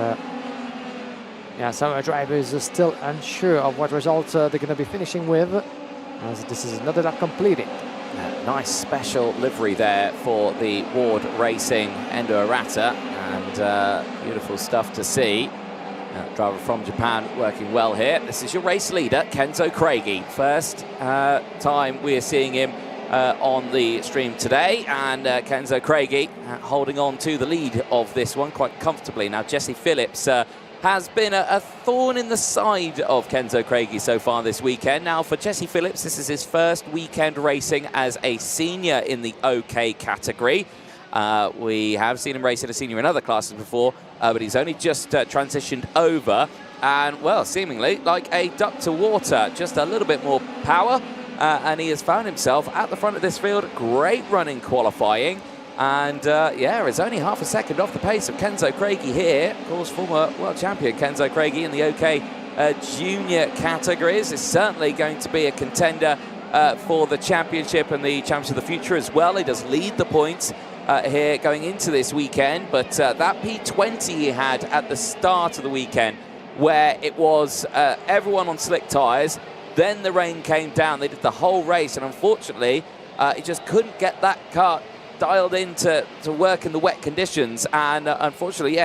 some drivers are still unsure of what results they're going to be finishing with, as this is another lap completed. Nice special livery there for the Ward Racing Endo Arata, and beautiful stuff to see. Driver from Japan working well here. This is your race leader, Kenzo Craigie. First time we are seeing him on the stream today, and Kenzo Craigie holding on to the lead of this one quite comfortably. Now, Jesse Phillips has been a thorn in the side of Kenzo Craigie so far this weekend. Now, for Jesse Phillips, this is his first weekend racing as a senior in the OK category. We have seen him race in a senior in other classes before, but he's only just transitioned over, and, well, seemingly like a duck to water, just a little bit more power, and he has found himself at the front of this field. Great running qualifying, and, is only half a second off the pace of Kenzo Craigie here. Of course, former world champion Kenzo Craigie in the OK junior categories is certainly going to be a contender for the championship and the championship of the future as well. He does lead the points here going into this weekend, but that P20 he had at the start of the weekend, where it was everyone on slick tyres, then the rain came down, they did the whole race, and unfortunately he just couldn't get that car dialed in to work in the wet conditions, and unfortunately,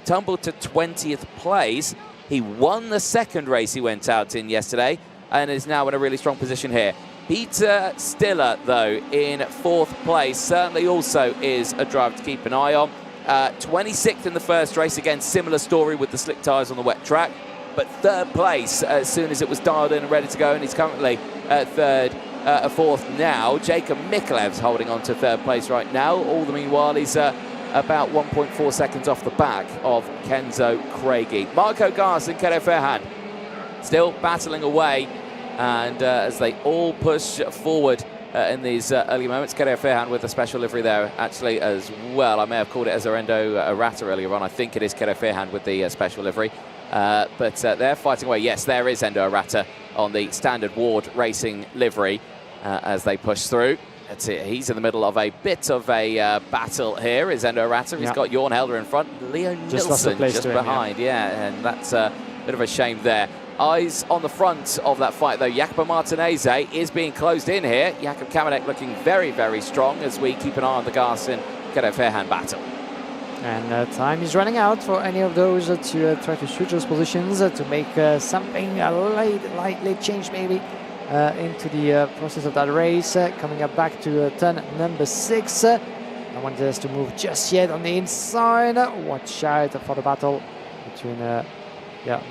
tumbled to 20th place. He won the second race he went out in yesterday, and is now in a really strong position here. Peter Stiller, though, in 4th place, certainly also is a driver to keep an eye on. 26th in the first race, again, similar story with the slick tyres on the wet track, but 3rd place as soon as it was dialed in and ready to go, and he's currently 4th now. Jacob Mikalev's holding on to 3rd place right now. All the meanwhile, he's about 1.4 seconds off the back of Kenzo Craigie. Marco Gas and Kero Fairhand still battling away, and as they all push forward in these early moments. Kero Fairhand with a special livery there actually as well. I may have called it as Endo Arata earlier on. I think it is Kero Fairhand with the special livery. But they're fighting away. Yes, there is Endo Arata on the standard Ward Racing livery as they push through. That's it. He's in the middle of a bit of a battle here, is Endo Arata. He's got Jorn Helder in front, Leo Nilsson just behind. And that's a bit of a shame there. Eyes on the front of that fight, though. Jacopo Martinez is being closed in here. Jakub Kamenik looking very, very strong as we keep an eye on the Gas and Kero Fairhand battle. And time is running out for any of those to try to switch those positions to make something, a late change maybe into the process of that race. Coming up back to turn number 6. No one dares to move just yet on the inside. Watch out for the battle between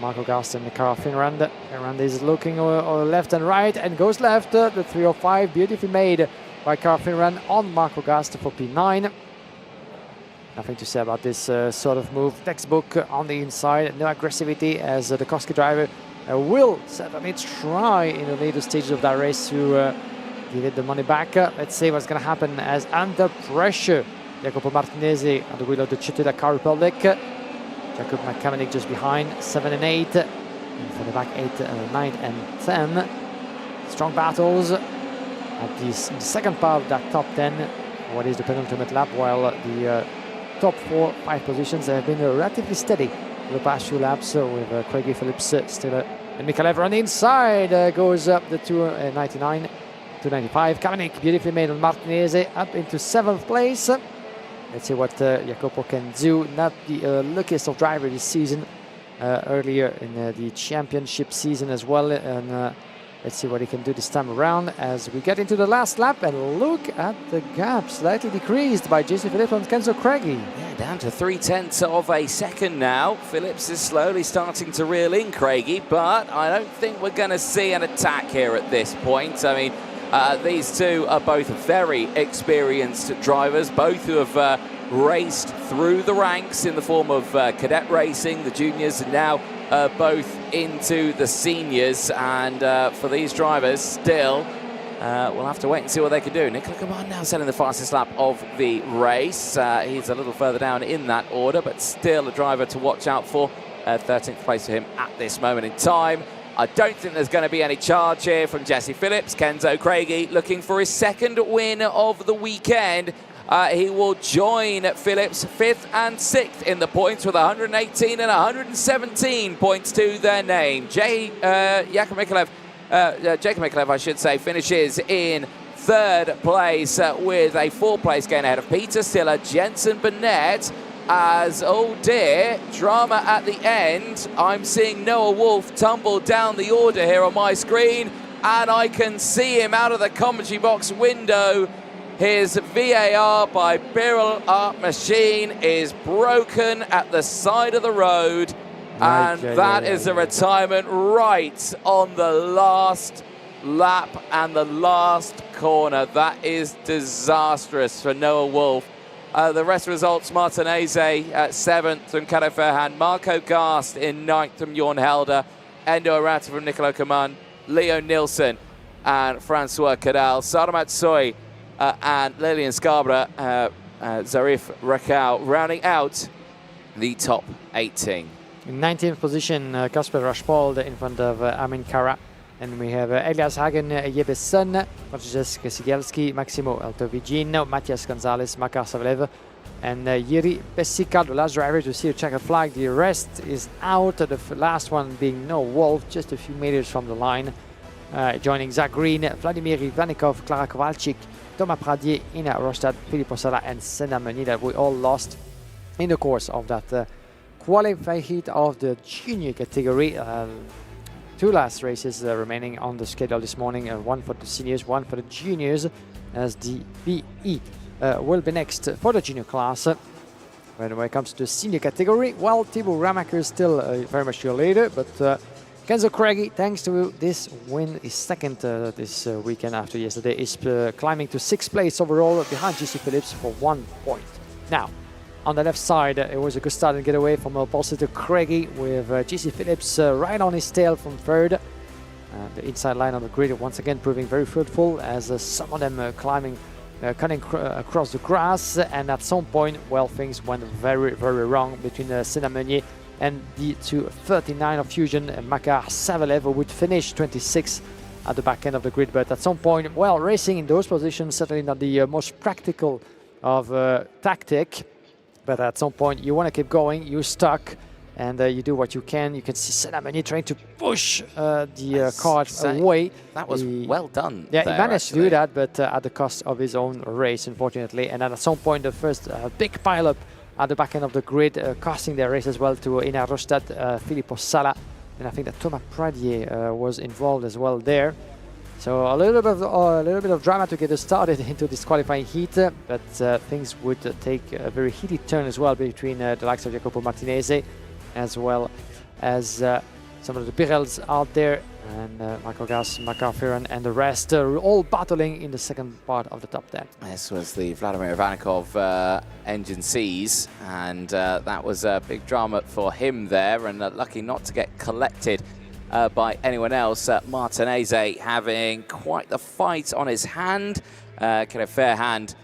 Marco Gast and Kara Finrand. Finrand is looking left and right and goes left. The 305 beautifully made by Kara Finrand on Marco Gast for P9. Nothing to say about this sort of move. Textbook on the inside. No aggressivity as the Koski driver will certainly try in the later stages of that race to give it the money back. Let's see what's going to happen as under pressure. Jacopo Martinez at the wheel of the Chitila Car Republic. Jakub Kamenik just behind, 7 and 8. And for the back 8, 9 and 10. Strong battles at the second part of that top 10. what is the penultimate lap, while the top 4-5 positions have been relatively steady for the past few laps, with Craigie Phillips still and Mikhailov on the inside, goes up the 299, 295. Kamenik beautifully made on Martinez up into 7th place. Let's see what Jacopo can do. Not the luckiest of drivers this season, earlier in the championship season as well. And let's see what he can do this time around as we get into the last lap. And look at the gap, slightly decreased by JC Phillips and Kenzo Craigie. Yeah, down to 0.3 of a second now. Phillips is slowly starting to reel in Craigie, but I don't think we're going to see an attack here at this point. I mean, these two are both very experienced drivers, both who have raced through the ranks in the form of cadet racing, the juniors, and now both into the seniors. And for these drivers, still, we'll have to wait and see what they can do. Nicola Command now setting the fastest lap of the race. He's a little further down in that order, but still a driver to watch out for. 13th place for him at this moment in time. I don't think there's going to be any charge here from Jesse Phillips. Kenzo Craigie looking for his 2nd win of the weekend. He will join Phillips 5th and 6th in the points with 118 and 117 points to their name. Jacob Mikhailov, I should say, finishes in 3rd place with a 4th-place gain ahead of Peter Stiller, Jensen Burnett. As, oh dear, drama at the end. I'm seeing Noah Wolf tumble down the order here on my screen, and I can see him out of the commentary box window. His VAR by Birrell Art Machine is broken at the side of the road, and that is a retirement right on the last lap and the last corner. That is disastrous for Noah Wolf. The rest results: Martinez at 7th from Kato Fairhand, Marco Gast in 9th from Jorn Helder, Endo Arata from Niccolo Coman, Leo Nilsson and Francois Cadal, Sada Matsui and Lillian Scarborough, Zarif Rakau rounding out the top 18. In 19th position, Kasper Rashpold in front of Amin Kara. And we have Elias Hagen, Jebeson, Francesc Sigelski, Maximo Altovigino, Matias Gonzalez, Makar Savlev, and Yuri Pesica, the last driver to see a checkered flag. The rest is out, the last one being No Wolf, just a few meters from the line. Joining Zach Green, Vladimir Ivanikov, Klara Kowalczyk, Thomas Pradier, Ina Rostad, Philippe Ossala, and Senna Meunier that we all lost in the course of that qualifying heat of the junior category. 2 last races remaining on the schedule this morning, one for the seniors, one for the juniors, as the BE will be next for the junior class. When it comes to the senior category, well, Thibaut Ramaker is still very much your leader, but Kenzo Craigie, thanks to this win, is 2nd this weekend after yesterday, is climbing to 6th place overall behind GC Phillips for 1 point. Now, on the left side, it was a good start and getaway from Paul Craigie with GC Phillips right on his tail from 3rd. The inside line on the grid once again proving very fruitful as some of them cutting across the grass, and at some point, well, things went very, very wrong between Senna Meunier and the 239 of Fusion, and Makar Savalev would finish 26 at the back end of the grid. But at some point, well, racing in those positions certainly not the most practical of tactic. But at some point, you want to keep going, you're stuck, and you do what you can. You can see Senna Meunier trying to push the car away. That was well done. Yeah, there, he managed actually to do that, but at the cost of his own race, unfortunately. And at some point, the first big pile-up at the back end of the grid, costing their race as well to Ina Rostad, Philippe Ossala, and I think that Thomas Pradier was involved as well there. So a little bit of drama to get us started into this qualifying heat, but things would take a very heated turn as well between the likes of Jacopo Martinez, as well as some of the Birrells out there, and Marco Gas, Makar Ferran, and the rest all battling in the 2nd part of the top 10. This was the Vladimir Ivanikov Engine C's, and that was a big drama for him there, and lucky not to get collected by anyone else. Martinez having quite the fight on his hand. Kind of Fairhand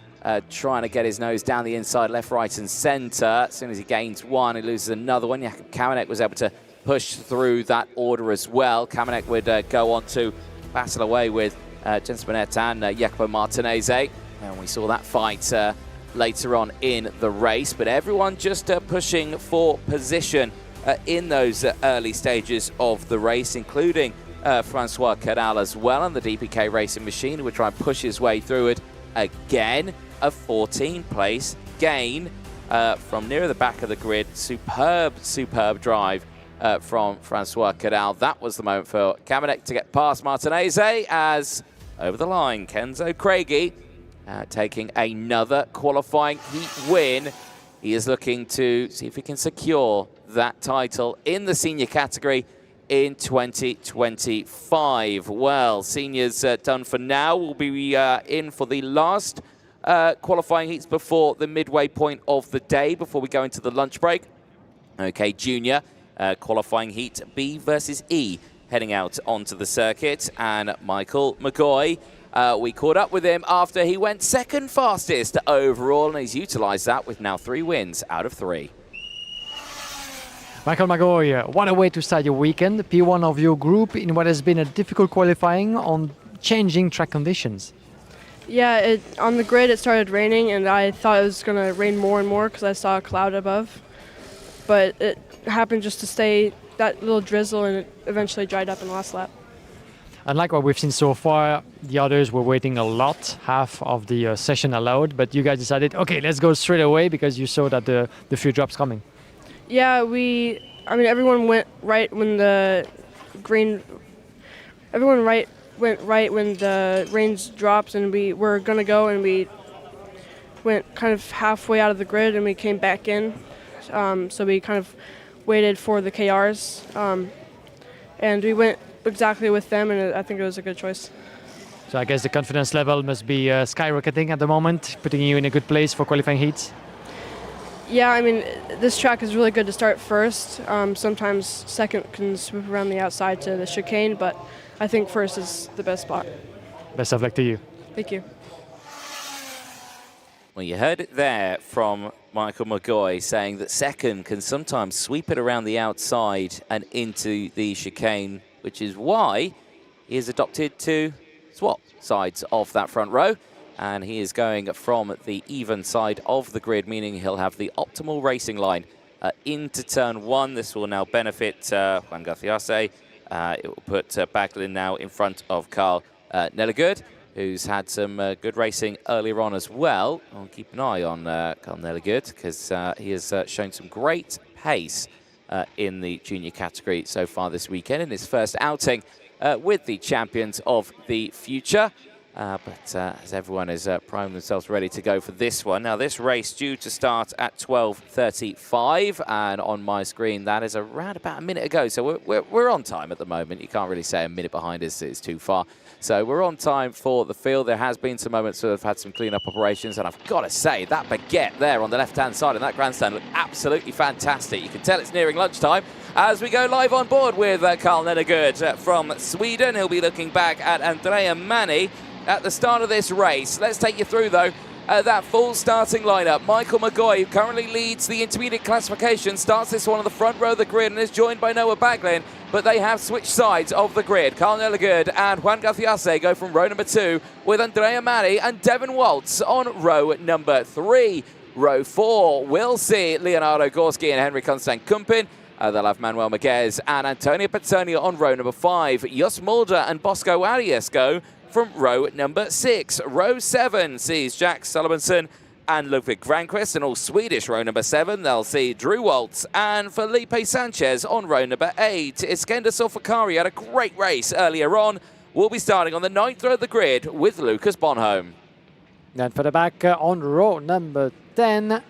trying to get his nose down the inside, left, right and centre. As soon as he gains one, he loses another one. Jakub Kamenek was able to push through that order as well. Kamenek would go on to battle away with Jensen Burnett and Jacopo Martinez. And we saw that fight later on in the race, but everyone just pushing for position in those early stages of the race, including Francois Cadal as well, and the DPK racing machine, who would try and push his way through it again. A 14th place gain from nearer the back of the grid. Superb drive from Francois Cadal. That was the moment for Kamenek to get past Martinez, as over the line, Kenzo Craigie taking another qualifying heat win. He is looking to see if he can secure that title in the senior category in 2025. Well, seniors done for now. We'll be in for the last qualifying heats before the midway point of the day, before we go into the lunch break. Okay, junior qualifying heat B versus E heading out onto the circuit, and Michael McGoy, we caught up with him after he went second fastest overall, and he's utilised that with now 3 wins out of 3. Michael McGoy, what a way to start your weekend. P1 of your group in what has been a difficult qualifying on changing track conditions. Yeah, on the grid it started raining, and I thought it was going to rain more and more because I saw a cloud above. But it happened just to stay that little drizzle, and it eventually dried up in the last lap. Unlike what we've seen so far, the others were waiting a lot, half of the session allowed, but you guys decided, okay, let's go straight away because you saw that the few drops coming. Yeah, everyone went right when the green, went right when the rains dropped, and we were going to go, and we went kind of halfway out of the grid and we came back in. So we kind of waited for the KRs, and we went exactly with them, and I think it was a good choice. So I guess the confidence level must be skyrocketing at the moment, putting you in a good place for qualifying heats. Yeah, I mean, this track is really good to start first. Sometimes second can swoop around the outside to the chicane, but I think first is the best spot. Best of luck to you. Thank you. Well, you heard it there from Michael McGoy saying that second can sometimes sweep it around the outside and into the chicane, which is why he has adopted to swap sides of that front row. And he is going from the even side of the grid, meaning he'll have the optimal racing line into turn 1. This will now benefit Juan Garciase. It will put Baglin now in front of Carl Nellegud, who's had some good racing earlier on as well. I'll keep an eye on Carl Nellegud because he has shown some great pace in the junior category so far this weekend in his first outing with the champions of the future. But as everyone is priming themselves ready to go for this one. Now, this race due to start at 12:35, and on my screen, that is around about a minute ago. So we're on time at the moment. You can't really say a minute behind is too far. So we're on time for the field. There has been some moments where I've had some clean-up operations, and I've got to say, that baguette there on the left-hand side in that grandstand looked absolutely fantastic. You can tell it's nearing lunchtime as we go live on board with Carl Nellegud from Sweden. He'll be looking back at Andrea Manni at the start of this race. Let's take you through, though, that full starting lineup. Michael McGoy, who currently leads the intermediate classification, starts this one on the front row of the grid and is joined by Noah Baglin, but they have switched sides of the grid. Carl Nellegud and Juan Garciase go from row number 2 with Andrea Manni and Devin Waltz on row number 3. Row 4 will see Leonardo Gorski and Henry Constant Kumpin. They'll have Manuel Miguez and Antonio Petsonia on row number 5. Jos Mulder and Bosco Arias go from row number 6. Row 7 sees Jack Sullivanson and Ludwig Granqvist, and all Swedish row number 7. They'll see Drew Waltz and Felipe Sanchez on row number 8. Iskender Solfakari had a great race earlier on. We'll be starting on the 9th row of the grid with Lucas Bonholm. Then for the back on row number 10,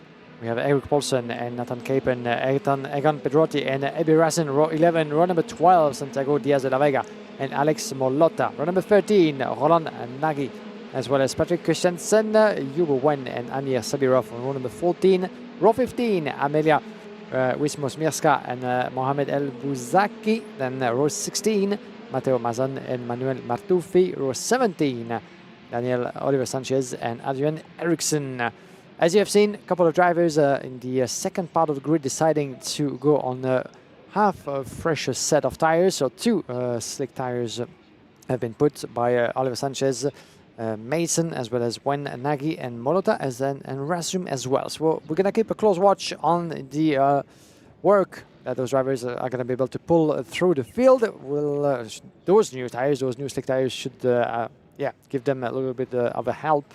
we have Eric Paulsen and Nathan Capen, Egan Pedrotti and Ebi Rassen. Row 11, row number 12, Santiago Diaz de la Vega and Alex Molotta. Row number 13, Roland Nagy, as well as Patrick Christiansen, Yubo Wen and Amir Sabirov on row number 14. Row 15, Amelia Wismos Mirska and Mohamed El Bouzaki. Then row 16, Matteo Mazan and Manuel Martufi. Row 17, Daniel Oliver Sanchez and Adrian Eriksson. As you have seen, a couple of drivers in the second part of the grid deciding to go on half a fresh set of tires. So 2 slick tires have been put by Oliver Sanchez Mason, as well as Wen, Nagy, and Molota, and Rasum as well. So we're going to keep a close watch on the work that those drivers are going to be able to pull through the field. Those new tires, those new slick tires should give them a little bit of a help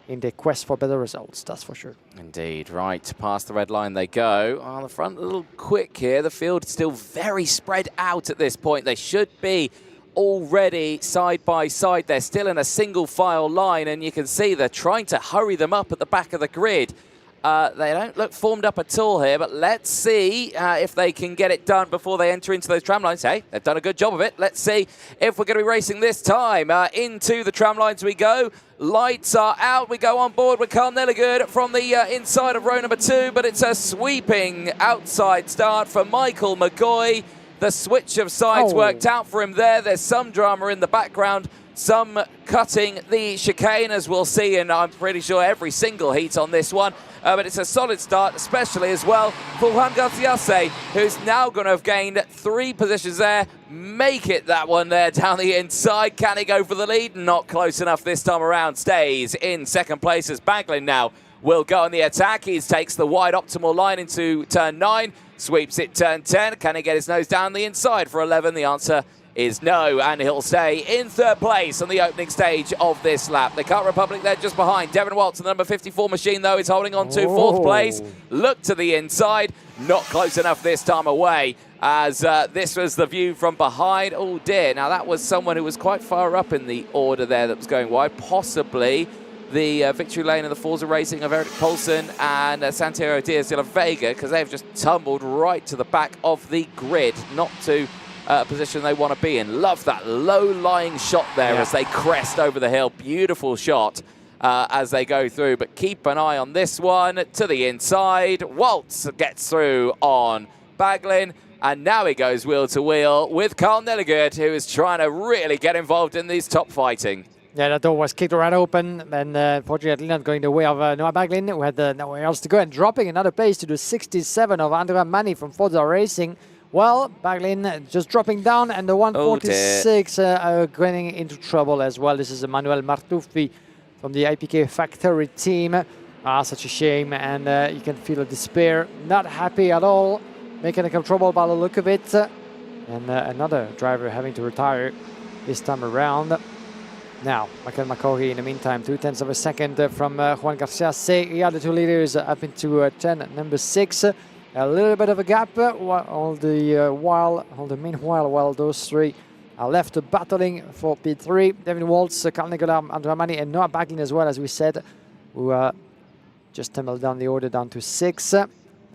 in their quest for better results, that's for sure. Indeed, right, past the red line they go. On the front, a little quick here. The field still very spread out at this point. They should be already side by side. They're still in a single file line, and you can see they're trying to hurry them up at the back of the grid. They don't look formed up at all here, but let's see if they can get it done before they enter into those tram lines. Hey, they've done a good job of it. Let's see if we're going to be racing this time. Into the tram lines we go. Lights are out. We go on board with Carl Nelligard from the inside of row number 2, but it's a sweeping outside start for Michael McGoy. The switch of sides worked out for him there. There's some drama in the background. Some cutting the chicane, as we'll see, and I'm pretty sure every single heat on this one. But it's a solid start, especially as well for Juan Garciase, who's now going to have gained 3 positions there. Make it that one there down the inside. Can he go for the lead? Not close enough this time around. Stays in second place as Baglin now will go on the attack. He takes the wide optimal line into turn 9, sweeps it turn 10. Can he get his nose down the inside for 11? The answer is no, and he'll stay in 3rd place on the opening stage of this lap. The Car Republic there just behind. Devin Waltz, the number 54 machine, though, is holding on to 4th place. Look to the inside. Not close enough this time away, as this was the view from behind. Oh, dear. Now, that was someone who was quite far up in the order there that was going wide. Possibly the victory lane of the Forza Racing of Eric Poulsen and Santiago Diaz de la Vega, because they've just tumbled right to the back of the grid, not to position they want to be in. Love that low-lying shot there as they crest over the hill. Beautiful shot as they go through, but keep an eye on this one. To the inside, Waltz gets through on Baglin, and now he goes wheel to wheel with Carl Nelligard, who is trying to really get involved in these top fighting. Yeah, that door was kicked right open, and unfortunately not going the way of Noah Baglin, who had nowhere else to go, and dropping another place to the 67 of Andrea Mani from Forza Racing. Well, Baglin just dropping down, and the 146 getting into trouble as well. This is Emanuele Martuffi from the IPK factory team. Such a shame, and you can feel a despair. Not happy at all, mechanical trouble by the look of it. And another driver having to retire this time around. Now, Michael McCaughey, in the meantime, 0.2 of a second from Juan Garciase. The other 2 leaders up into number 6. A little bit of a gap, all the meanwhile, while those 3 are left battling for P3. Devin Waltz, Carl Nicola, Andrea Mani, and Noah Baglin as well, as we said, who just tumbled down the order down to 6. But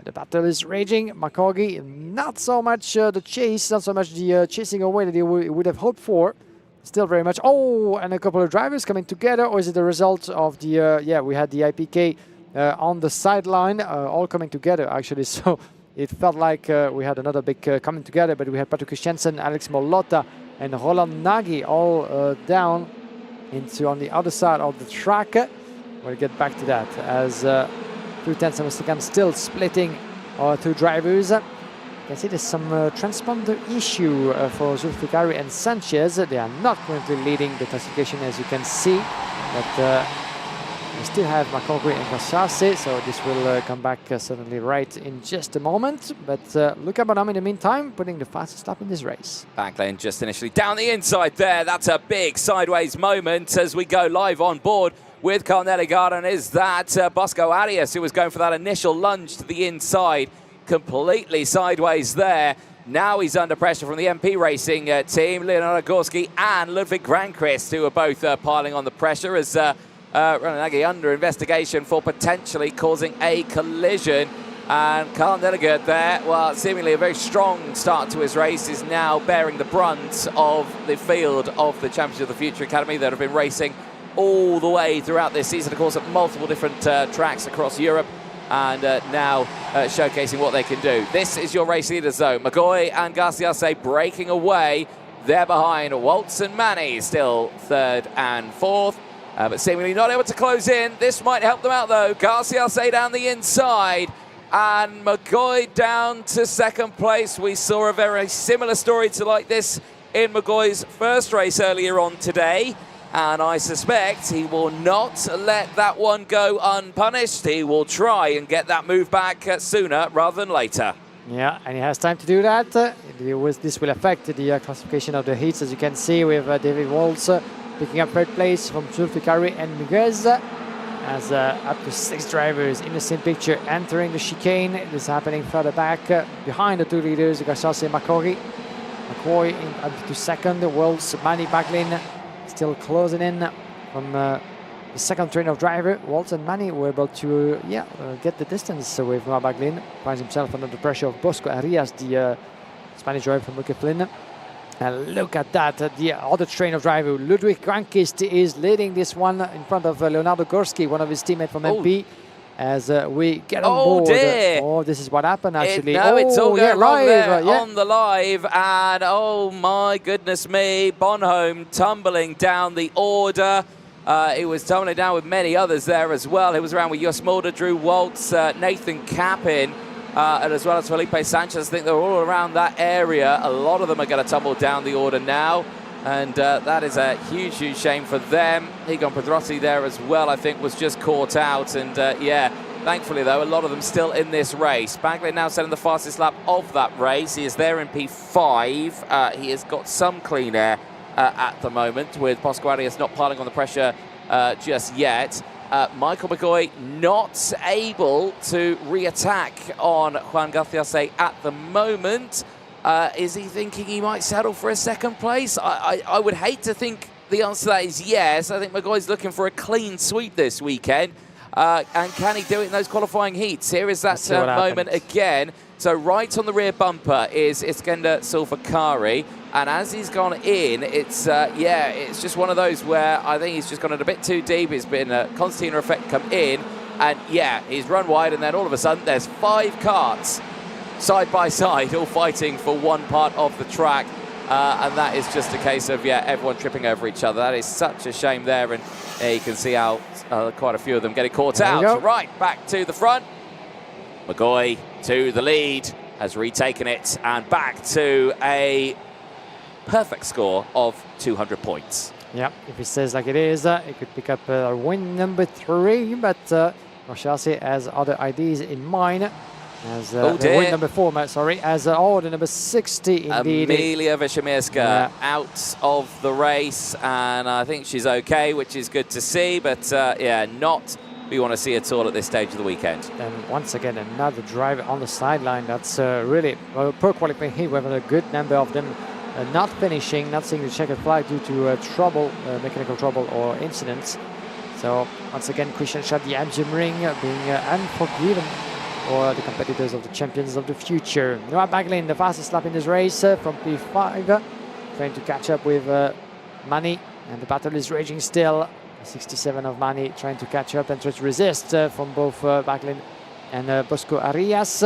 the battle is raging. McCaughey, not so much the chase, not so much the chasing away that he would have hoped for. Still very much. Oh, and a couple of drivers coming together, or is it the result of the, we had the IPK on the sideline, all coming together actually, so it felt like we had another big coming together, but we had Patrick Christiansen, Alex Molota, and Roland Nagy all down into on the other side of the track. We'll get back to that as 0.2 of a second still splitting our 2 drivers. You can see there's some transponder issue for Zulfikari and Sanchez. They are not currently leading the classification, as you can see, but we still have McCaughey and Garciase, so this will come back certainly right in just a moment. But Luca Bonham, in the meantime, putting the fastest lap in this race. Backlane just initially down the inside there. That's a big sideways moment as we go live on board with Carl Nelligard, and is that Bosco Arias, who was going for that initial lunge to the inside, completely sideways there. Now he's under pressure from the MP Racing team, Leonardo Gorski and Ludwig Granqvist, who are both piling on the pressure as Roland Nagy under investigation for potentially causing a collision. And Carl Nelligard there, well, seemingly a very strong start to his race, is now bearing the brunt of the field of the Championship of the Future Academy that have been racing all the way throughout this season, of course, at multiple different tracks across Europe, and now showcasing what they can do. This is your race leaders, though. McGoy and Garciase breaking away. They're behind Waltz and Mani, still 3rd and 4th. But seemingly not able to close in. This might help them out, though. Garciase down the inside, and McGoy down to 2nd place. We saw a very similar story to like this in McGoy's first race earlier on today. And I suspect he will not let that one go unpunished. He will try and get that move back sooner rather than later. Yeah, and he has time to do that. This will affect the classification of the heats, as you can see, with David Waltz picking up third place from Zulfikari and Miguez. As up to 6 drivers in the same picture entering the chicane. It is happening further back behind the 2 leaders, Garcias and McCoy. McCoy up to second, Waltz, Manny, Baglin still closing in from the second train of driver. Waltz and Manny were able to get the distance with Noah Baglin. Finds himself under the pressure of Bosco Arias, the Spanish driver from Luke Flynn. And look at that, the other train of driver, Ludwig Grankist, is leading this one in front of Leonardo Gorski, one of his teammates from MP. As we get on board. Dear. Oh, this is what happened actually. It's all going wrong there yeah. on the live. And oh my goodness me, Bonhomme tumbling down the order. He was tumbling down with many others there as well. He was around with Jos Mulder, Drew Waltz, Nathan Cappin, and as well as Felipe Sanchez. I think they're all around that area. A lot of them are going to tumble down the order now. And that is a huge, huge shame for them. Egon Pedrotti there as well, I think, was just caught out. And yeah, thankfully, though, a lot of them still in this race. Baglin now setting the fastest lap of that race. He is there in P5. He has got some clean air at the moment, with Bosco Arias not piling on the pressure just yet. Michael McCoy not able to re-attack on Juan Garciase at the moment. Is he thinking he might settle for a second place? I would hate to think the answer to that is yes. I think McCoy's looking for a clean sweep this weekend. And can he do it in those qualifying heats? Here is that moment again. So right on the rear bumper is Iskender Sulfikari. And as he's gone in, it's just one of those where I think he's just gone in a bit too deep. It's been a concertina effect come in. And yeah, he's run wide, and then all of a sudden there's 5 karts side by side, all fighting for one part of the track. And that is just a case of, everyone tripping over each other. That is such a shame there. And you can see how quite a few of them getting caught out. Right, back to the front. McCoy to the lead, has retaken it, and back to a perfect score of 200 points. Yeah, if it stays like it is, it could pick up win number 3, but Garciase has other ideas in mind. As win number 4, sorry, as the number 60 indeed. Amelia Wyszomirska out of the race, and I think she's okay, which is good to see, but not we want to see at all at this stage of the weekend. And once again, another driver on the sideline. That's really, per qualifying heat, we have a good number of them not finishing, not seeing the checkered flag due to trouble, mechanical trouble or incidents. So once again, Kristianstad, the MGM ring, being unforgiven for the competitors of the champions of the future. Noah Baglin, the fastest lap in this race from P5, trying to catch up with Manny, and the battle is raging still. 67 of Manny trying to catch up and try to resist from both Baglin and Bosco Arias.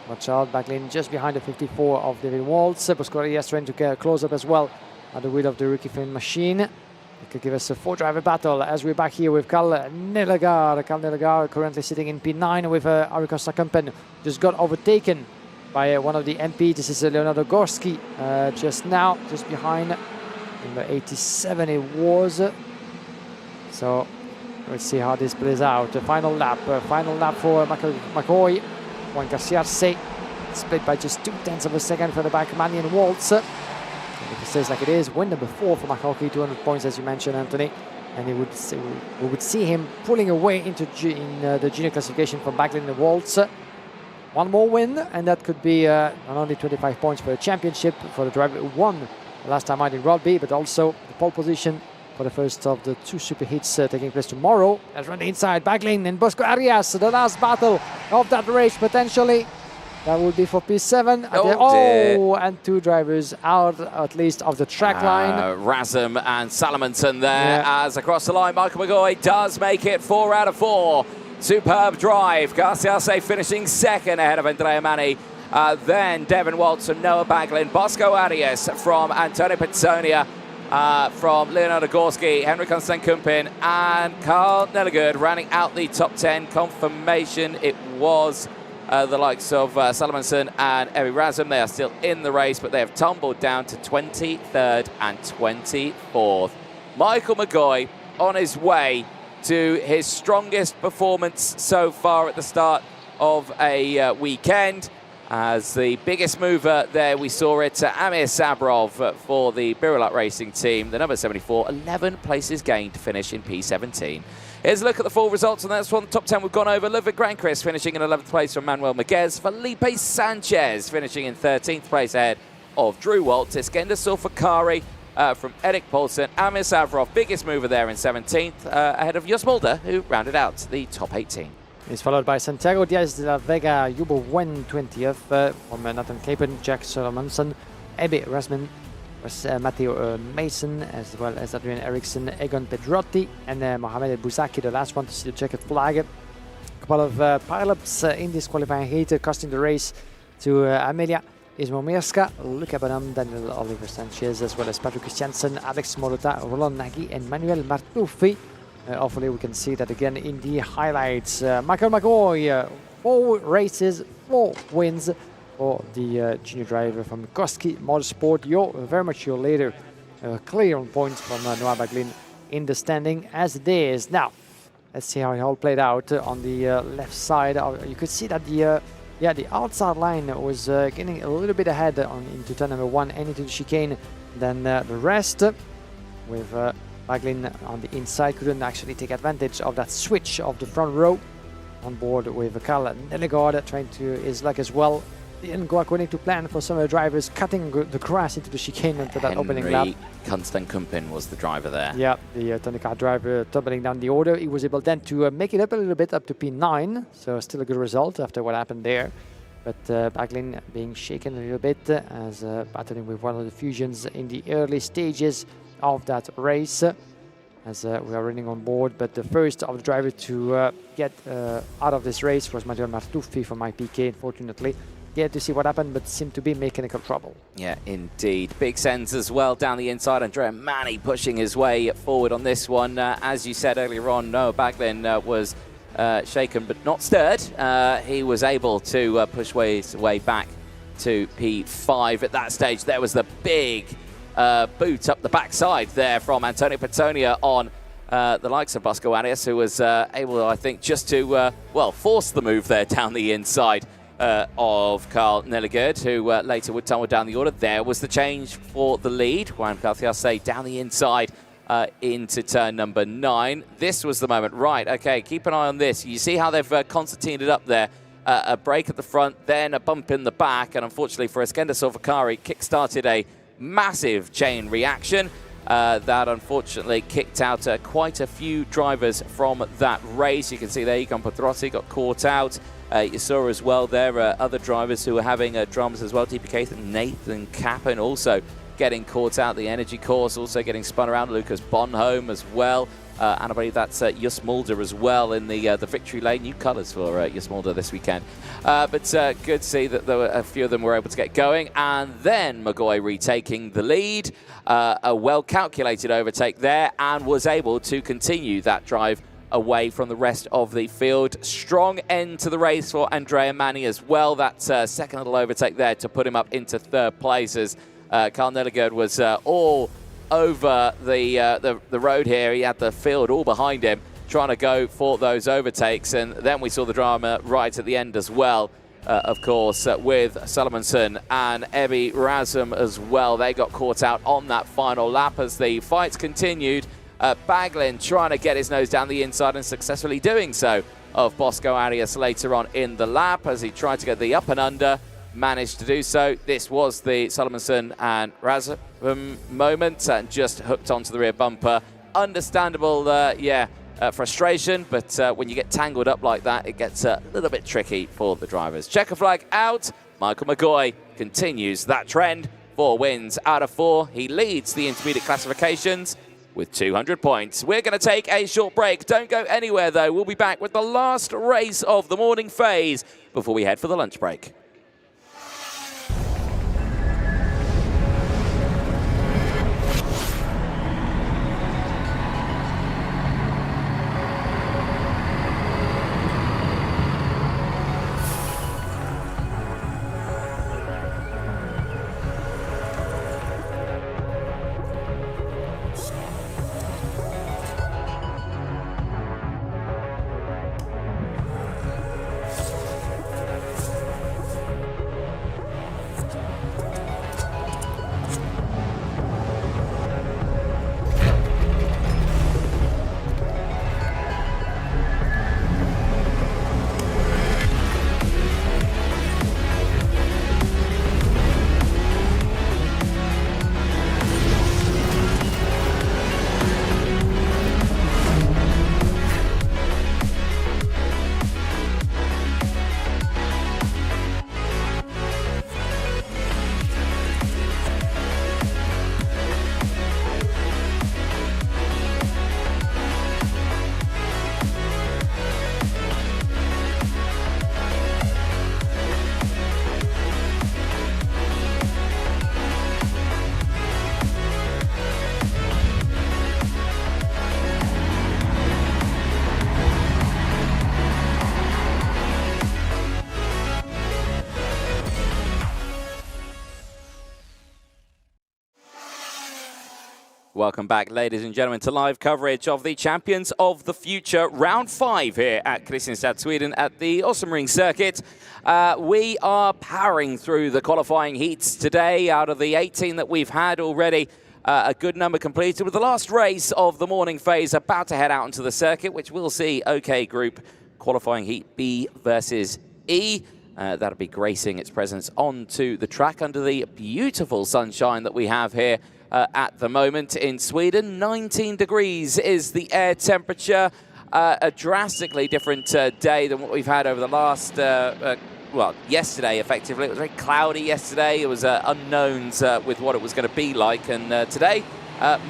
Watch out, Baglin just behind the 54 of David Waltz. Bosco Arias trying to get close up as well at the wheel of the rookie Flynn machine. It could give us a 4-driver battle as we're back here with Carl Nelegaard. Carl Nelegaard currently sitting in P9 with Ari Kostakampen. Just got overtaken by one of the MP. This is Leonardo Gorski just now, just behind. Number 87 it was. So let's see how this plays out. The final lap for McCoy. Juan Garciase split by just 0.2 of a second for the back Manny and Waltz. And if it stays like it is, win number 4 for McCoy, 200 points as you mentioned, Anthony. And we would see him pulling away into the junior classification from Baglin and Waltz. One more win, and that could be not only 25 points for the championship for the driver who won the last time out in Rugby, but also the pole position for the first of the 2 super hits taking place tomorrow. Let's run the inside, Baglin and Bosco Arias, the last battle of that race potentially. That would be for P7. And 2 drivers out at least of the track line. Razum and Salomonsson there as across the line. Michael McCoy does make it 4 out of 4. Superb drive. Garciase finishing second ahead of Andrea Manni. Then Devin Waltz and Noah Baglin. Bosco Arias from Antonio Pizzonia. From Leonardo Gorski, Henrik Konstantin and Carl Nelegaard rounding out the top 10. Confirmation it was the likes of Salomonsson and Eri Razum. They are still in the race, but they have tumbled down to 23rd and 24th. Michael McGoy on his way to his strongest performance so far at the start of a weekend. As the biggest mover there, we saw it, Amir Sabrov for the Birulak Racing team, the number 74, 11 places gained to finish in P17. Here's a look at the full results, and that's one the top 10 we've gone over. Ludwig Granqvist finishing in 11th place from Manuel Miguez. Felipe Sanchez finishing in 13th place ahead of Drew Waltz. Iskender Sulfakari from Erik Paulsen. Amir Savrov, biggest mover there in 17th, ahead of Jos Mulder, who rounded out the top 18. He's followed by Santiago Diaz de la Vega, Yubo Wen 20th, from Nathan Capen, Jack Solomonson, Ebbe Rasman, Matteo Mason, as well as Adrian Eriksson, Egon Pedrotti, and Mohamed El Bouzaki, the last one to see the checkered flag. A couple of pileups in this qualifying heat, costing the race to Amelia Izmomirska, Luca Bonham, Daniel Oliver Sanchez, as well as Patrick Kristianstad, Alex Morota, Roland Nagy, and Manuel Martuffi. Hopefully we can see that again in the highlights. Michael McGoy, 4 races, 4 wins for the junior driver from Koski Motorsport. Very much your leader, clear on points from Noah Baglin in the standing as it is. Now, let's see how it all played out on the left side. You could see that the outside line was getting a little bit ahead into turn number 1 and into the chicane than the rest, with Baglin on the inside couldn't actually take advantage of that switch of the front row. On board with Karl Nellegård trying to his luck as well. Didn't go according to plan for some of the drivers, cutting the grass into the chicane into that opening lap. Kunsten-Kumpin was the driver there. Yeah, the Tony Kart driver tumbling down the order. He was able then to make it up a little bit up to P9, so still a good result after what happened there. But Baglin being shaken a little bit as battling with one of the fusions in the early stages of that race, as we are running on board. But the first of the drivers to get out of this race was Manuel Martuffi from IPK, unfortunately. Get to see what happened, but seemed to be mechanical trouble. Yeah, indeed. Big sends as well down the inside. Andrea Manni pushing his way forward on this one. As you said earlier on, Noah Baglin was shaken but not stirred. He was able to push his way back to P5. At that stage, there was the big boot up the backside there from Antonio Pettonia on the likes of Bosco Arias, who was able, I think, just to, force the move there down the inside of Karl Nellegård, who later would tumble down the order. There was the change for the lead. Juan Calciase down the inside into turn number 9. This was the moment. Right, okay, keep an eye on this. You see how they've concertinaed it up there. A break at the front, then a bump in the back, and unfortunately for Iskender Sulfakari, kick-started a massive chain reaction that unfortunately kicked out quite a few drivers from that race. You can see there Egon Pedrotti got caught out. You saw as well there other drivers who were having dramas as well. DPK, Nathan Kappen also getting caught out. The energy course also getting spun around. Lucas Bonholm as well. And I believe that's Jos Mulder as well in the victory lane. New colours for Jos Mulder this weekend. But good to see that there were a few of them were able to get going. And then McGoy retaking the lead. A well-calculated overtake there, and was able to continue that drive away from the rest of the field. Strong end to the race for Andrea Manni as well. That second little overtake there to put him up into 3rd place, as Karl Nellegård was all over the road here. He had the field all behind him trying to go for those overtakes, and then we saw the drama right at the end as well, of course, with Solomonson and Ebbe Razum as well. They got caught out on that final lap as the fights continued. Baglin trying to get his nose down the inside and successfully doing so of Bosco Arias later on in the lap as he tried to get the up and under. Managed to do so. This was the Solomonson and Razum moment, and just hooked onto the rear bumper. Understandable, frustration, but when you get tangled up like that, it gets a little bit tricky for the drivers. Checker flag out. Michael McGoy continues that trend. 4 wins out of 4. He leads the intermediate classifications with 200 points. We're going to take a short break. Don't go anywhere, though. We'll be back with the last race of the morning phase before we head for the lunch break. Welcome back, ladies and gentlemen, to live coverage of the Champions of the Future Round 5 here at Kristianstad, Sweden at the Awesome Ring Circuit. We are powering through the qualifying heats today. Out of the 18 that we've had already, a good number completed, with the last race of the morning phase about to head out into the circuit, which we'll see OK Group qualifying heat B versus E. That'll be gracing its presence onto the track under the beautiful sunshine that we have here at the moment in Sweden. 19 degrees is the air temperature. A drastically different day than what we've had over the last, well, yesterday effectively. It was very cloudy yesterday. It was unknowns with what it was going to be like. And today,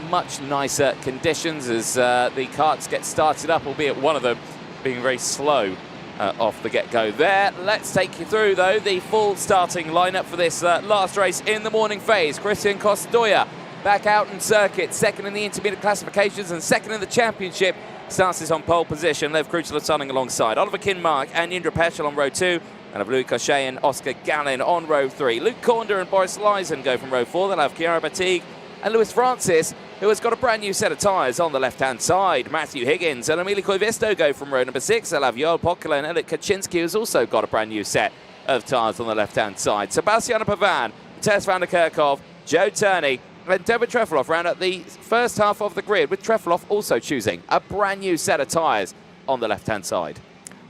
much nicer conditions as the karts get started up, albeit one of them being very slow off the get-go there. Let's take you through, though, the full starting lineup for this last race in the morning phase. Christian Kostoja back out in circuit, second in the intermediate classifications and second in the championship. Starts this on pole position. Lev Krutulov starting alongside Oliver Kinmark and Indra Peschel on row 2. And of Louis Cochet and Oscar Gallin on row 3. Luke Cornder and Boris Leisen go from row 4. They'll have Chiara Batigue and Lewis Francis, who has got a brand new set of tyres on the left-hand side. Matthew Higgins and Emilio Koivisto go from row number 6. They'll have Joel Pokela and Elliot Kaczynski, who's also got a brand new set of tyres on the left-hand side. Sebastian Pavan, Tess van der Kerkhoff, Joe Turney, and David Trefilov round out the first half of the grid, with Trefilov also choosing a brand new set of tyres on the left-hand side.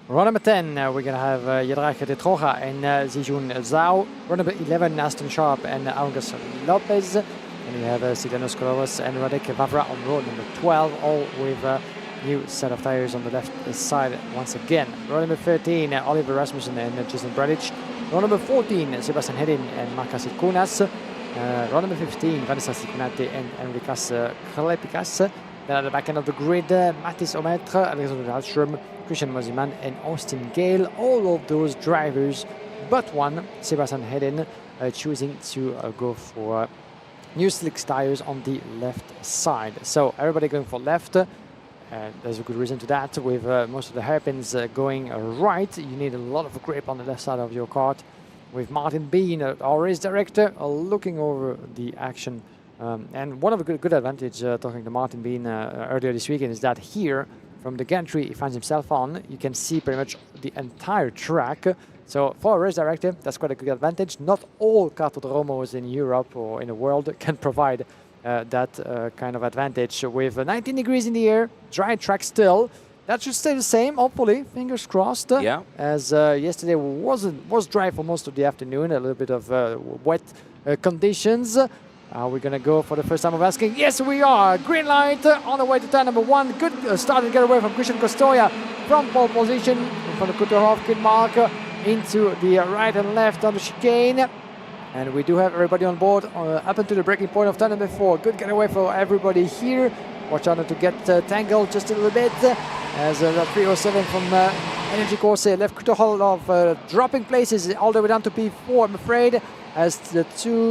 Row number 10, we're going to have Jedrake de Troja and Zijun Zhao. Row number 11, Aston Sharp and Angus Lopez. And we have Sidanos Kolovas and Radek Vavra on row number 12, all with a new set of tyres on the left side once again. Row number 13, Oliver Rasmussen and Jason Bradic. Row number 14, Sebastian Hedin and Marcus Kunas. Row number 15, Vanessa Siconati and Enrikas Klepikas. Then at the back end of the grid, Mathis Ometre, Alexander Dahlström, Christian Moziman and Austin Gale. All of those drivers, but one, Sebastian Hedin, choosing to go for new slick tires on the left side. So everybody going for left. There's a good reason to that. With most of the hairpins going right, you need a lot of grip on the left side of your kart. With Martin Bean, our race director, looking over the action. And one of the good advantage, talking to Martin Bean earlier this weekend, is that here, from the gantry he finds himself on, you can see pretty much the entire track. So for a race director, that's quite a good advantage. Not all kartodromos in Europe or in the world can provide that kind of advantage. With 19 degrees in the air, dry track still. That should stay the same, hopefully, fingers crossed. Yeah. As yesterday was dry for most of the afternoon, a little bit of wet conditions. Are we going to go for the first time of asking? Yes, we are. Green light on the way to turn number 1. Good start and get away from Christian Kostoja from pole position in front of Kuterhoff, Kinmark, into the right and left on the chicane. And we do have everybody on board up until the breaking point of turn number 4. Good getaway for everybody here. Watch out not to get tangled just a little bit. As 307 from Energy Corsair left Kuterhoff dropping places all the way down to P4, I'm afraid. As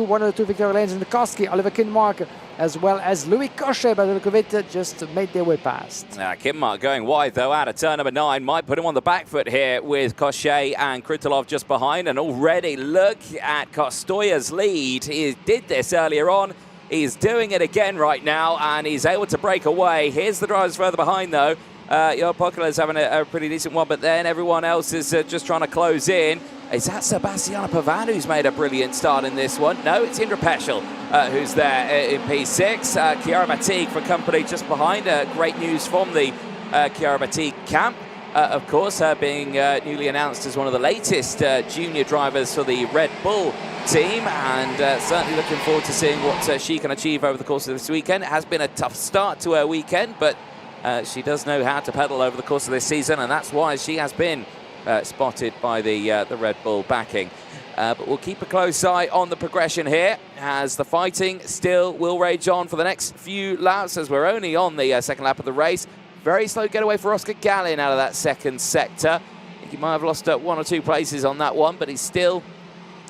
one of the two victory lanes in the Koski, Oliver Kinmark, as well as Louis Cochet by Lukovic, just made their way past. Kinmark going wide, though, out of turn number 9. Might put him on the back foot here with Cochet and Krutulov just behind. And already look at Kostoja's lead. He did this earlier on. He's doing it again right now, and he's able to break away. Here's the drivers further behind, though. Joel Pokela is having a pretty decent one, but then everyone else is just trying to close in. Is that Sebastian Pavan who's made a brilliant start in this one? No, it's Indra Peschel who's there in P6. Chiara Batigue for company just behind. Great news from the Chiara Batigue camp. Of course, her being newly announced as one of the latest junior drivers for the Red Bull team, and certainly looking forward to seeing what she can achieve over the course of this weekend. It has been a tough start to her weekend, but she does know how to pedal over the course of this season, and that's why she has been spotted by the Red Bull backing. But we'll keep a close eye on the progression here, as the fighting still will rage on for the next few laps, as we're only on the second lap of the race. Very slow getaway for Oscar Gallin out of that second sector. I think he might have lost 1 or 2 places on that one, but he's still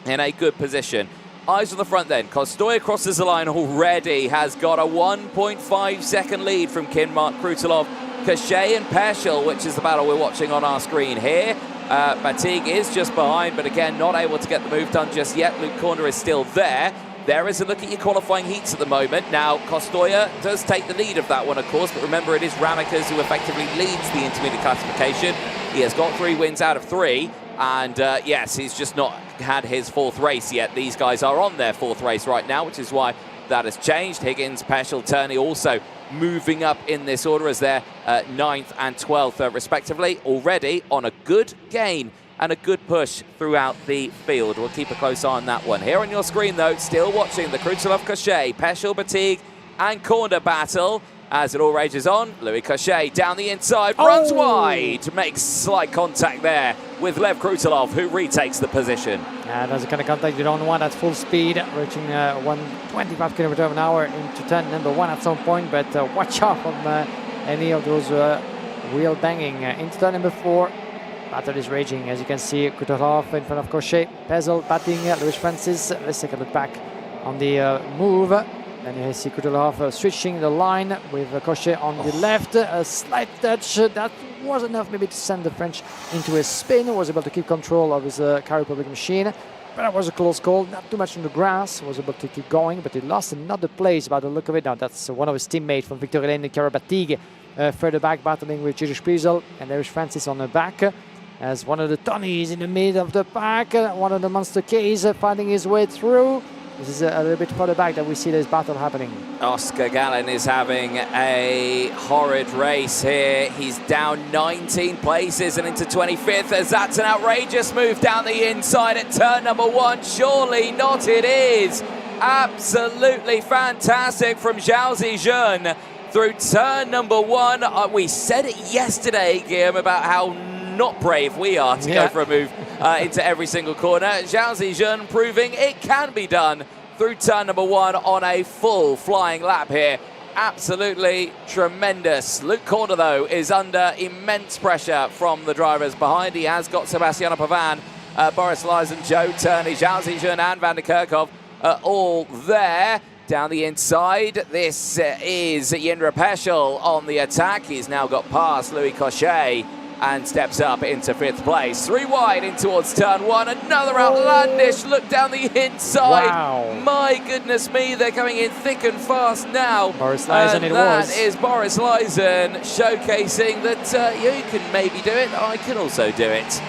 in a good position. Eyes on the front then. Kostoja crosses the line already, has got a 1.5 second lead from Kinmark, Krutulov, Cochet and Peschel, which is the battle we're watching on our screen here. Batigue is just behind, but again, not able to get the move done just yet. Luke Corner is still there. there is a look at your qualifying heats at the moment. Now, Kostoya does take the lead of that one, of course, but remember it is Ramekers who effectively leads the intermediate classification. He has got 3 wins out of 3, and yes, he's just not had his 4th race yet. These guys are on their 4th race right now, which is why that has changed. Higgins, Peschel, Turney also moving up in this order as they're 9th and 12th respectively, already on a good gain and a good push throughout the field. We'll keep a close eye on that one. Here on your screen, though, still watching the Krutulov-Cochet, Peschel, Batigue, and Corner battle as it all rages on. Louis Cochet down the inside, runs wide, makes slight contact there with Lev Krutulov, who retakes the position. And there's a kind of contact on one at full speed, reaching 125 km an hour into turn number 1 at some point, but watch out from any of those wheel banging into turn number 4. Battle is raging, as you can see. Krutulov in front of Cochet, Peschel batting Luis Francis. Let's take a look back on the move. And you see Krutulov switching the line with Cochet on the left. A slight touch that was enough maybe to send the French into a spin. Was able to keep control of his Czech Republic machine. But that was a close call, not too much on the grass. Was able to keep going, but he lost another place by the look of it. Now that's one of his teammates from Victor Hélène, Karabatig, further back battling with Gigi Spriesel. And there is Francis on the back. As one of the Tonys in the middle of the pack, one of the Monster K's fighting his way through. This is a little bit further back that we see this battle happening. Oscar Gallen is having a horrid race here. He's down 19 places and into 25th as that's an outrageous move down the inside at turn number 1. Surely not, it is. Absolutely fantastic from Zhao Zijun through turn number 1. We said it yesterday, Guillaume, about how not brave we are to go for a move into every single corner. Zhao Zijun proving it can be done through turn number 1 on a full flying lap here. Absolutely tremendous. Luke Corner, though, is under immense pressure from the drivers behind. He has got Sebastiano Pavan, Boris Lysen, Joe Turney, Zhao Zijun and Van der Kerkhoff all there. Down the inside, this is Jindra Peschel on the attack. He's now got past Louis Cochet and steps up into 5th place. 3 wide in towards turn 1. Another outlandish look down the inside. Wow. My goodness me, they're coming in thick and fast now. Boris Lysen it was. That is Boris Lysen showcasing that you can maybe do it. I can also do it.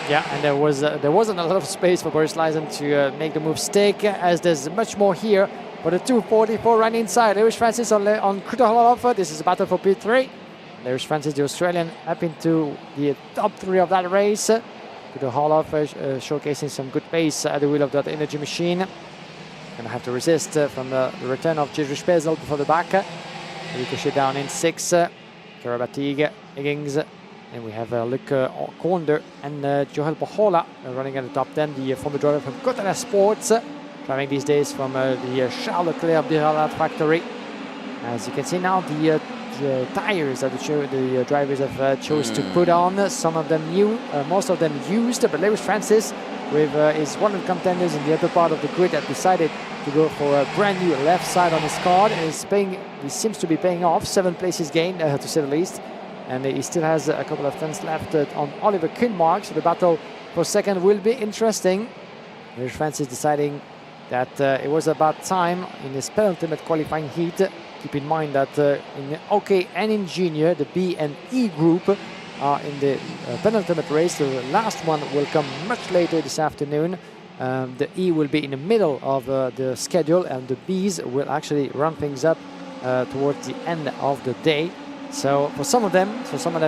Yeah, and there wasn't a lot of space for Boris Lysen to make the move stick, as there's much more here. For the 244 run inside, Lewis Francis on Krutulov. This is a battle for P3. There's Francis, the Australian, up into the top 3 of that race. Krutulov showcasing some good pace at the wheel of that energy machine. Gonna have to resist from the return of Gigi Spriesel before the back. Ricochet down in 6. Karabatig, Higgins, and we have Luc Konder and Joel Bohola running at the top 10. The former driver from Cotana Sports, driving these days from the Charles Leclerc Birala factory. As you can see now, the tires that the drivers have chose to put on. Some of them new, most of them used, but Lewis Francis is one of the contenders in the upper part of the grid that decided to go for a brand new left side on his card. He seems to be paying off. 7 places gained, to say the least. And he still has a couple of turns left on Oliver Kuhnmark, so the battle for second will be interesting. Lewis Francis deciding that it was about time in his penultimate qualifying heat. Keep in mind that in OK and in Junior, the B and E group are in the penultimate race. The last one will come much later this afternoon. The E will be in the middle of the schedule, and the Bs will actually run things up towards the end of the day. So for some of them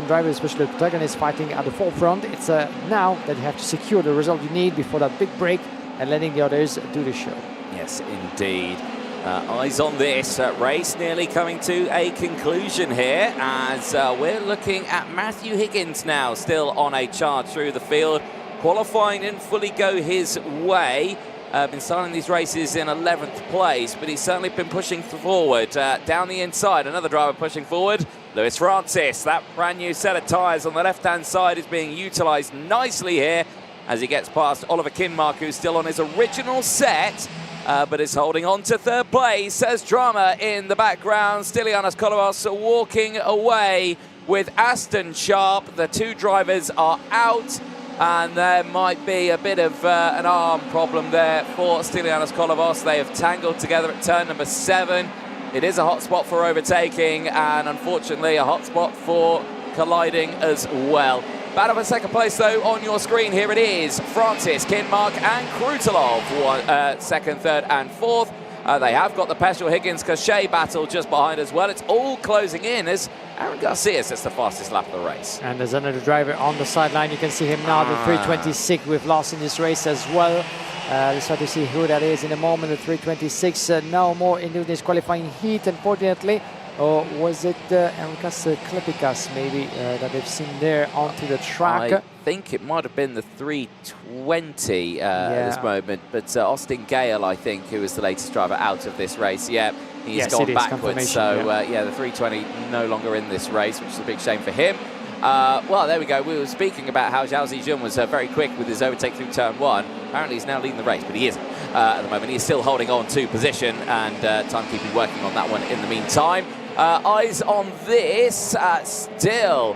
drivers, especially the protagonists fighting at the forefront, it's now that you have to secure the result you need before that big break and letting the others do the show. Yes, indeed. Eyes on this race nearly coming to a conclusion here as we're looking at Matthew Higgins now still on a charge through the field. Qualifying didn't fully go his way. Been starting these races in 11th place, but he's certainly been pushing forward. Down the inside, another driver pushing forward. Lewis Francis, that brand new set of tyres on the left-hand side is being utilised nicely here as he gets past Oliver Kinmark, who's still on his original set. But is holding on to 3rd place as drama in the background. Stylianos Kolovos walking away with Aston Sharp. The 2 drivers are out. And there might be a bit of an arm problem there for Stylianos Kolovos. They have tangled together at turn number 7. It is a hot spot for overtaking, and unfortunately a hot spot for colliding as well. Battle for second place, though, on your screen. Here it is. Francis, Kinmark and Krutelov, second, third and fourth. They have got the Peschel Higgins-Cochet battle just behind as well. It's all closing in as Aaron Garcia sets the fastest lap of the race. And there's another driver on the sideline. You can see him now, the 326 we've lost in this race as well. Let's try to see who that is in a moment. The 326 no more into this qualifying heat, unfortunately. Or was it Enrikas Klepikas maybe that they've seen there onto the track? I think it might have been the 320 at this moment, but Austin Gale, I think, who is the latest driver out of this race. Yeah, he's gone backwards. So yeah, the 320 no longer in this race, which is a big shame for him. Well, there we go. We were speaking about how Zhao Zijun was very quick with his overtake through turn 1. Apparently he's now leading the race, but he isn't at the moment. He's still holding on to position, and timekeeping working on that one in the meantime. Eyes on this. Still,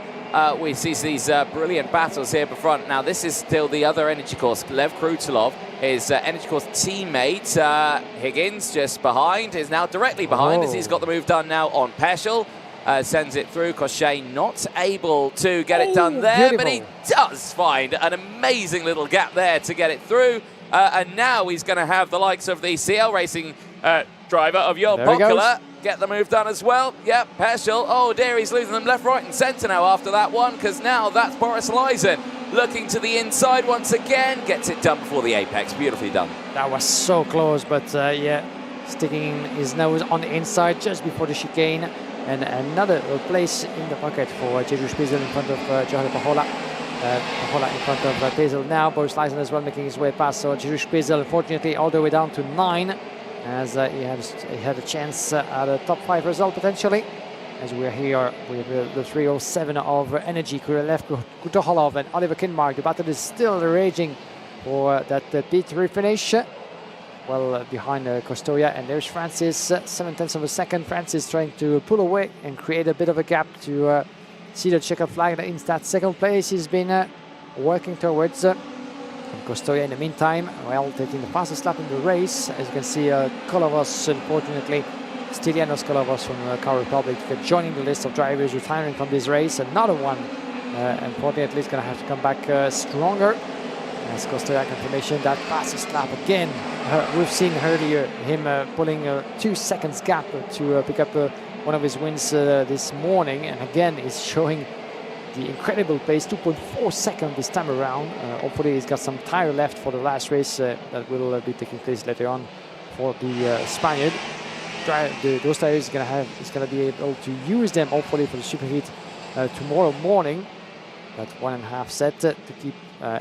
we see these brilliant battles here up front. Now, this is still the other Energy Course. Lev Krutelov, his Energy Course teammate, Higgins, just behind, is now directly behind as he's got the move done now on Peschel. Sends it through. Cochet not able to get it done there, but he does find an amazing little gap there to get it through. And now he's going to have the likes of the CL Racing driver of Joel Pokela get the move done as well. Yep, Peschel. Oh dear, he's losing them left, right and centre now after that one, because now that's Boris Lysen looking to the inside once again. Gets it done before the apex. Beautifully done. That was so close, but yeah, sticking his nose on the inside just before the chicane. And another place in the pocket for Jerzy Spizel in front of Johanna Pahola. Pahola in front of Basil now. Boris Lysen as well making his way past. So Jerzy Spizel, unfortunately, all the way down to 9. As he had a chance at a top 5 result potentially. As we're here with the 307 of Energy, Kurylev, Kutoholov and Oliver Kinmark. The battle is still raging for that P3 finish. Well behind Costoya, and there's Francis, 7/10 of a second. Francis trying to pull away and create a bit of a gap to see the checkered flag in that second place he's been working towards. And Costoya in the meantime, well, taking the fastest lap in the race. As you can see, Kolovos, unfortunately, Stylianos Kolovos from Car Republic joining the list of drivers retiring from this race. Another one, unfortunately, is going to have to come back stronger. As Costoya confirmation, that fastest lap again. We've seen earlier him pulling a 2 seconds gap to pick up one of his wins this morning. And again, he's showing the incredible pace, 2.4 seconds this time around. Hopefully he's got some tire left for the last race that will be taking place later on for the Spaniard. Those tires he's gonna be able to use them hopefully for the superheat tomorrow morning. That 1.5 set to keep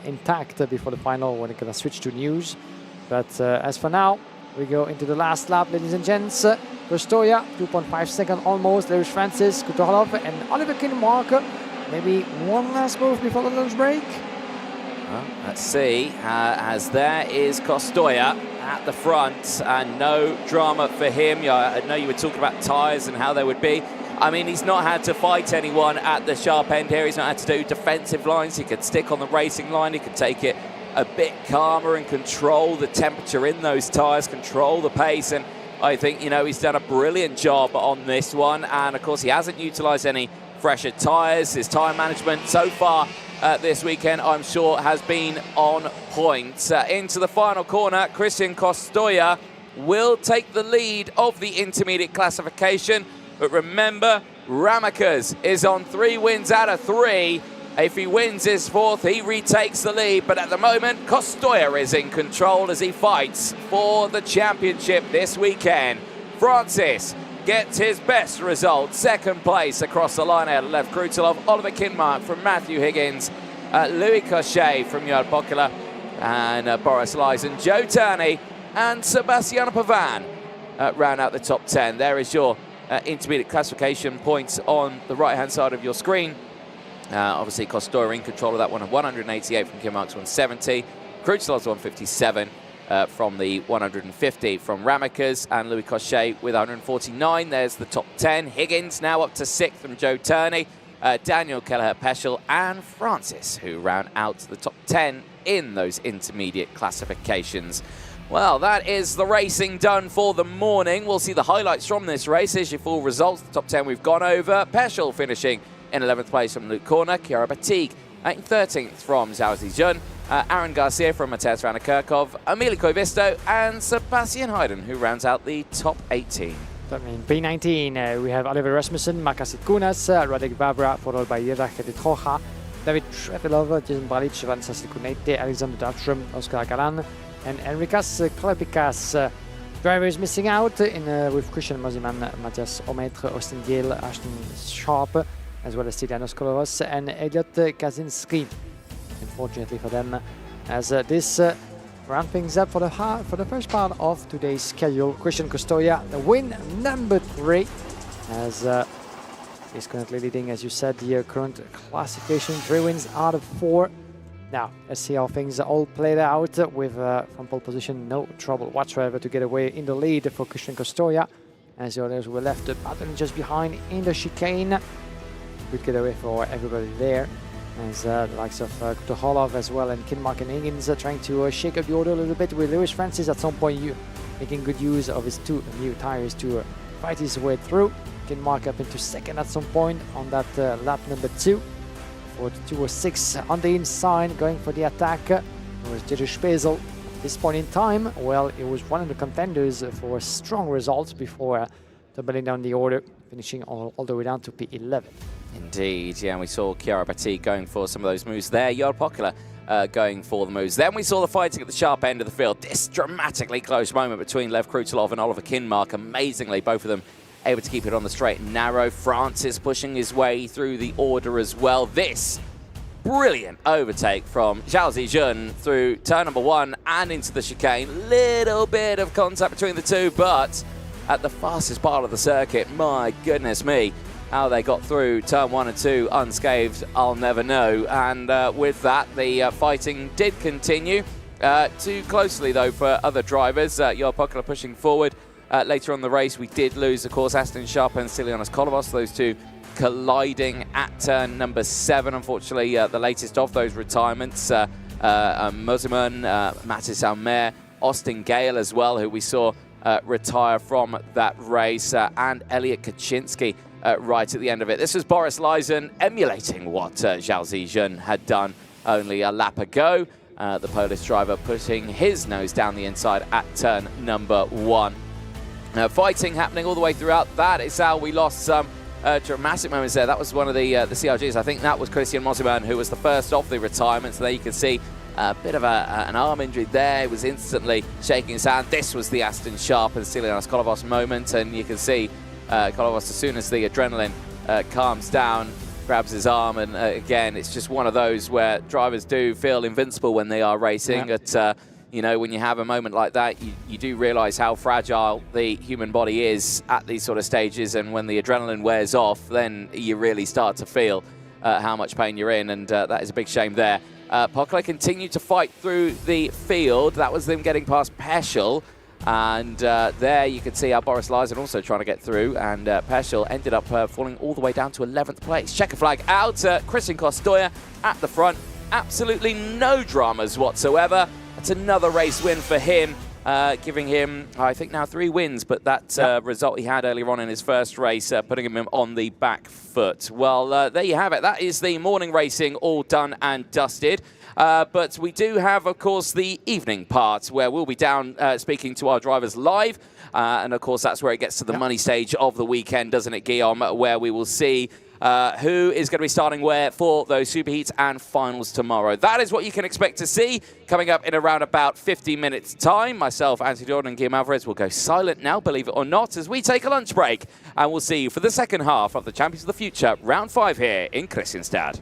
intact before the final when it's gonna switch to news. But as for now, we go into the last lap, ladies and gents. Costoya, 2.5 seconds almost. There's Francis, Kutoholov and Oliver Kinmark. Maybe one last move before the lunch break. Well, let's see, as there is Costoya at the front, and no drama for him. I know you were talking about tyres and how they would be. I mean, he's not had to fight anyone at the sharp end here. He's not had to do defensive lines. He could stick on the racing line. He could take it a bit calmer and control the temperature in those tyres, control the pace. And I think, you know, he's done a brilliant job on this one. And, of course, he hasn't utilised any fresher tyres. His tyre management so far this weekend, I'm sure, has been on point. Into the final corner, Christian Costoya will take the lead of the intermediate classification. But remember, Ramakas is on 3 wins out of 3. If he wins his 4th, he retakes the lead. But at the moment, Costoya is in control as he fights for the championship this weekend. Francis gets his best result, 2nd place across the line out of Lev Krutelov, Oliver Kinmark from Matthew Higgins, Louis Cochet from Joel Pokela, and Boris Lysen, Joe Turney and Sebastiano Pavan round out the top 10. There is your intermediate classification points on the right-hand side of your screen. Obviously, Costoya in control of that one, 188 from Kinmark's 170, Krutelov's 157. From the 150 from Ramakas, and Louis Cochet with 149. There's the top 10. Higgins now up to 6th from Joe Turney. Daniel, Kelleher, Peschel, and Francis, who round out the top 10 in those intermediate classifications. Well, that is the racing done for the morning. We'll see the highlights from this race. Here's your full results. The top 10 we've gone over. Peschel finishing in 11th place from Luke Corner. Chiara Batig in 13th from Zhao Zijun. Aaron Garcia from Mateusz van der Kerkhoff. Emilio Koivisto and Sebastian Heiden, who rounds out the top 18. That means P19, we have Oliver Rasmussen, Marcus Kunas, Radek Vavra, followed by Juraj Trocha, David Trefelov, Jason Bralic, Vanessa Sikunete, Alexander Dartram, Oscar Galan, and Enrikas Klepikas. Drivers missing out with Christian Mosiman, Matthias Ometre, Austin Gale, Ashton Sharp, as well as Stylianos Kolovos and Elliot Kaczynski. Unfortunately for them, as this round things up for the first part of today's schedule. Christian Custodia, the win number 3, as is currently leading, as you said, the current classification, 3 wins out of 4. Now, let's see how things all played out with, from pole position, no trouble whatsoever to get away in the lead for Christian Custodia, as the others were left battling just behind in the chicane. Good getaway for everybody there, as the likes of Kutoholov as well and Kinmark and Higgins trying to shake up the order a little bit, with Lewis Francis at some point making good use of his 2 new tires to fight his way through. Kinmark up into second at some point on that lap number 2. For 206 on the inside, going for the attack. It was Jerzy Spezel. At this point in time, well, it was one of the contenders for strong results before doubling down the order, finishing all the way down to P11. Indeed, yeah, and we saw Chiara Batig going for some of those moves there. Jarl Pokela going for the moves. Then we saw the fighting at the sharp end of the field. This dramatically close moment between Lev Krutelov and Oliver Kinmark. Amazingly, both of them able to keep it on the straight and narrow. Francis pushing his way through the order as well. This brilliant overtake from Zhao Zijun through turn number 1 and into the chicane. Little bit of contact between the two, but at the fastest part of the circuit, my goodness me, how they got through turn 1 and 2 unscathed, I'll never know. And with that, the fighting did continue. Too closely, though, for other drivers. Jarl Pokela pushing forward. Later on in the race, we did lose, of course, Aston Sharp and Stylianos Kolovos, those two colliding at turn number 7. Unfortunately, the latest of those retirements, Mosiman, Mathis Almer, Austin Gale as well, who we saw retire from that race, and Elliot Kaczynski right at the end of it. This was Boris Lysen emulating what Zhao Zijun had done only a lap ago. The Polish driver putting his nose down the inside at turn number 1. Fighting happening all the way throughout. That is how we lost some dramatic moments there. That was one of the CRGs. I think that was Christian Mosiman, who was the first of the retirements. There you can see a bit of an arm injury there. He was instantly shaking his hand. This was the Aston Sharp and Stylianos Kolovos moment, and you can see Kolovos, as soon as the adrenaline calms down, grabs his arm, and again, it's just one of those where drivers do feel invincible when they are racing. Yeah. You know, when you have a moment like that, you do realise how fragile the human body is at these sort of stages, and when the adrenaline wears off, then you really start to feel how much pain you're in, and that is a big shame there. Pokela continued to fight through the field. That was them getting past Peschel, and there you can see how Boris Lysen also trying to get through, and Peschel ended up falling all the way down to 11th place. Checker flag out, Christian Custodia at the front. Absolutely no dramas whatsoever. It's another race win for him, giving him, I think, now 3 wins, but that result he had earlier on in his first race, putting him on the back foot. Well, there you have it. That is the morning racing all done and dusted. But we do have, of course, the evening part, where we'll be down speaking to our drivers live. And, of course, that's where it gets to the money stage of the weekend, doesn't it, Guillaume, where we will see who is going to be starting where for those superheats and finals tomorrow. That is what you can expect to see coming up in around about 50 minutes time. Myself, Anthony Jordan, and Guillaume Alvarez will go silent now, believe it or not, as we take a lunch break, and we'll see you for the second half of the Champions of the Future Round 5 here in Kristianstad.